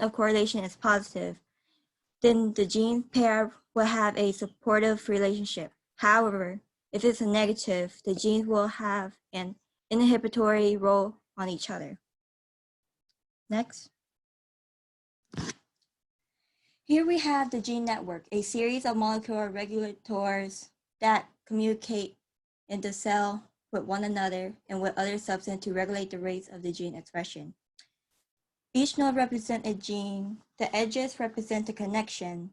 F: of correlation is positive, then the gene pair will have a supportive relationship. However, if it's a negative, the genes will have an inhibitory role on each other. Next. Here we have the gene network, a series of molecular regulators that communicate in the cell with one another and with other substances to regulate the rates of the gene expression. Each node represents a gene. The edges represent a connection.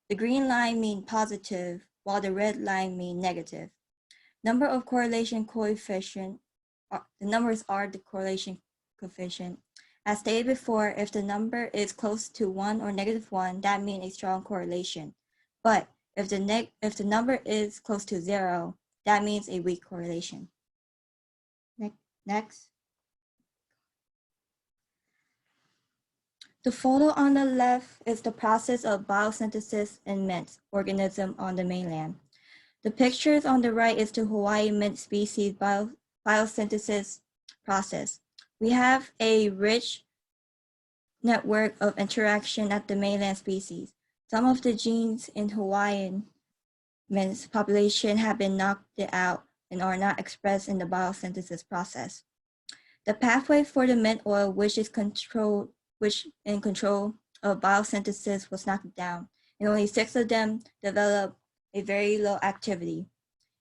F: The green line means positive, while the red line means negative. Number of correlation coefficient, the numbers are the correlation coefficient. As stated before, if the number is close to 1 or -1, that means a strong correlation. But if the number is close to 0, that means a weak correlation. Next. The photo on the left is the process of biosynthesis in mint organism on the mainland. The pictures on the right is the Hawaii mint species biosynthesis process. We have a rich network of interaction at the mainland species. Some of the genes in Hawaiian mint population have been knocked out and are not expressed in the biosynthesis process. The pathway for the mint oil, which in control of biosynthesis, was knocked down, and only 6 of them developed a very low activity.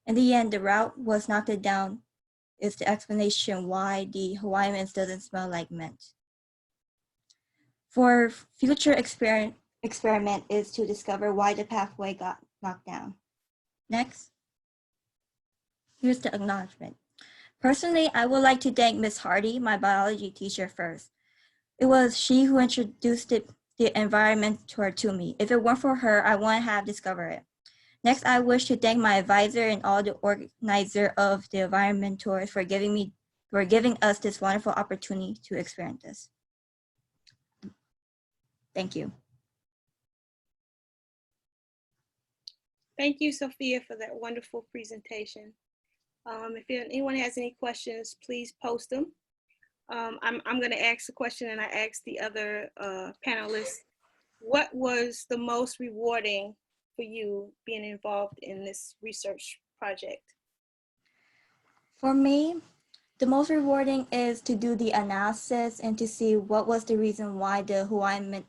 F: In the end, the route was knocked down is the explanation why the Hawaiian mint doesn't smell like mint. For future experiment is to discover why the pathway got knocked down. Next. Here's the acknowledgement. Personally, I would like to thank Ms. Hardy, my biology teacher, first. It was she who introduced the EnvironMentor to me. If it weren't for her, I wouldn't have discovered it. Next, I wish to thank my advisor and all the organizer of the EnvironMentors for giving us this wonderful opportunity to experience this. Thank you.
B: Thank you, Sophia, for that wonderful presentation. If anyone has any questions, please post them. I'm going to ask the question, and I asked the other panelists, what was the most rewarding for you being involved in this research project?
F: For me, the most rewarding is to do the analysis and to see what was the reason why the Hawaiian mint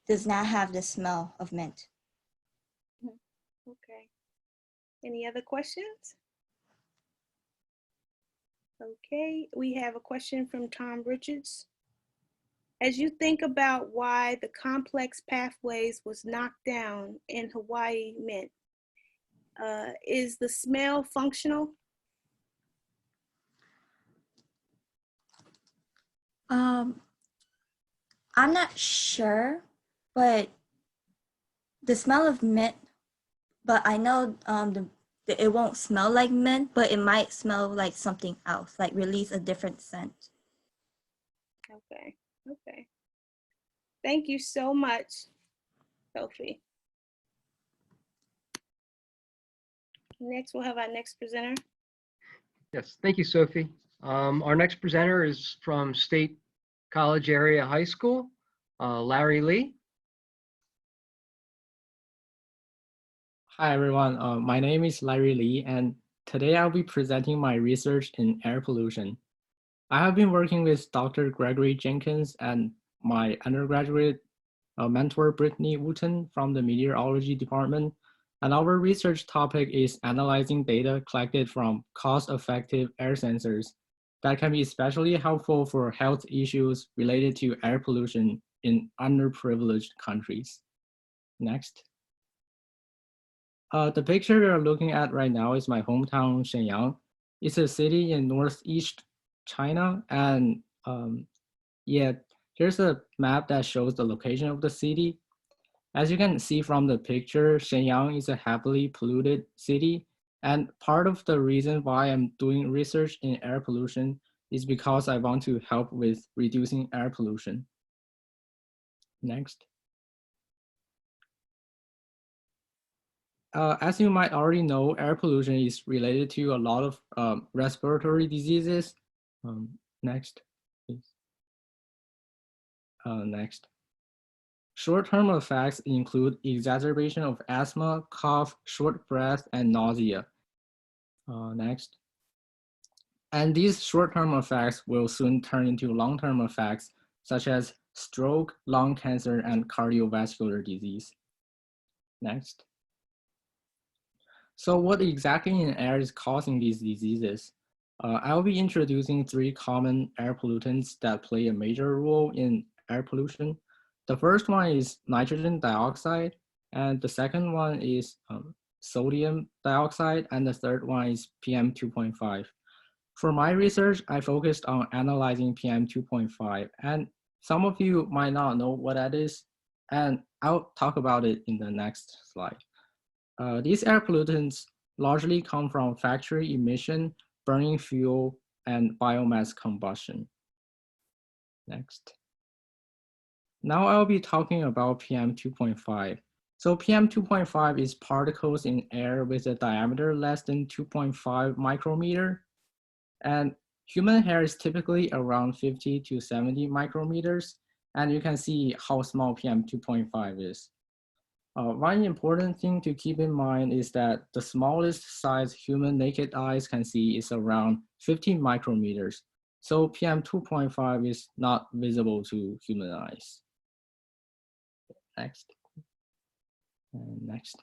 F: does not have the smell of mint.
B: Okay. Any other questions? Okay, we have a question from Tom Richards. As you think about why the complex pathways was knocked down in Hawaii mint, is the smell functional?
F: I'm not sure, but the smell of mint, but I know it won't smell like mint, but it might smell like something else, like release a different scent.
B: Okay, okay. Thank you so much, Sophie. Next, we'll have our next presenter.
D: Yes, thank you, Sophie. Our next presenter is from State College Area High School, Larry Lee.
S: Hi, everyone. My name is Larry Lee, and today I'll be presenting my research in air pollution. I have been working with Dr. Gregory Jenkins and my undergraduate mentor, Brittany Wooten from the meteorology department. And our research topic is analyzing data collected from cost-effective air sensors that can be especially helpful for health issues related to air pollution in underprivileged countries. Next. The picture you're looking at right now is my hometown, Shenyang. It's a city in northeast China, and yeah, here's a map that shows the location of the city. As you can see from the picture, Shenyang is a heavily polluted city, and part of the reason why I'm doing research in air pollution is because I want to help with reducing air pollution. Next. As you might already know, air pollution is related to a lot of respiratory diseases. Next, please. Next. Short-term effects include exacerbation of asthma, cough, short breath, and nausea. Next. And these short-term effects will soon turn into long-term effects, such as stroke, lung cancer, and cardiovascular disease. Next. So what exactly in air is causing these diseases? I'll be introducing 3 common air pollutants that play a major role in air pollution. The first one is nitrogen dioxide, and the second one is sodium dioxide, and the third one is PM 2.5. For my research, I focused on analyzing PM 2.5, and some of you might not know what that is, and I'll talk about it in the next slide. These air pollutants largely come from factory emission, burning fuel, and biomass combustion. Next. Now I'll be talking about PM 2.5. So PM 2.5 is particles in air with a diameter less than 2.5 micrometer. And human hair is typically around 50 to 70 micrometers. And you can see how small PM 2.5 is. One important thing to keep in mind is that the smallest size human naked eyes can see is around 15 micrometers. So PM 2.5 is not visible to human eyes. Next. And next.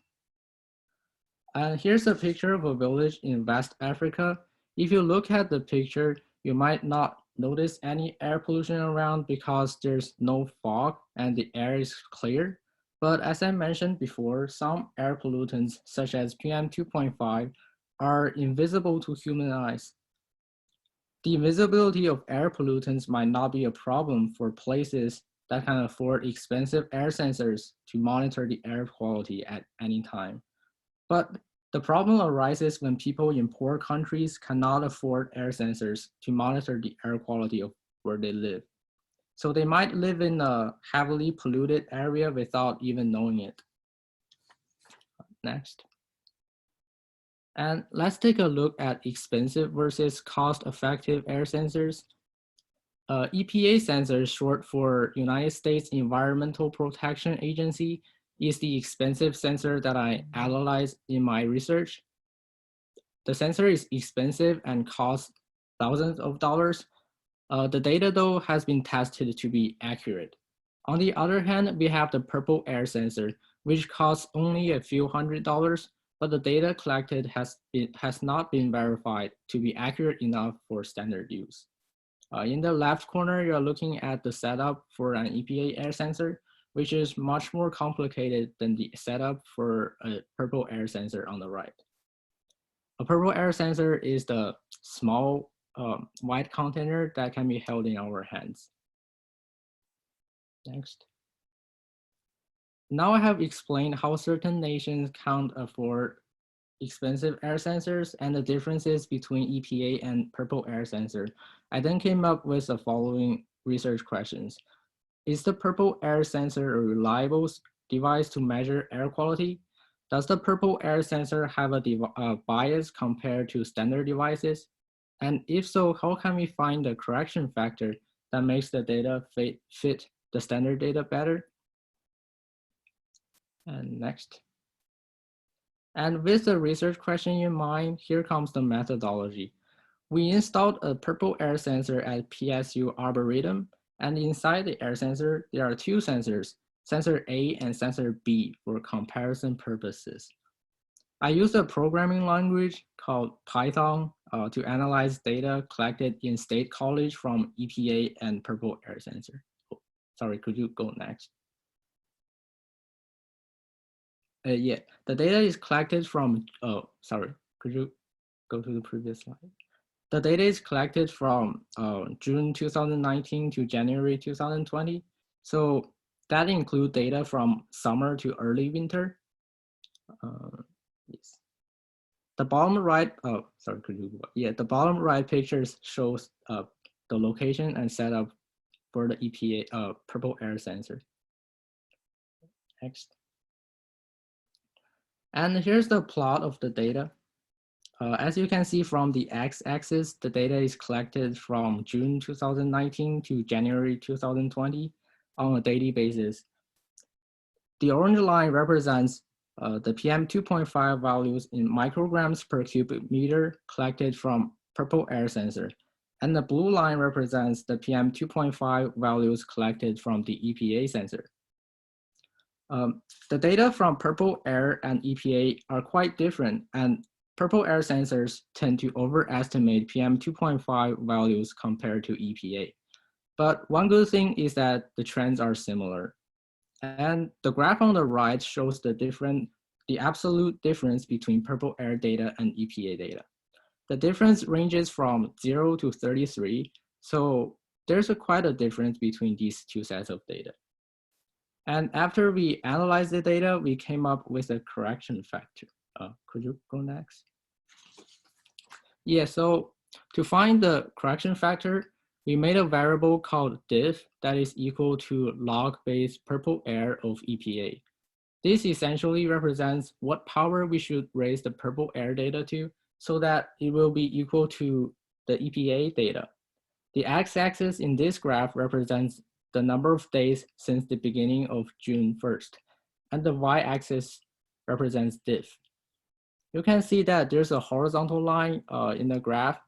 S: And here's a picture of a village in West Africa. If you look at the picture, you might not notice any air pollution around because there's no fog and the air is clear. But as I mentioned before, some air pollutants, such as PM 2.5, are invisible to human eyes. The invisibility of air pollutants might not be a problem for places that can afford expensive air sensors to monitor the air quality at any time. But the problem arises when people in poor countries cannot afford air sensors to monitor the air quality of where they live. So they might live in a heavily polluted area without even knowing it. Next. And let's take a look at expensive versus cost-effective air sensors. EPA sensors, short for United States Environmental Protection Agency, is the expensive sensor that I analyzed in my research. The sensor is expensive and costs thousands of dollars. The data, though, has been tested to be accurate. On the other hand, we have the purple air sensor, which costs only a few $100s, but the data collected has not been verified to be accurate enough for standard use. In the left corner, you're looking at the setup for an EPA air sensor, which is much more complicated than the setup for a purple air sensor on the right. A purple air sensor is the small white container that can be held in our hands. Next. Now I have explained how certain nations can't afford expensive air sensors and the differences between EPA and purple air sensor. I then came up with the following research questions. Is the purple air sensor a reliable device to measure air quality? Does the purple air sensor have a bias compared to standard devices? And if so, how can we find the correction factor that makes the data fit the standard data better? And next. And with the research question in mind, here comes the methodology. We installed a purple air sensor at PSU Arboretum, and inside the air sensor, there are two sensors, sensor A and sensor B, for comparison purposes. I used a programming language called Python to analyze data collected in State College from EPA and purple air sensor. Oh, sorry, could you go next? Yeah, the data is collected from, oh, sorry, could you go to the previous slide? The data is collected from June 2019 to January 2020. So that includes data from summer to early winter. Yes. The bottom right, oh, sorry, could you, yeah, the bottom right pictures shows the location and setup for the EPA purple air sensor. Next. And here's the plot of the data. As you can see from the x-axis, the data is collected from June 2019 to January 2020 on a daily basis. The orange line represents the PM 2.5 values in micrograms per cubic meter collected from purple air sensor. And the blue line represents the PM 2.5 values collected from the EPA sensor. The data from purple air and EPA are quite different, and purple air sensors tend to overestimate PM 2.5 values compared to EPA. But one good thing is that the trends are similar. And the graph on the right shows the absolute difference between purple air data and EPA data. The difference ranges from 0 to 33, so there's quite a difference between these two sets of data. And after we analyzed the data, we came up with a correction factor. Could you go next? Yeah, so to find the correction factor, we made a variable called diff that is equal to log base purple air of EPA. This essentially represents what power we should raise the purple air data to so that it will be equal to the EPA data. The x-axis in this graph represents the number of days since the beginning of June 1st, and the y-axis represents diff. You can see that there's a horizontal line in the graph,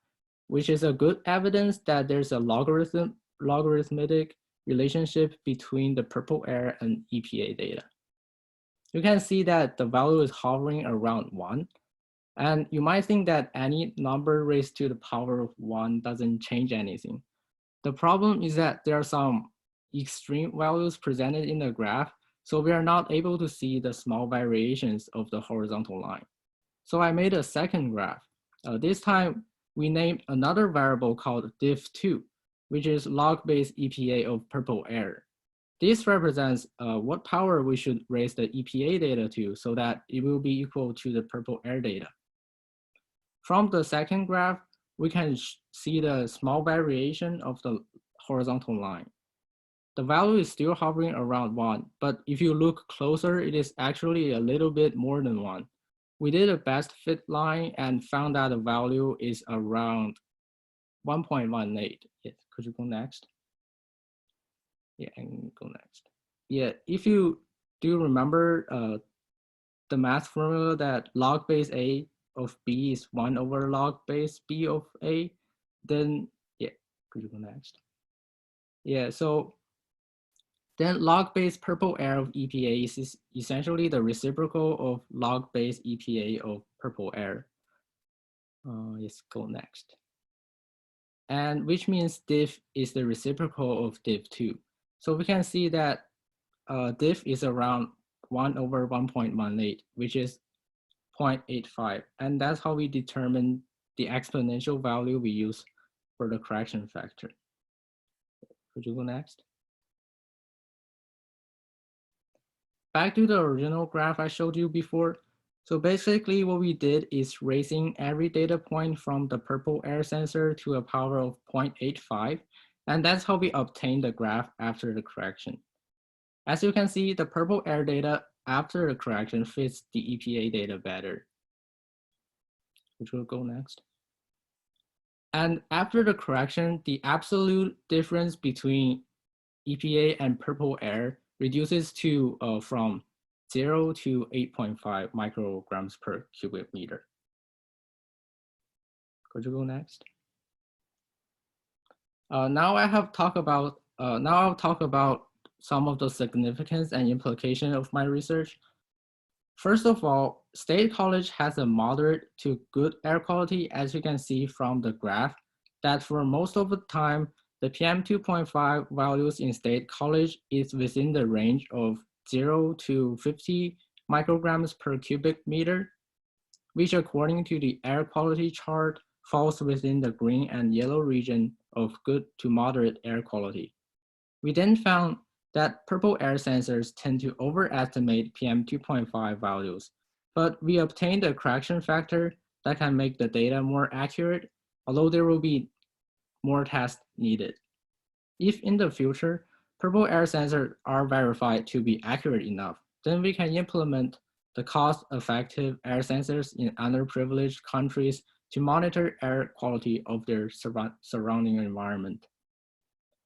S: which is a good evidence that there's a logarithmic relationship between the purple air and EPA data. You can see that the value is hovering around 1. And you might think that any number raised to the power of 1 doesn't change anything. The problem is that there are some extreme values presented in the graph, so we are not able to see the small variations of the horizontal line. So I made a second graph. This time, we named another variable called diff2, which is log base EPA of purple air. This represents what power we should raise the EPA data to so that it will be equal to the purple air data. From the second graph, we can see the small variation of the horizontal line. The value is still hovering around 1, but if you look closer, it is actually a little bit more than 1. We did a best fit line and found that the value is around 1.18. Yes, could you go next? Yeah, and go next. Yeah, if you do remember the math formula that log base A of B is 1 over log base B of A, then yeah, could you go next? Yeah, so then log base purple air of EPA is essentially the reciprocal of log base EPA of purple air. Let's go next. And which means diff is the reciprocal of diff2. So we can see that diff is around 1 over 1.18, which is 0.85. And that's how we determine the exponential value we use for the correction factor. Could you go next? Back to the original graph I showed you before. So basically what we did is raising every data point from the purple air sensor to a power of 0.85. And that's how we obtained the graph after the correction. As you can see, the purple air data after the correction fits the EPA data better. Which will go next. And after the correction, the absolute difference between EPA and purple air reduces to from 0 to 8.5 micrograms per cubic meter. Could you go next? Now I'll talk about some of the significance and implication of my research. First of all, State College has a moderate to good air quality, as you can see from the graph, that for most of the time, the PM 2.5 values in State College is within the range of 0 to 50 micrograms per cubic meter, which according to the air quality chart falls within the green and yellow region of good to moderate air quality. We then found that purple air sensors tend to overestimate PM 2.5 values, but we obtained a correction factor that can make the data more accurate, although there will be more tests needed. If in the future, purple air sensors are verified to be accurate enough, then we can implement the cost-effective air sensors in underprivileged countries to monitor air quality of their surrounding environment.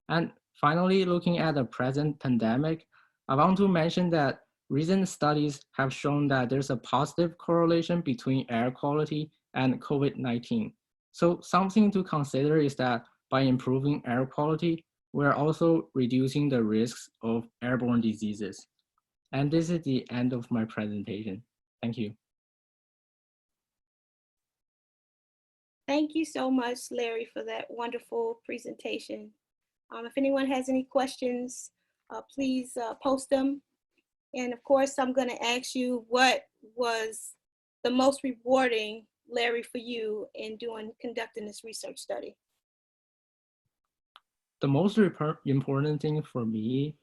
S: And finally, looking at the present pandemic, I want to mention that recent studies have shown that there's a positive correlation between air quality and COVID-19. So something to consider is that by improving air quality, we're also reducing the risks of airborne diseases. And this is the end of my presentation. Thank you.
B: Thank you so much, Larry, for that wonderful presentation. If anyone has any questions, please post them. And of course, I'm going to ask you, what was the most rewarding, Larry, for you in conducting this research study?
S: The most important thing for me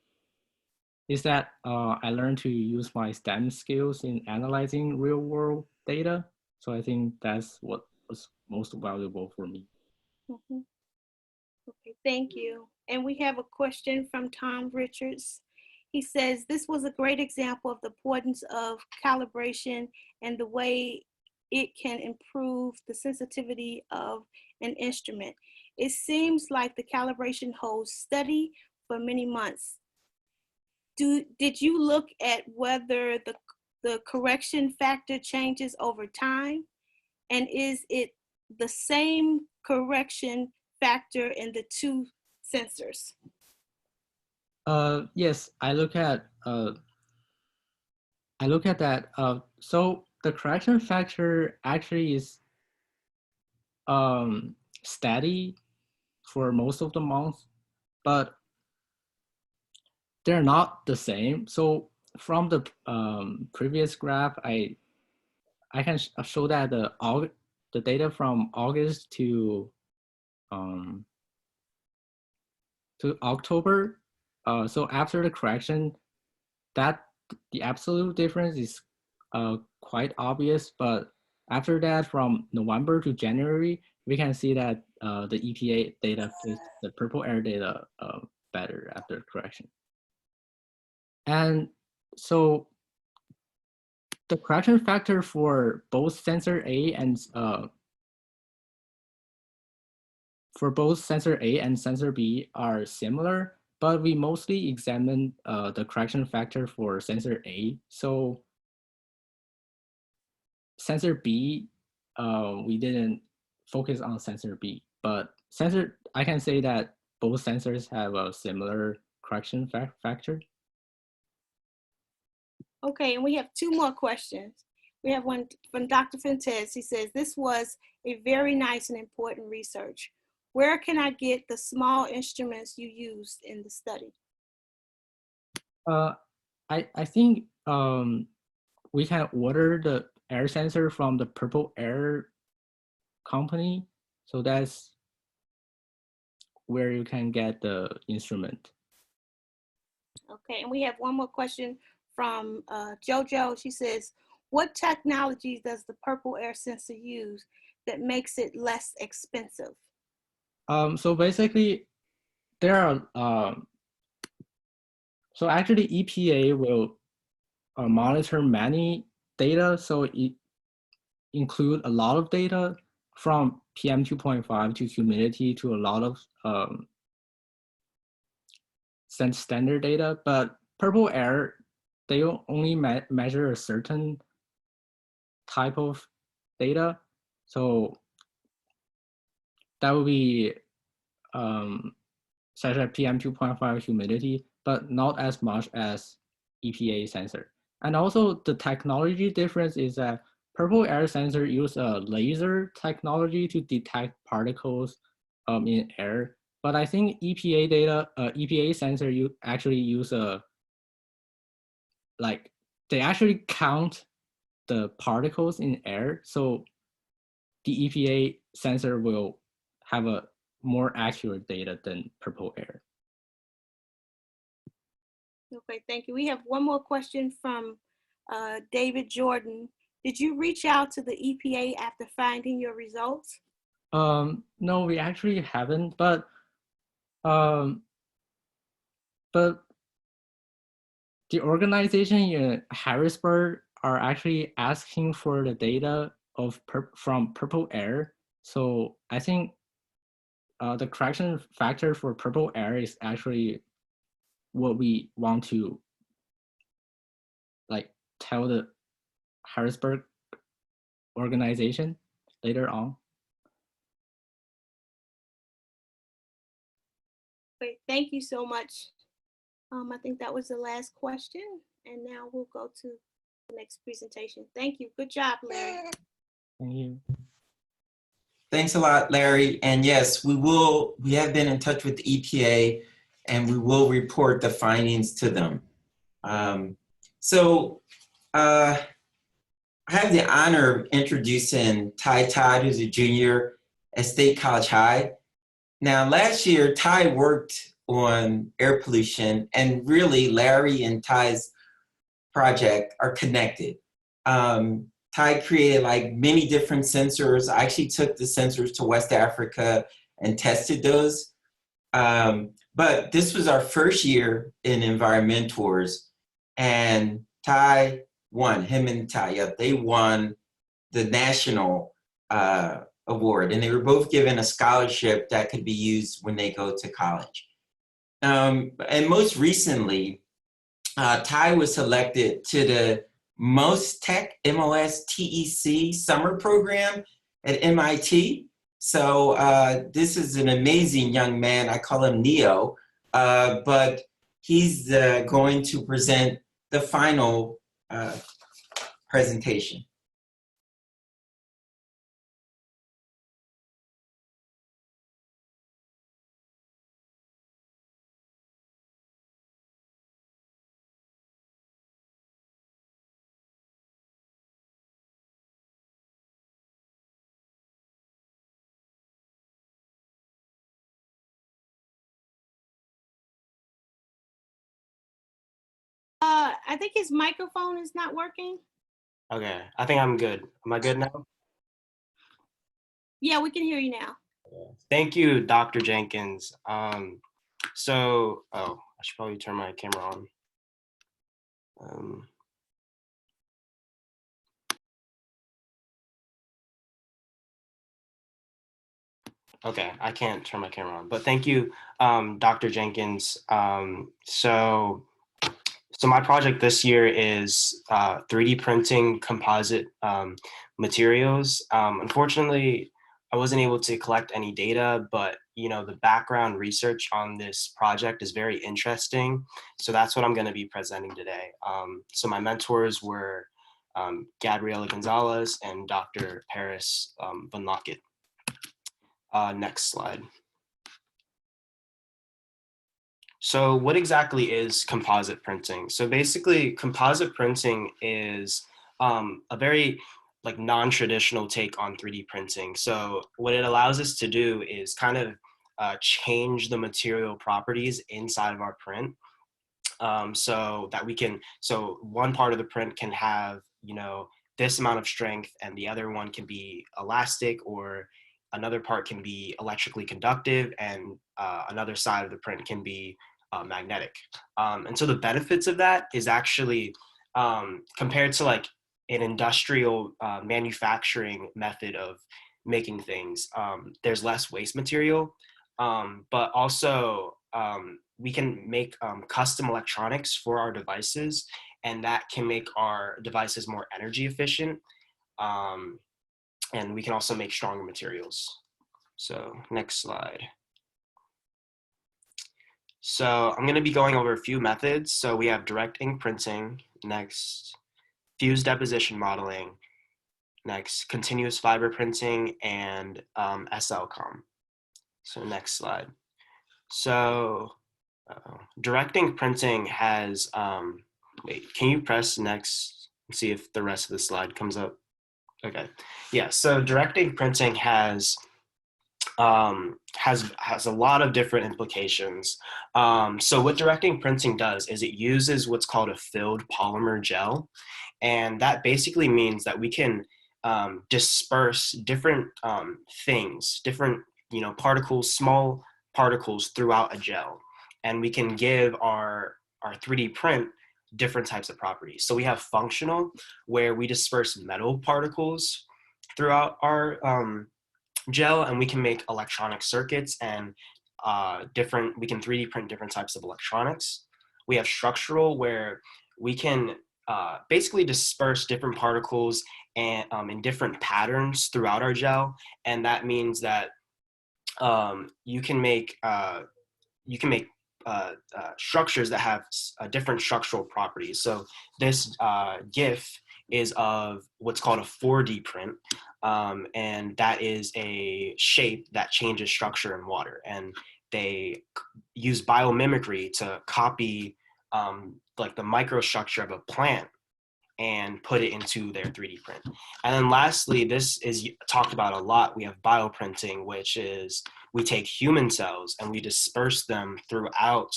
S: is that I learned to use my STEM skills in analyzing real world data. So I think that's what was most valuable for me.
B: Mm-hmm. Okay, thank you. And we have a question from Tom Richards. He says, this was a great example of the importance of calibration and the way it can improve the sensitivity of an instrument. It seems like the calibration holds steady for many months. Did you look at whether the correction factor changes over time? And is it the same correction factor in the two sensors?
S: Yes, I look at that. So the correction factor actually is steady for most of the months, but they're not the same. So from the previous graph, I can show that the data from August to October. So after the correction, that the absolute difference is quite obvious, but after that, from November to January, we can see that the EPA data fits the purple air data better after correction. And so the correction factor for both sensor A and sensor B are similar, but we mostly examine the correction factor for sensor A. So sensor B, we didn't focus on sensor B, but I can say that both sensors have a similar correction factor.
B: Okay, and we have two more questions. We have one from Dr. Fuentes. He says, this was a very nice and important research. Where can I get the small instruments you used in the study?
S: I think we can order the air sensor from the Purple Air company. So that's where you can get the instrument.
B: Okay, and we have one more question from JoJo. She says, what technologies does the Purple Air sensor use that makes it less expensive?
S: So basically, there are, so actually EPA will monitor many data. So it include a lot of data from PM 2.5 to humidity to a lot of standard data, but Purple Air, they only measure a certain type of data. So that would be such as PM 2.5 humidity, but not as much as EPA sensor. And also the technology difference is that Purple Air sensor use a laser technology to detect particles in air. But I think EPA data, EPA sensor, you actually use they actually count the particles in air. So the EPA sensor will have a more accurate data than Purple Air.
B: Okay, thank you. We have one more question from David Jordan. Did you reach out to the EPA after finding your results?
S: No, we actually haven't, but the organization in Harrisburg are actually asking for the data from Purple Air. So I think the correction factor for Purple Air is actually what we want to tell the Harrisburg organization later on.
B: Great, thank you so much. I think that was the last question, and now we'll go to the next presentation. Thank you. Good job, Larry.
S: Thank you.
A: Thanks a lot, Larry. And yes, we have been in touch with the EPA and we will report the findings to them. I have the honor of introducing Ty Todd, who's a junior at State College High. Now, last year, Ty worked on air pollution, and really Larry and Ty's project are connected. Ty created like many different sensors. I actually took the sensors to West Africa and tested those. But this was our first year in EnvironMentors, and Ty won, him and Ty, they won the national award, and they were both given a scholarship that could be used when they go to college. And most recently, Ty was selected to the Most Tech MOS-TEC summer program at MIT. So this is an amazing young man. I call him Neo, but he's going to present the final presentation.
B: I think his microphone is not working.
T: Okay, I think I'm good. Am I good now?
B: Yeah, we can hear you now.
T: Thank you, Dr. Jenkins. I should probably turn my camera on. Okay, I can't turn my camera on, but thank you, Dr. Jenkins. So my project this year is 3D printing composite materials. Unfortunately, I wasn't able to collect any data, but the background research on this project is very interesting. So that's what I'm going to be presenting today. So my mentors were Gabriela Gonzalez and Dr. Paris Van Lockett. Next slide. So what exactly is composite printing? So basically, composite printing is a very non-traditional take on 3D printing. So what it allows us to do is kind of change the material properties inside of our print, so that we can, so one part of the print can have, this amount of strength, and the other one can be elastic, or another part can be electrically conductive, and another side of the print can be magnetic. And so the benefits of that is actually, compared to like an industrial manufacturing method of making things, there's less waste material, but also we can make custom electronics for our devices, and that can make our devices more energy efficient. And we can also make stronger materials. So next slide. So I'm going to be going over a few methods. So we have direct ink printing, next fused deposition modeling, next continuous fiber printing, and SLCOM. So next slide. So direct ink printing has, wait, can you press next and see if the rest of the slide comes up? Okay, yeah, so direct ink printing has a lot of different implications. So what direct ink printing does is it uses what's called a filled polymer gel. And that basically means that we can disperse different things, different particles, small particles throughout a gel. And we can give our 3D print different types of properties. So we have functional, where we disperse metal particles throughout our gel, and we can make electronic circuits and we can 3D print different types of electronics. We have structural, where we can basically disperse different particles and in different patterns throughout our gel, and that means that you can make structures that have different structural properties. So this GIF is of what's called a 4D print. And that is a shape that changes structure in water. And they use biomimicry to copy like the microstructure of a plant and put it into their 3D print. And then lastly, this is talked about a lot. We have bioprinting, which is we take human cells and we disperse them throughout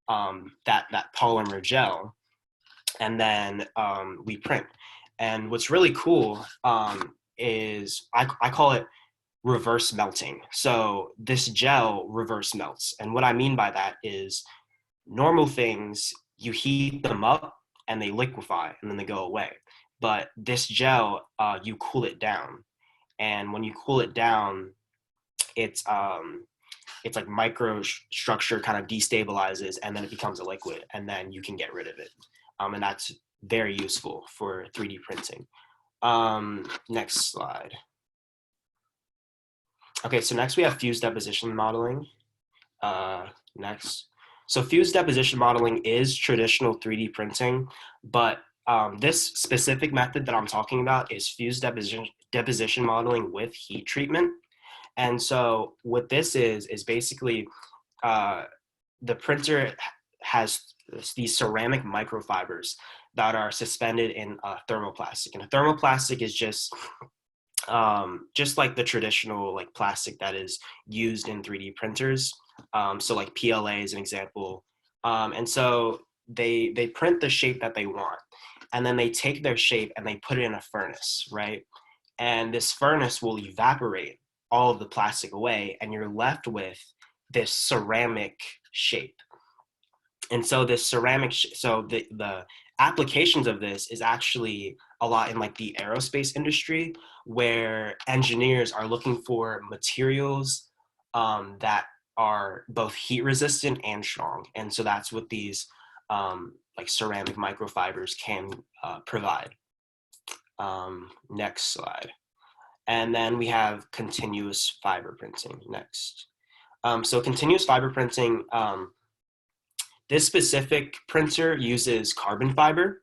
T: that polymer gel, and then we print. And what's really cool is I call it reverse melting. So this gel reverse melts. And what I mean by that is normal things, you heat them up and they liquefy and then they go away. But this gel, you cool it down. And when you cool it down, it's like microstructure kind of destabilizes and then it becomes a liquid and then you can get rid of it. And that's very useful for 3D printing. Next slide. Okay, so next we have fused deposition modeling. Next. So fused deposition modeling is traditional 3D printing, but this specific method that I'm talking about is fused deposition modeling with heat treatment. And so what this is basically the printer has these ceramic microfibers that are suspended in a thermoplastic. And a thermoplastic is just like the traditional like plastic that is used in 3D printers. So like PLA is an example. And so they print the shape that they want. And then they take their shape and they put it in a furnace, right? And this furnace will evaporate all of the plastic away and you're left with this ceramic shape. And so this ceramic, so the applications of this is actually a lot in like the aerospace industry, where engineers are looking for materials that are both heat resistant and strong. And so that's what these like ceramic microfibers can provide. Next slide. And then we have continuous fiber printing next. So continuous fiber printing, this specific printer uses carbon fiber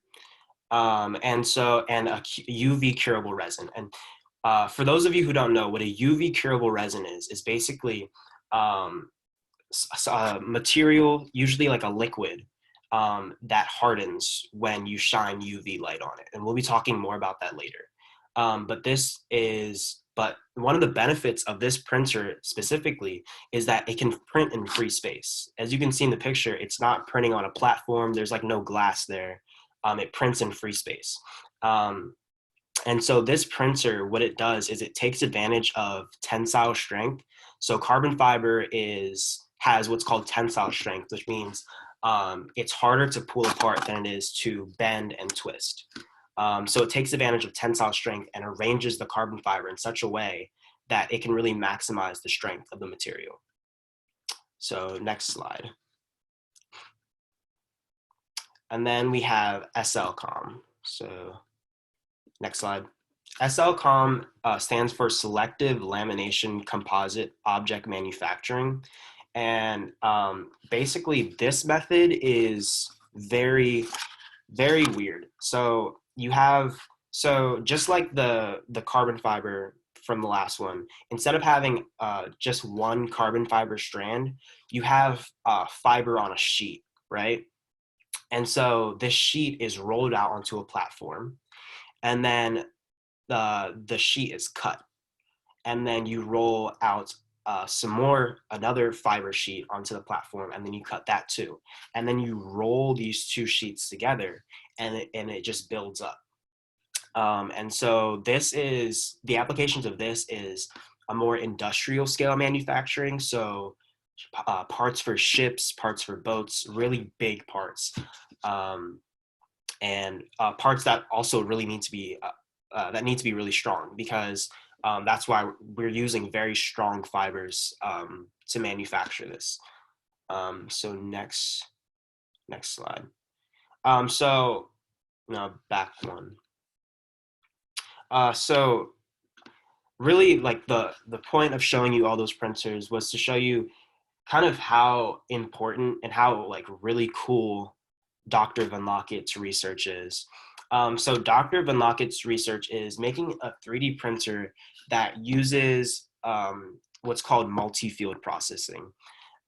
T: and a UV curable resin. And for those of you who don't know, what a UV curable resin is basically a material, usually like a liquid, that hardens when you shine UV light on it. And we'll be talking more about that later. But one of the benefits of this printer specifically is that it can print in free space. As you can see in the picture, it's not printing on a platform. There's like no glass there. It prints in free space. And so this printer, what it does is it takes advantage of tensile strength. So carbon fiber has what's called tensile strength, which means it's harder to pull apart than it is to bend and twist. So it takes advantage of tensile strength and arranges the carbon fiber in such a way that it can really maximize the strength of the material. So next slide. And then we have SLCOM. So next slide. SLCOM stands for Selective Lamination Composite Object Manufacturing. And basically this method is very, very weird. So just like the carbon fiber from the last one, instead of having just one carbon fiber strand, you have fiber on a sheet, right? And so this sheet is rolled out onto a platform, and then the sheet is cut, and then you roll out another fiber sheet onto the platform, and then you cut that too, and then you roll these two sheets together, and it just builds up. And so the applications of this is a more industrial scale manufacturing. So parts for ships, parts for boats, really big parts, and parts that also really need to be really strong, because that's why we're using very strong fibers to manufacture this. So next slide. So back one. So really, like the point of showing you all those printers was to show you kind of how important and how like really cool Dr. Van Locket's research is. So Dr. Van Locket's research is making a 3D printer that uses what's called multi-field processing.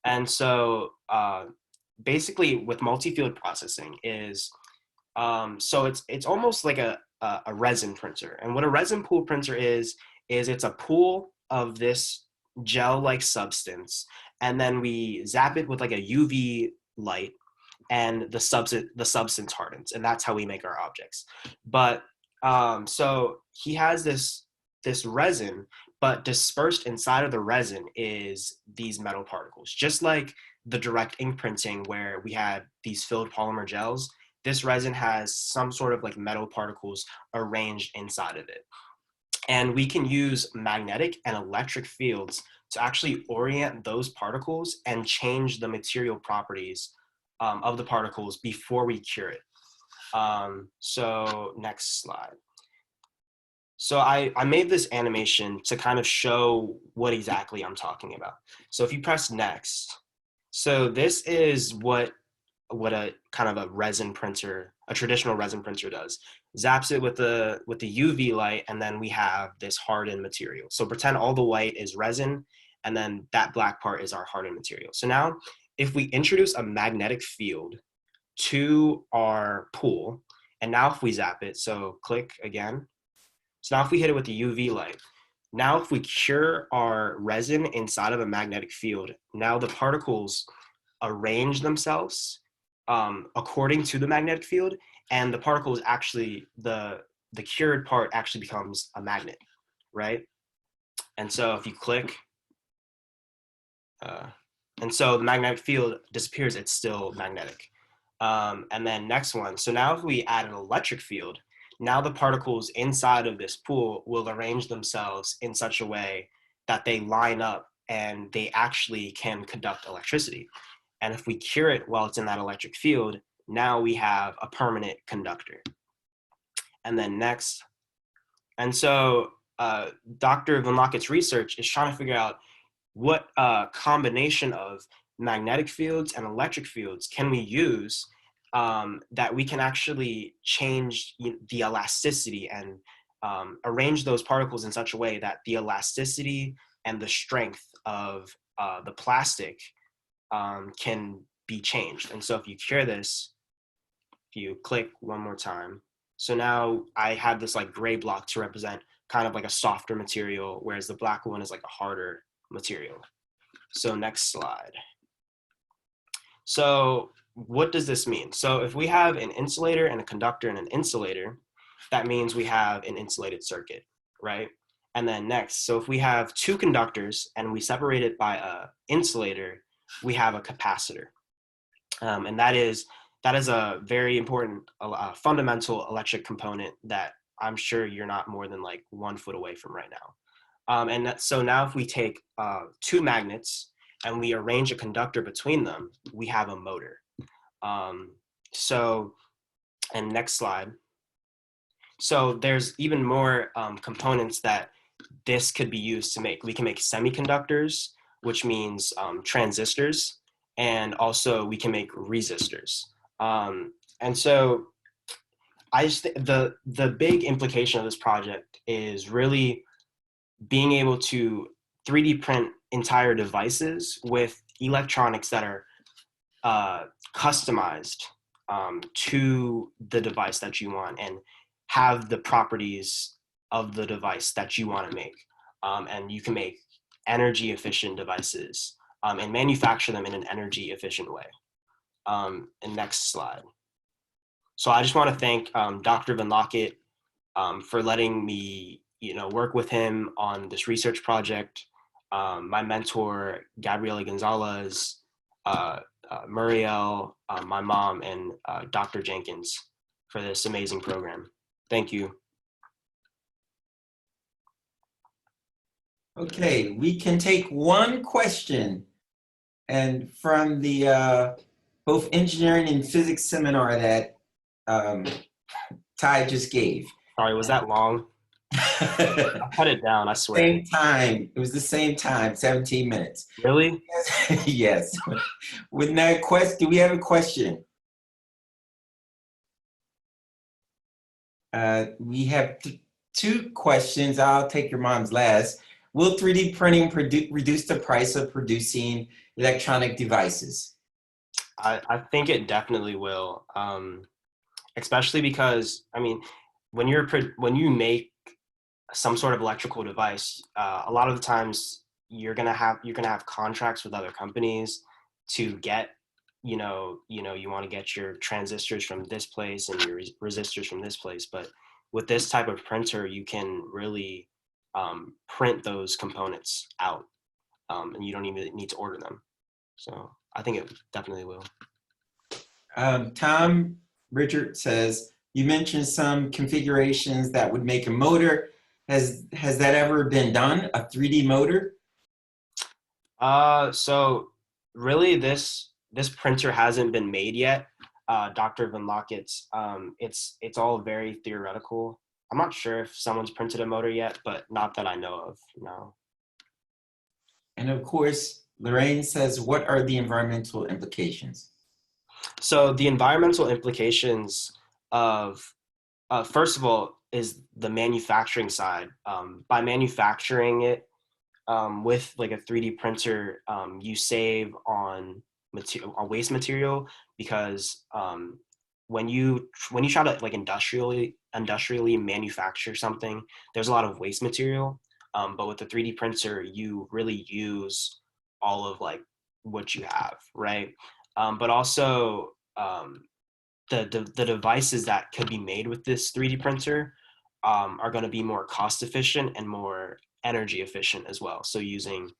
T: And so basically with multi-field processing is, so it's almost like a resin printer. And what a resin pool printer is it's a pool of this gel-like substance, and then we zap it with like a UV light, and the substance hardens, and that's how we make our objects. But so he has this resin, but dispersed inside of the resin is these metal particles, just like the direct ink printing where we had these filled polymer gels. This resin has some sort of like metal particles arranged inside of it. And we can use magnetic and electric fields to actually orient those particles and change the material properties of the particles before we cure it. So next slide. So I made this animation to kind of show what exactly I'm talking about. So if you press next, so this is what a kind of a resin printer, a traditional resin printer does. Zaps it with the UV light, and then we have this hardened material. So pretend all the white is resin, and then that black part is our hardened material. So now if we introduce a magnetic field to our pool, and now if we zap it, so click again. So now if we hit it with the UV light, now if we cure our resin inside of a magnetic field, now the particles arrange themselves according to the magnetic field, and the particles actually, the cured part actually becomes a magnet, right? And so if you click, and so the magnetic field disappears, it's still magnetic. And then next one, so now if we add an electric field, now the particles inside of this pool will arrange themselves in such a way that they line up and they actually can conduct electricity. And if we cure it while it's in that electric field, now we have a permanent conductor. And then next, and so Dr. Van Locket's research is trying to figure out what combination of magnetic fields and electric fields can we use that we can actually change the elasticity and arrange those particles in such a way that the elasticity and the strength of the plastic can be changed. And so if you cure this, if you click one more time, so now I have this like gray block to represent kind of like a softer material, whereas the black one is like a harder material. So next slide. So what does this mean? So if we have an insulator and a conductor and an insulator, that means we have an insulated circuit, right? And then next, so if we have two conductors and we separate it by an insulator, we have a capacitor. And that is a very important fundamental electric component that I'm sure you're not more than like 1 foot away from right now. So now if we take two magnets and we arrange a conductor between them, we have a motor. And next slide. So there's even more components that this could be used to make. We can make semiconductors, which means transistors, and also we can make resistors. And so I just the big implication of this project is really being able to 3D print entire devices with electronics that are customized to the device that you want and have the properties of the device that you want to make. And you can make energy efficient devices and manufacture them in an energy efficient way. And next slide. So I just want to thank Dr. Van Locket for letting me work with him on this research project. My mentor, Gabriela Gonzalez, Muriel, my mom, and Dr. Jenkins for this amazing program. Thank you.
A: Okay, we can take one question, and from the both engineering and physics seminar that Ty just gave.
T: Sorry, was that long? I cut it down, I swear.
A: Same time. It was the same time, 17 minutes.
T: Really?
A: Yes. With that question, do we have a question? We have two questions. I'll take your mom's last. Will 3D printing reduce the price of producing electronic devices?
T: I think it definitely will, especially because, I mean, when you make some sort of electrical device, a lot of the times you're gonna have contracts with other companies to get, you want to get your transistors from this place and your resistors from this place. But with this type of printer, you can really print those components out, and you don't even need to order them. So I think it definitely will.
A: Tom Richard says, you mentioned some configurations that would make a motor. Has that ever been done, a 3D motor?
T: So really this printer hasn't been made yet, Dr. Van Locket's. It's all very theoretical. I'm not sure if someone's printed a motor yet, but not that I know of, no.
A: And of course, Lorraine says, what are the environmental implications?
T: So the environmental implications of, first of all, is the manufacturing side. By manufacturing it with like a 3D printer, you save on waste material, because when you try to like industrially manufacture something, there's a lot of waste material. But with the 3D printer, you really use all of like what you have, right? But also the devices that could be made with this 3D printer are going to be more cost efficient and more energy efficient as well. So using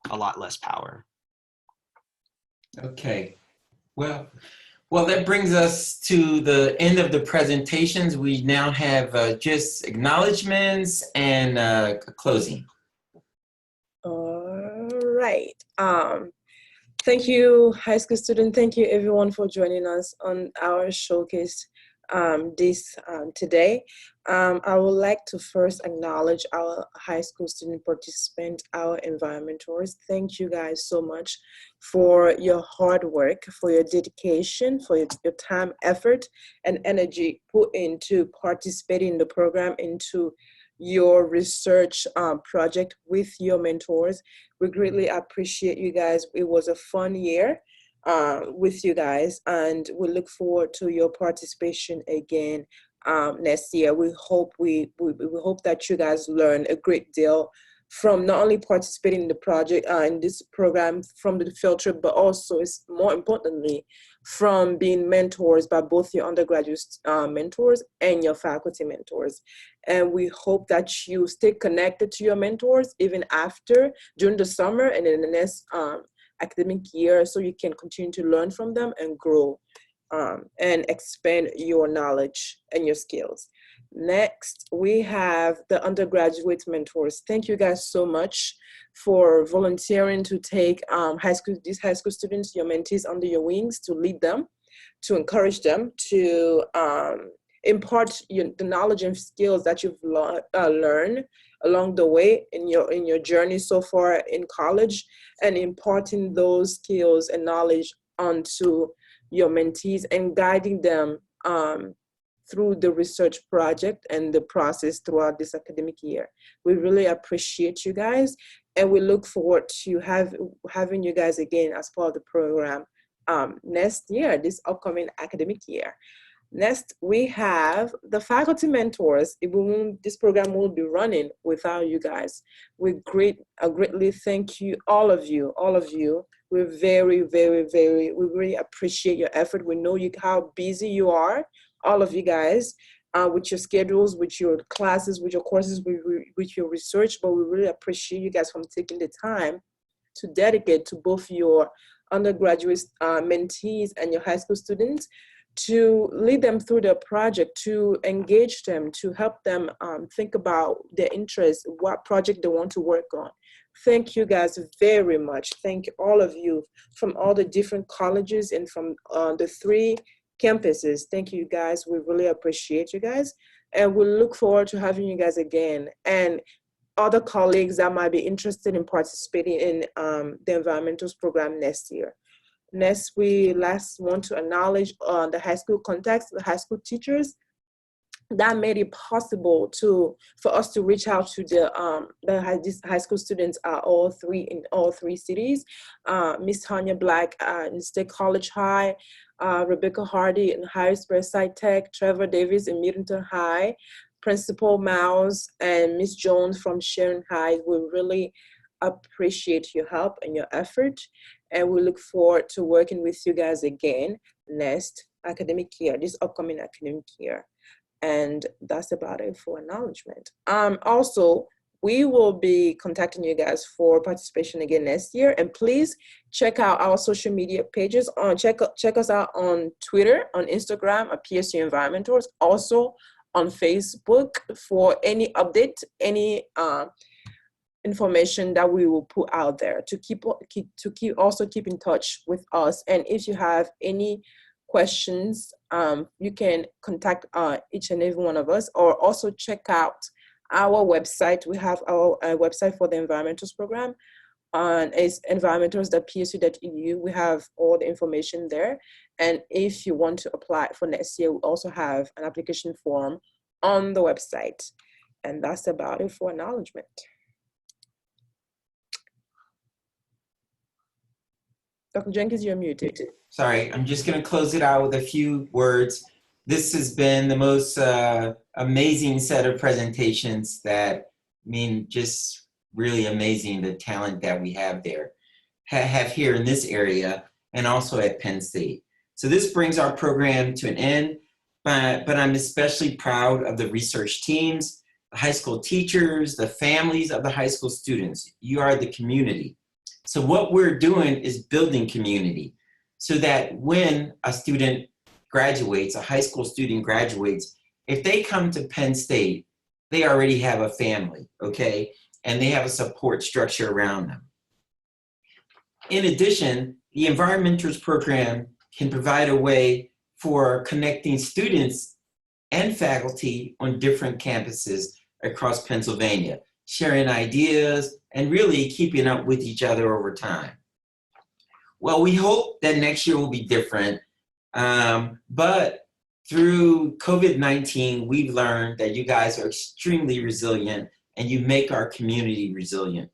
T: a lot less power.
A: Okay. Well, that brings us to the end of the presentations. We now have just acknowledgements and closing.
N: All right. Thank you, high school student. Thank you, everyone, for joining us on our showcase today. I would like to first acknowledge our high school student participants, our EnvironMentors. Thank you guys so much for your hard work, for your dedication, for your time, effort, and energy put into participating in the program, into your research project with your mentors. We greatly appreciate you guys. It was a fun year with you guys, and we look forward to your participation again next year. We hope we hope that you guys learn a great deal from not only participating in the project in this program from the field trip, but also, it's more importantly, from being mentors by both your undergraduate mentors and your faculty mentors. And we hope that you stay connected to your mentors even after, during the summer and in the next academic year, so you can continue to learn from them and grow and expand your knowledge and your skills. Next, we have the undergraduate mentors. Thank you guys so much for volunteering to take these high school students, your mentees, under your wings, to lead them, to encourage them, to impart the knowledge and skills that you've learned along the way in your journey so far in college, and imparting those skills and knowledge onto your mentees and guiding them through the research project and the process throughout this academic year. We really appreciate you guys, and we look forward to having you guys again as part of the program next year, this upcoming academic year. Next, we have the faculty mentors. This program will be running without you guys. We greatly thank you, all of you. We're very, very, we really appreciate your effort. We know how busy you are, all of you guys, with your schedules, with your classes, with your courses, with your research, but we really appreciate you guys from taking the time to dedicate to both your undergraduate mentees and your high school students, to lead them through the project, to engage them, to help them think about their interests, what project they want to work on. Thank you guys very much. Thank all of you from all the different colleges and from the 3 campuses. Thank you guys. We really appreciate you guys. And we look forward to having you guys again. And other colleagues that might be interested in participating in the EnvironMentors program next year. Next, we want to acknowledge the high school contacts, the high school teachers, that made it possible for us to reach out to these high school students in all three cities. Miss Tanya Black in State College High, Rebecca Hardy in Harrisburg Sci Tech, Trevor Davis in Middleton High, Principal Miles and Miss Jones from Sharon High. We really appreciate your help and your effort, and we look forward to working with you guys again next academic year, this upcoming academic year. And that's about it for acknowledgement. Also, we will be contacting you guys for participation again next year. And please check out our social media pages. Check us out on Twitter, on Instagram at PSU Environmentors. Also on Facebook for any update, any information that we will put out there to keep in touch with us. And if you have any questions, you can contact each and every one of us, or also check out our website. We have our website for the Environmentors program, and it's environmentors.psu.edu. We have all the information there. And if you want to apply for next year, we also have an application form on the website. And that's about it for acknowledgement. Dr. Jenkins, you're muted.
A: Sorry, I'm just going to close it out with a few words. This has been the most amazing set of presentations that, I mean, just really amazing, the talent that we have there, have here in this area and also at Penn State. So this brings our program to an end, but I'm especially proud of the research teams, the high school teachers, the families of the high school students. You are the community. So what we're doing is building community so that when a student graduates, a high school student graduates, if they come to Penn State, they already have a family, okay? And they have a support structure around them. In addition, the EnvironMentors program can provide a way for connecting students and faculty on different campuses across Pennsylvania, sharing ideas and really keeping up with each other over time. Well, we hope that next year will be different, but through COVID-19, we've learned that you guys are extremely resilient and you make our community resilient.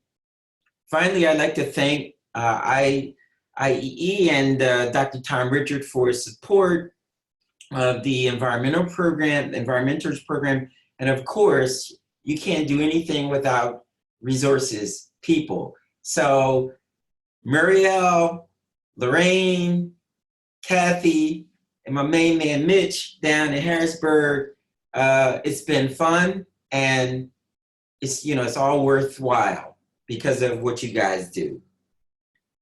A: Finally, I'd like to thank IEE and Dr. Tom Richard for his support of the EnvironMentors program. And of course, you can't do anything without resources, people. So Muriel, Lorraine, Kathy, and my main man Mitch down in Harrisburg, it's been fun, and it's all worthwhile because of what you guys do.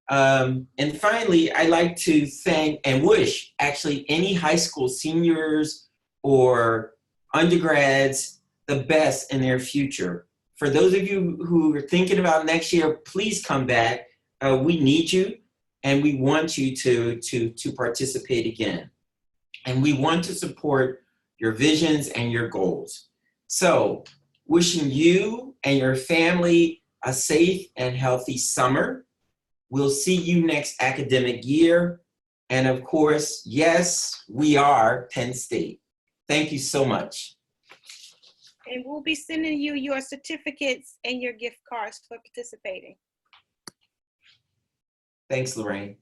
A: And finally, I'd like to thank and wish actually any high school seniors or undergrads the best in their future. For those of you who are thinking about next year, please come back. We need you, and we want you to participate again. And we want to support your visions and your goals. So, wishing you and your family a safe and healthy summer. We'll see you next academic year. And of course, yes, we are Penn State. Thank you so much.
B: And we'll be sending you your certificates and your gift cards for participating.
A: Thanks, Lorraine.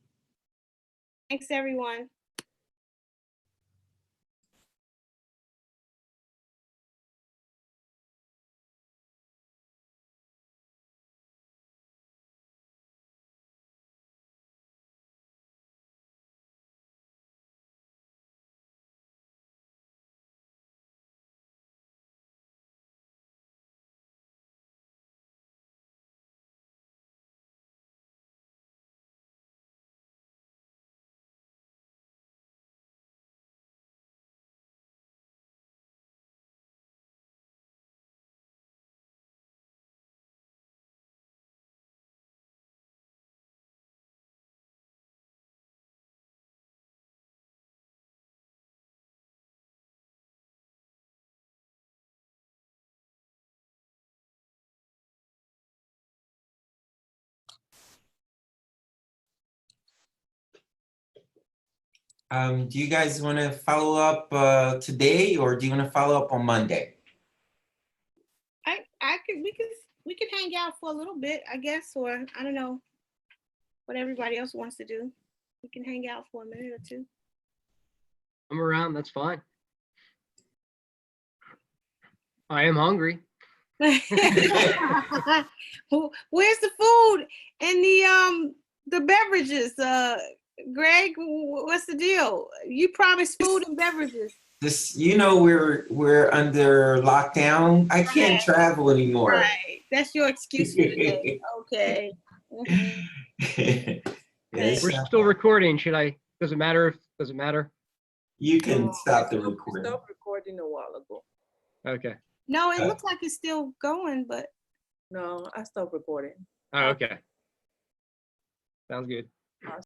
B: Thanks, everyone.
A: Do you guys want to follow up today, or do you want to follow up on Monday?
B: We could hang out for a little bit, I guess, or I don't know what everybody else wants to do. We can hang out for a minute or two.
D: I'm around, that's fine. I am hungry.
B: Where's the food and the beverages? Greg, what's the deal? You promised food and beverages.
A: This, you know, we're under lockdown. I can't travel anymore.
B: Right. That's your excuse for today. Okay.
A: Yes.
D: We're still recording. Does it matter? Does it matter?
A: You can stop the
N: We
A: recording.
N: stopped recording a while ago.
D: Okay.
B: No, it looks like it's still going, but.
N: No, I stopped recording.
D: Oh, okay. Sounds good.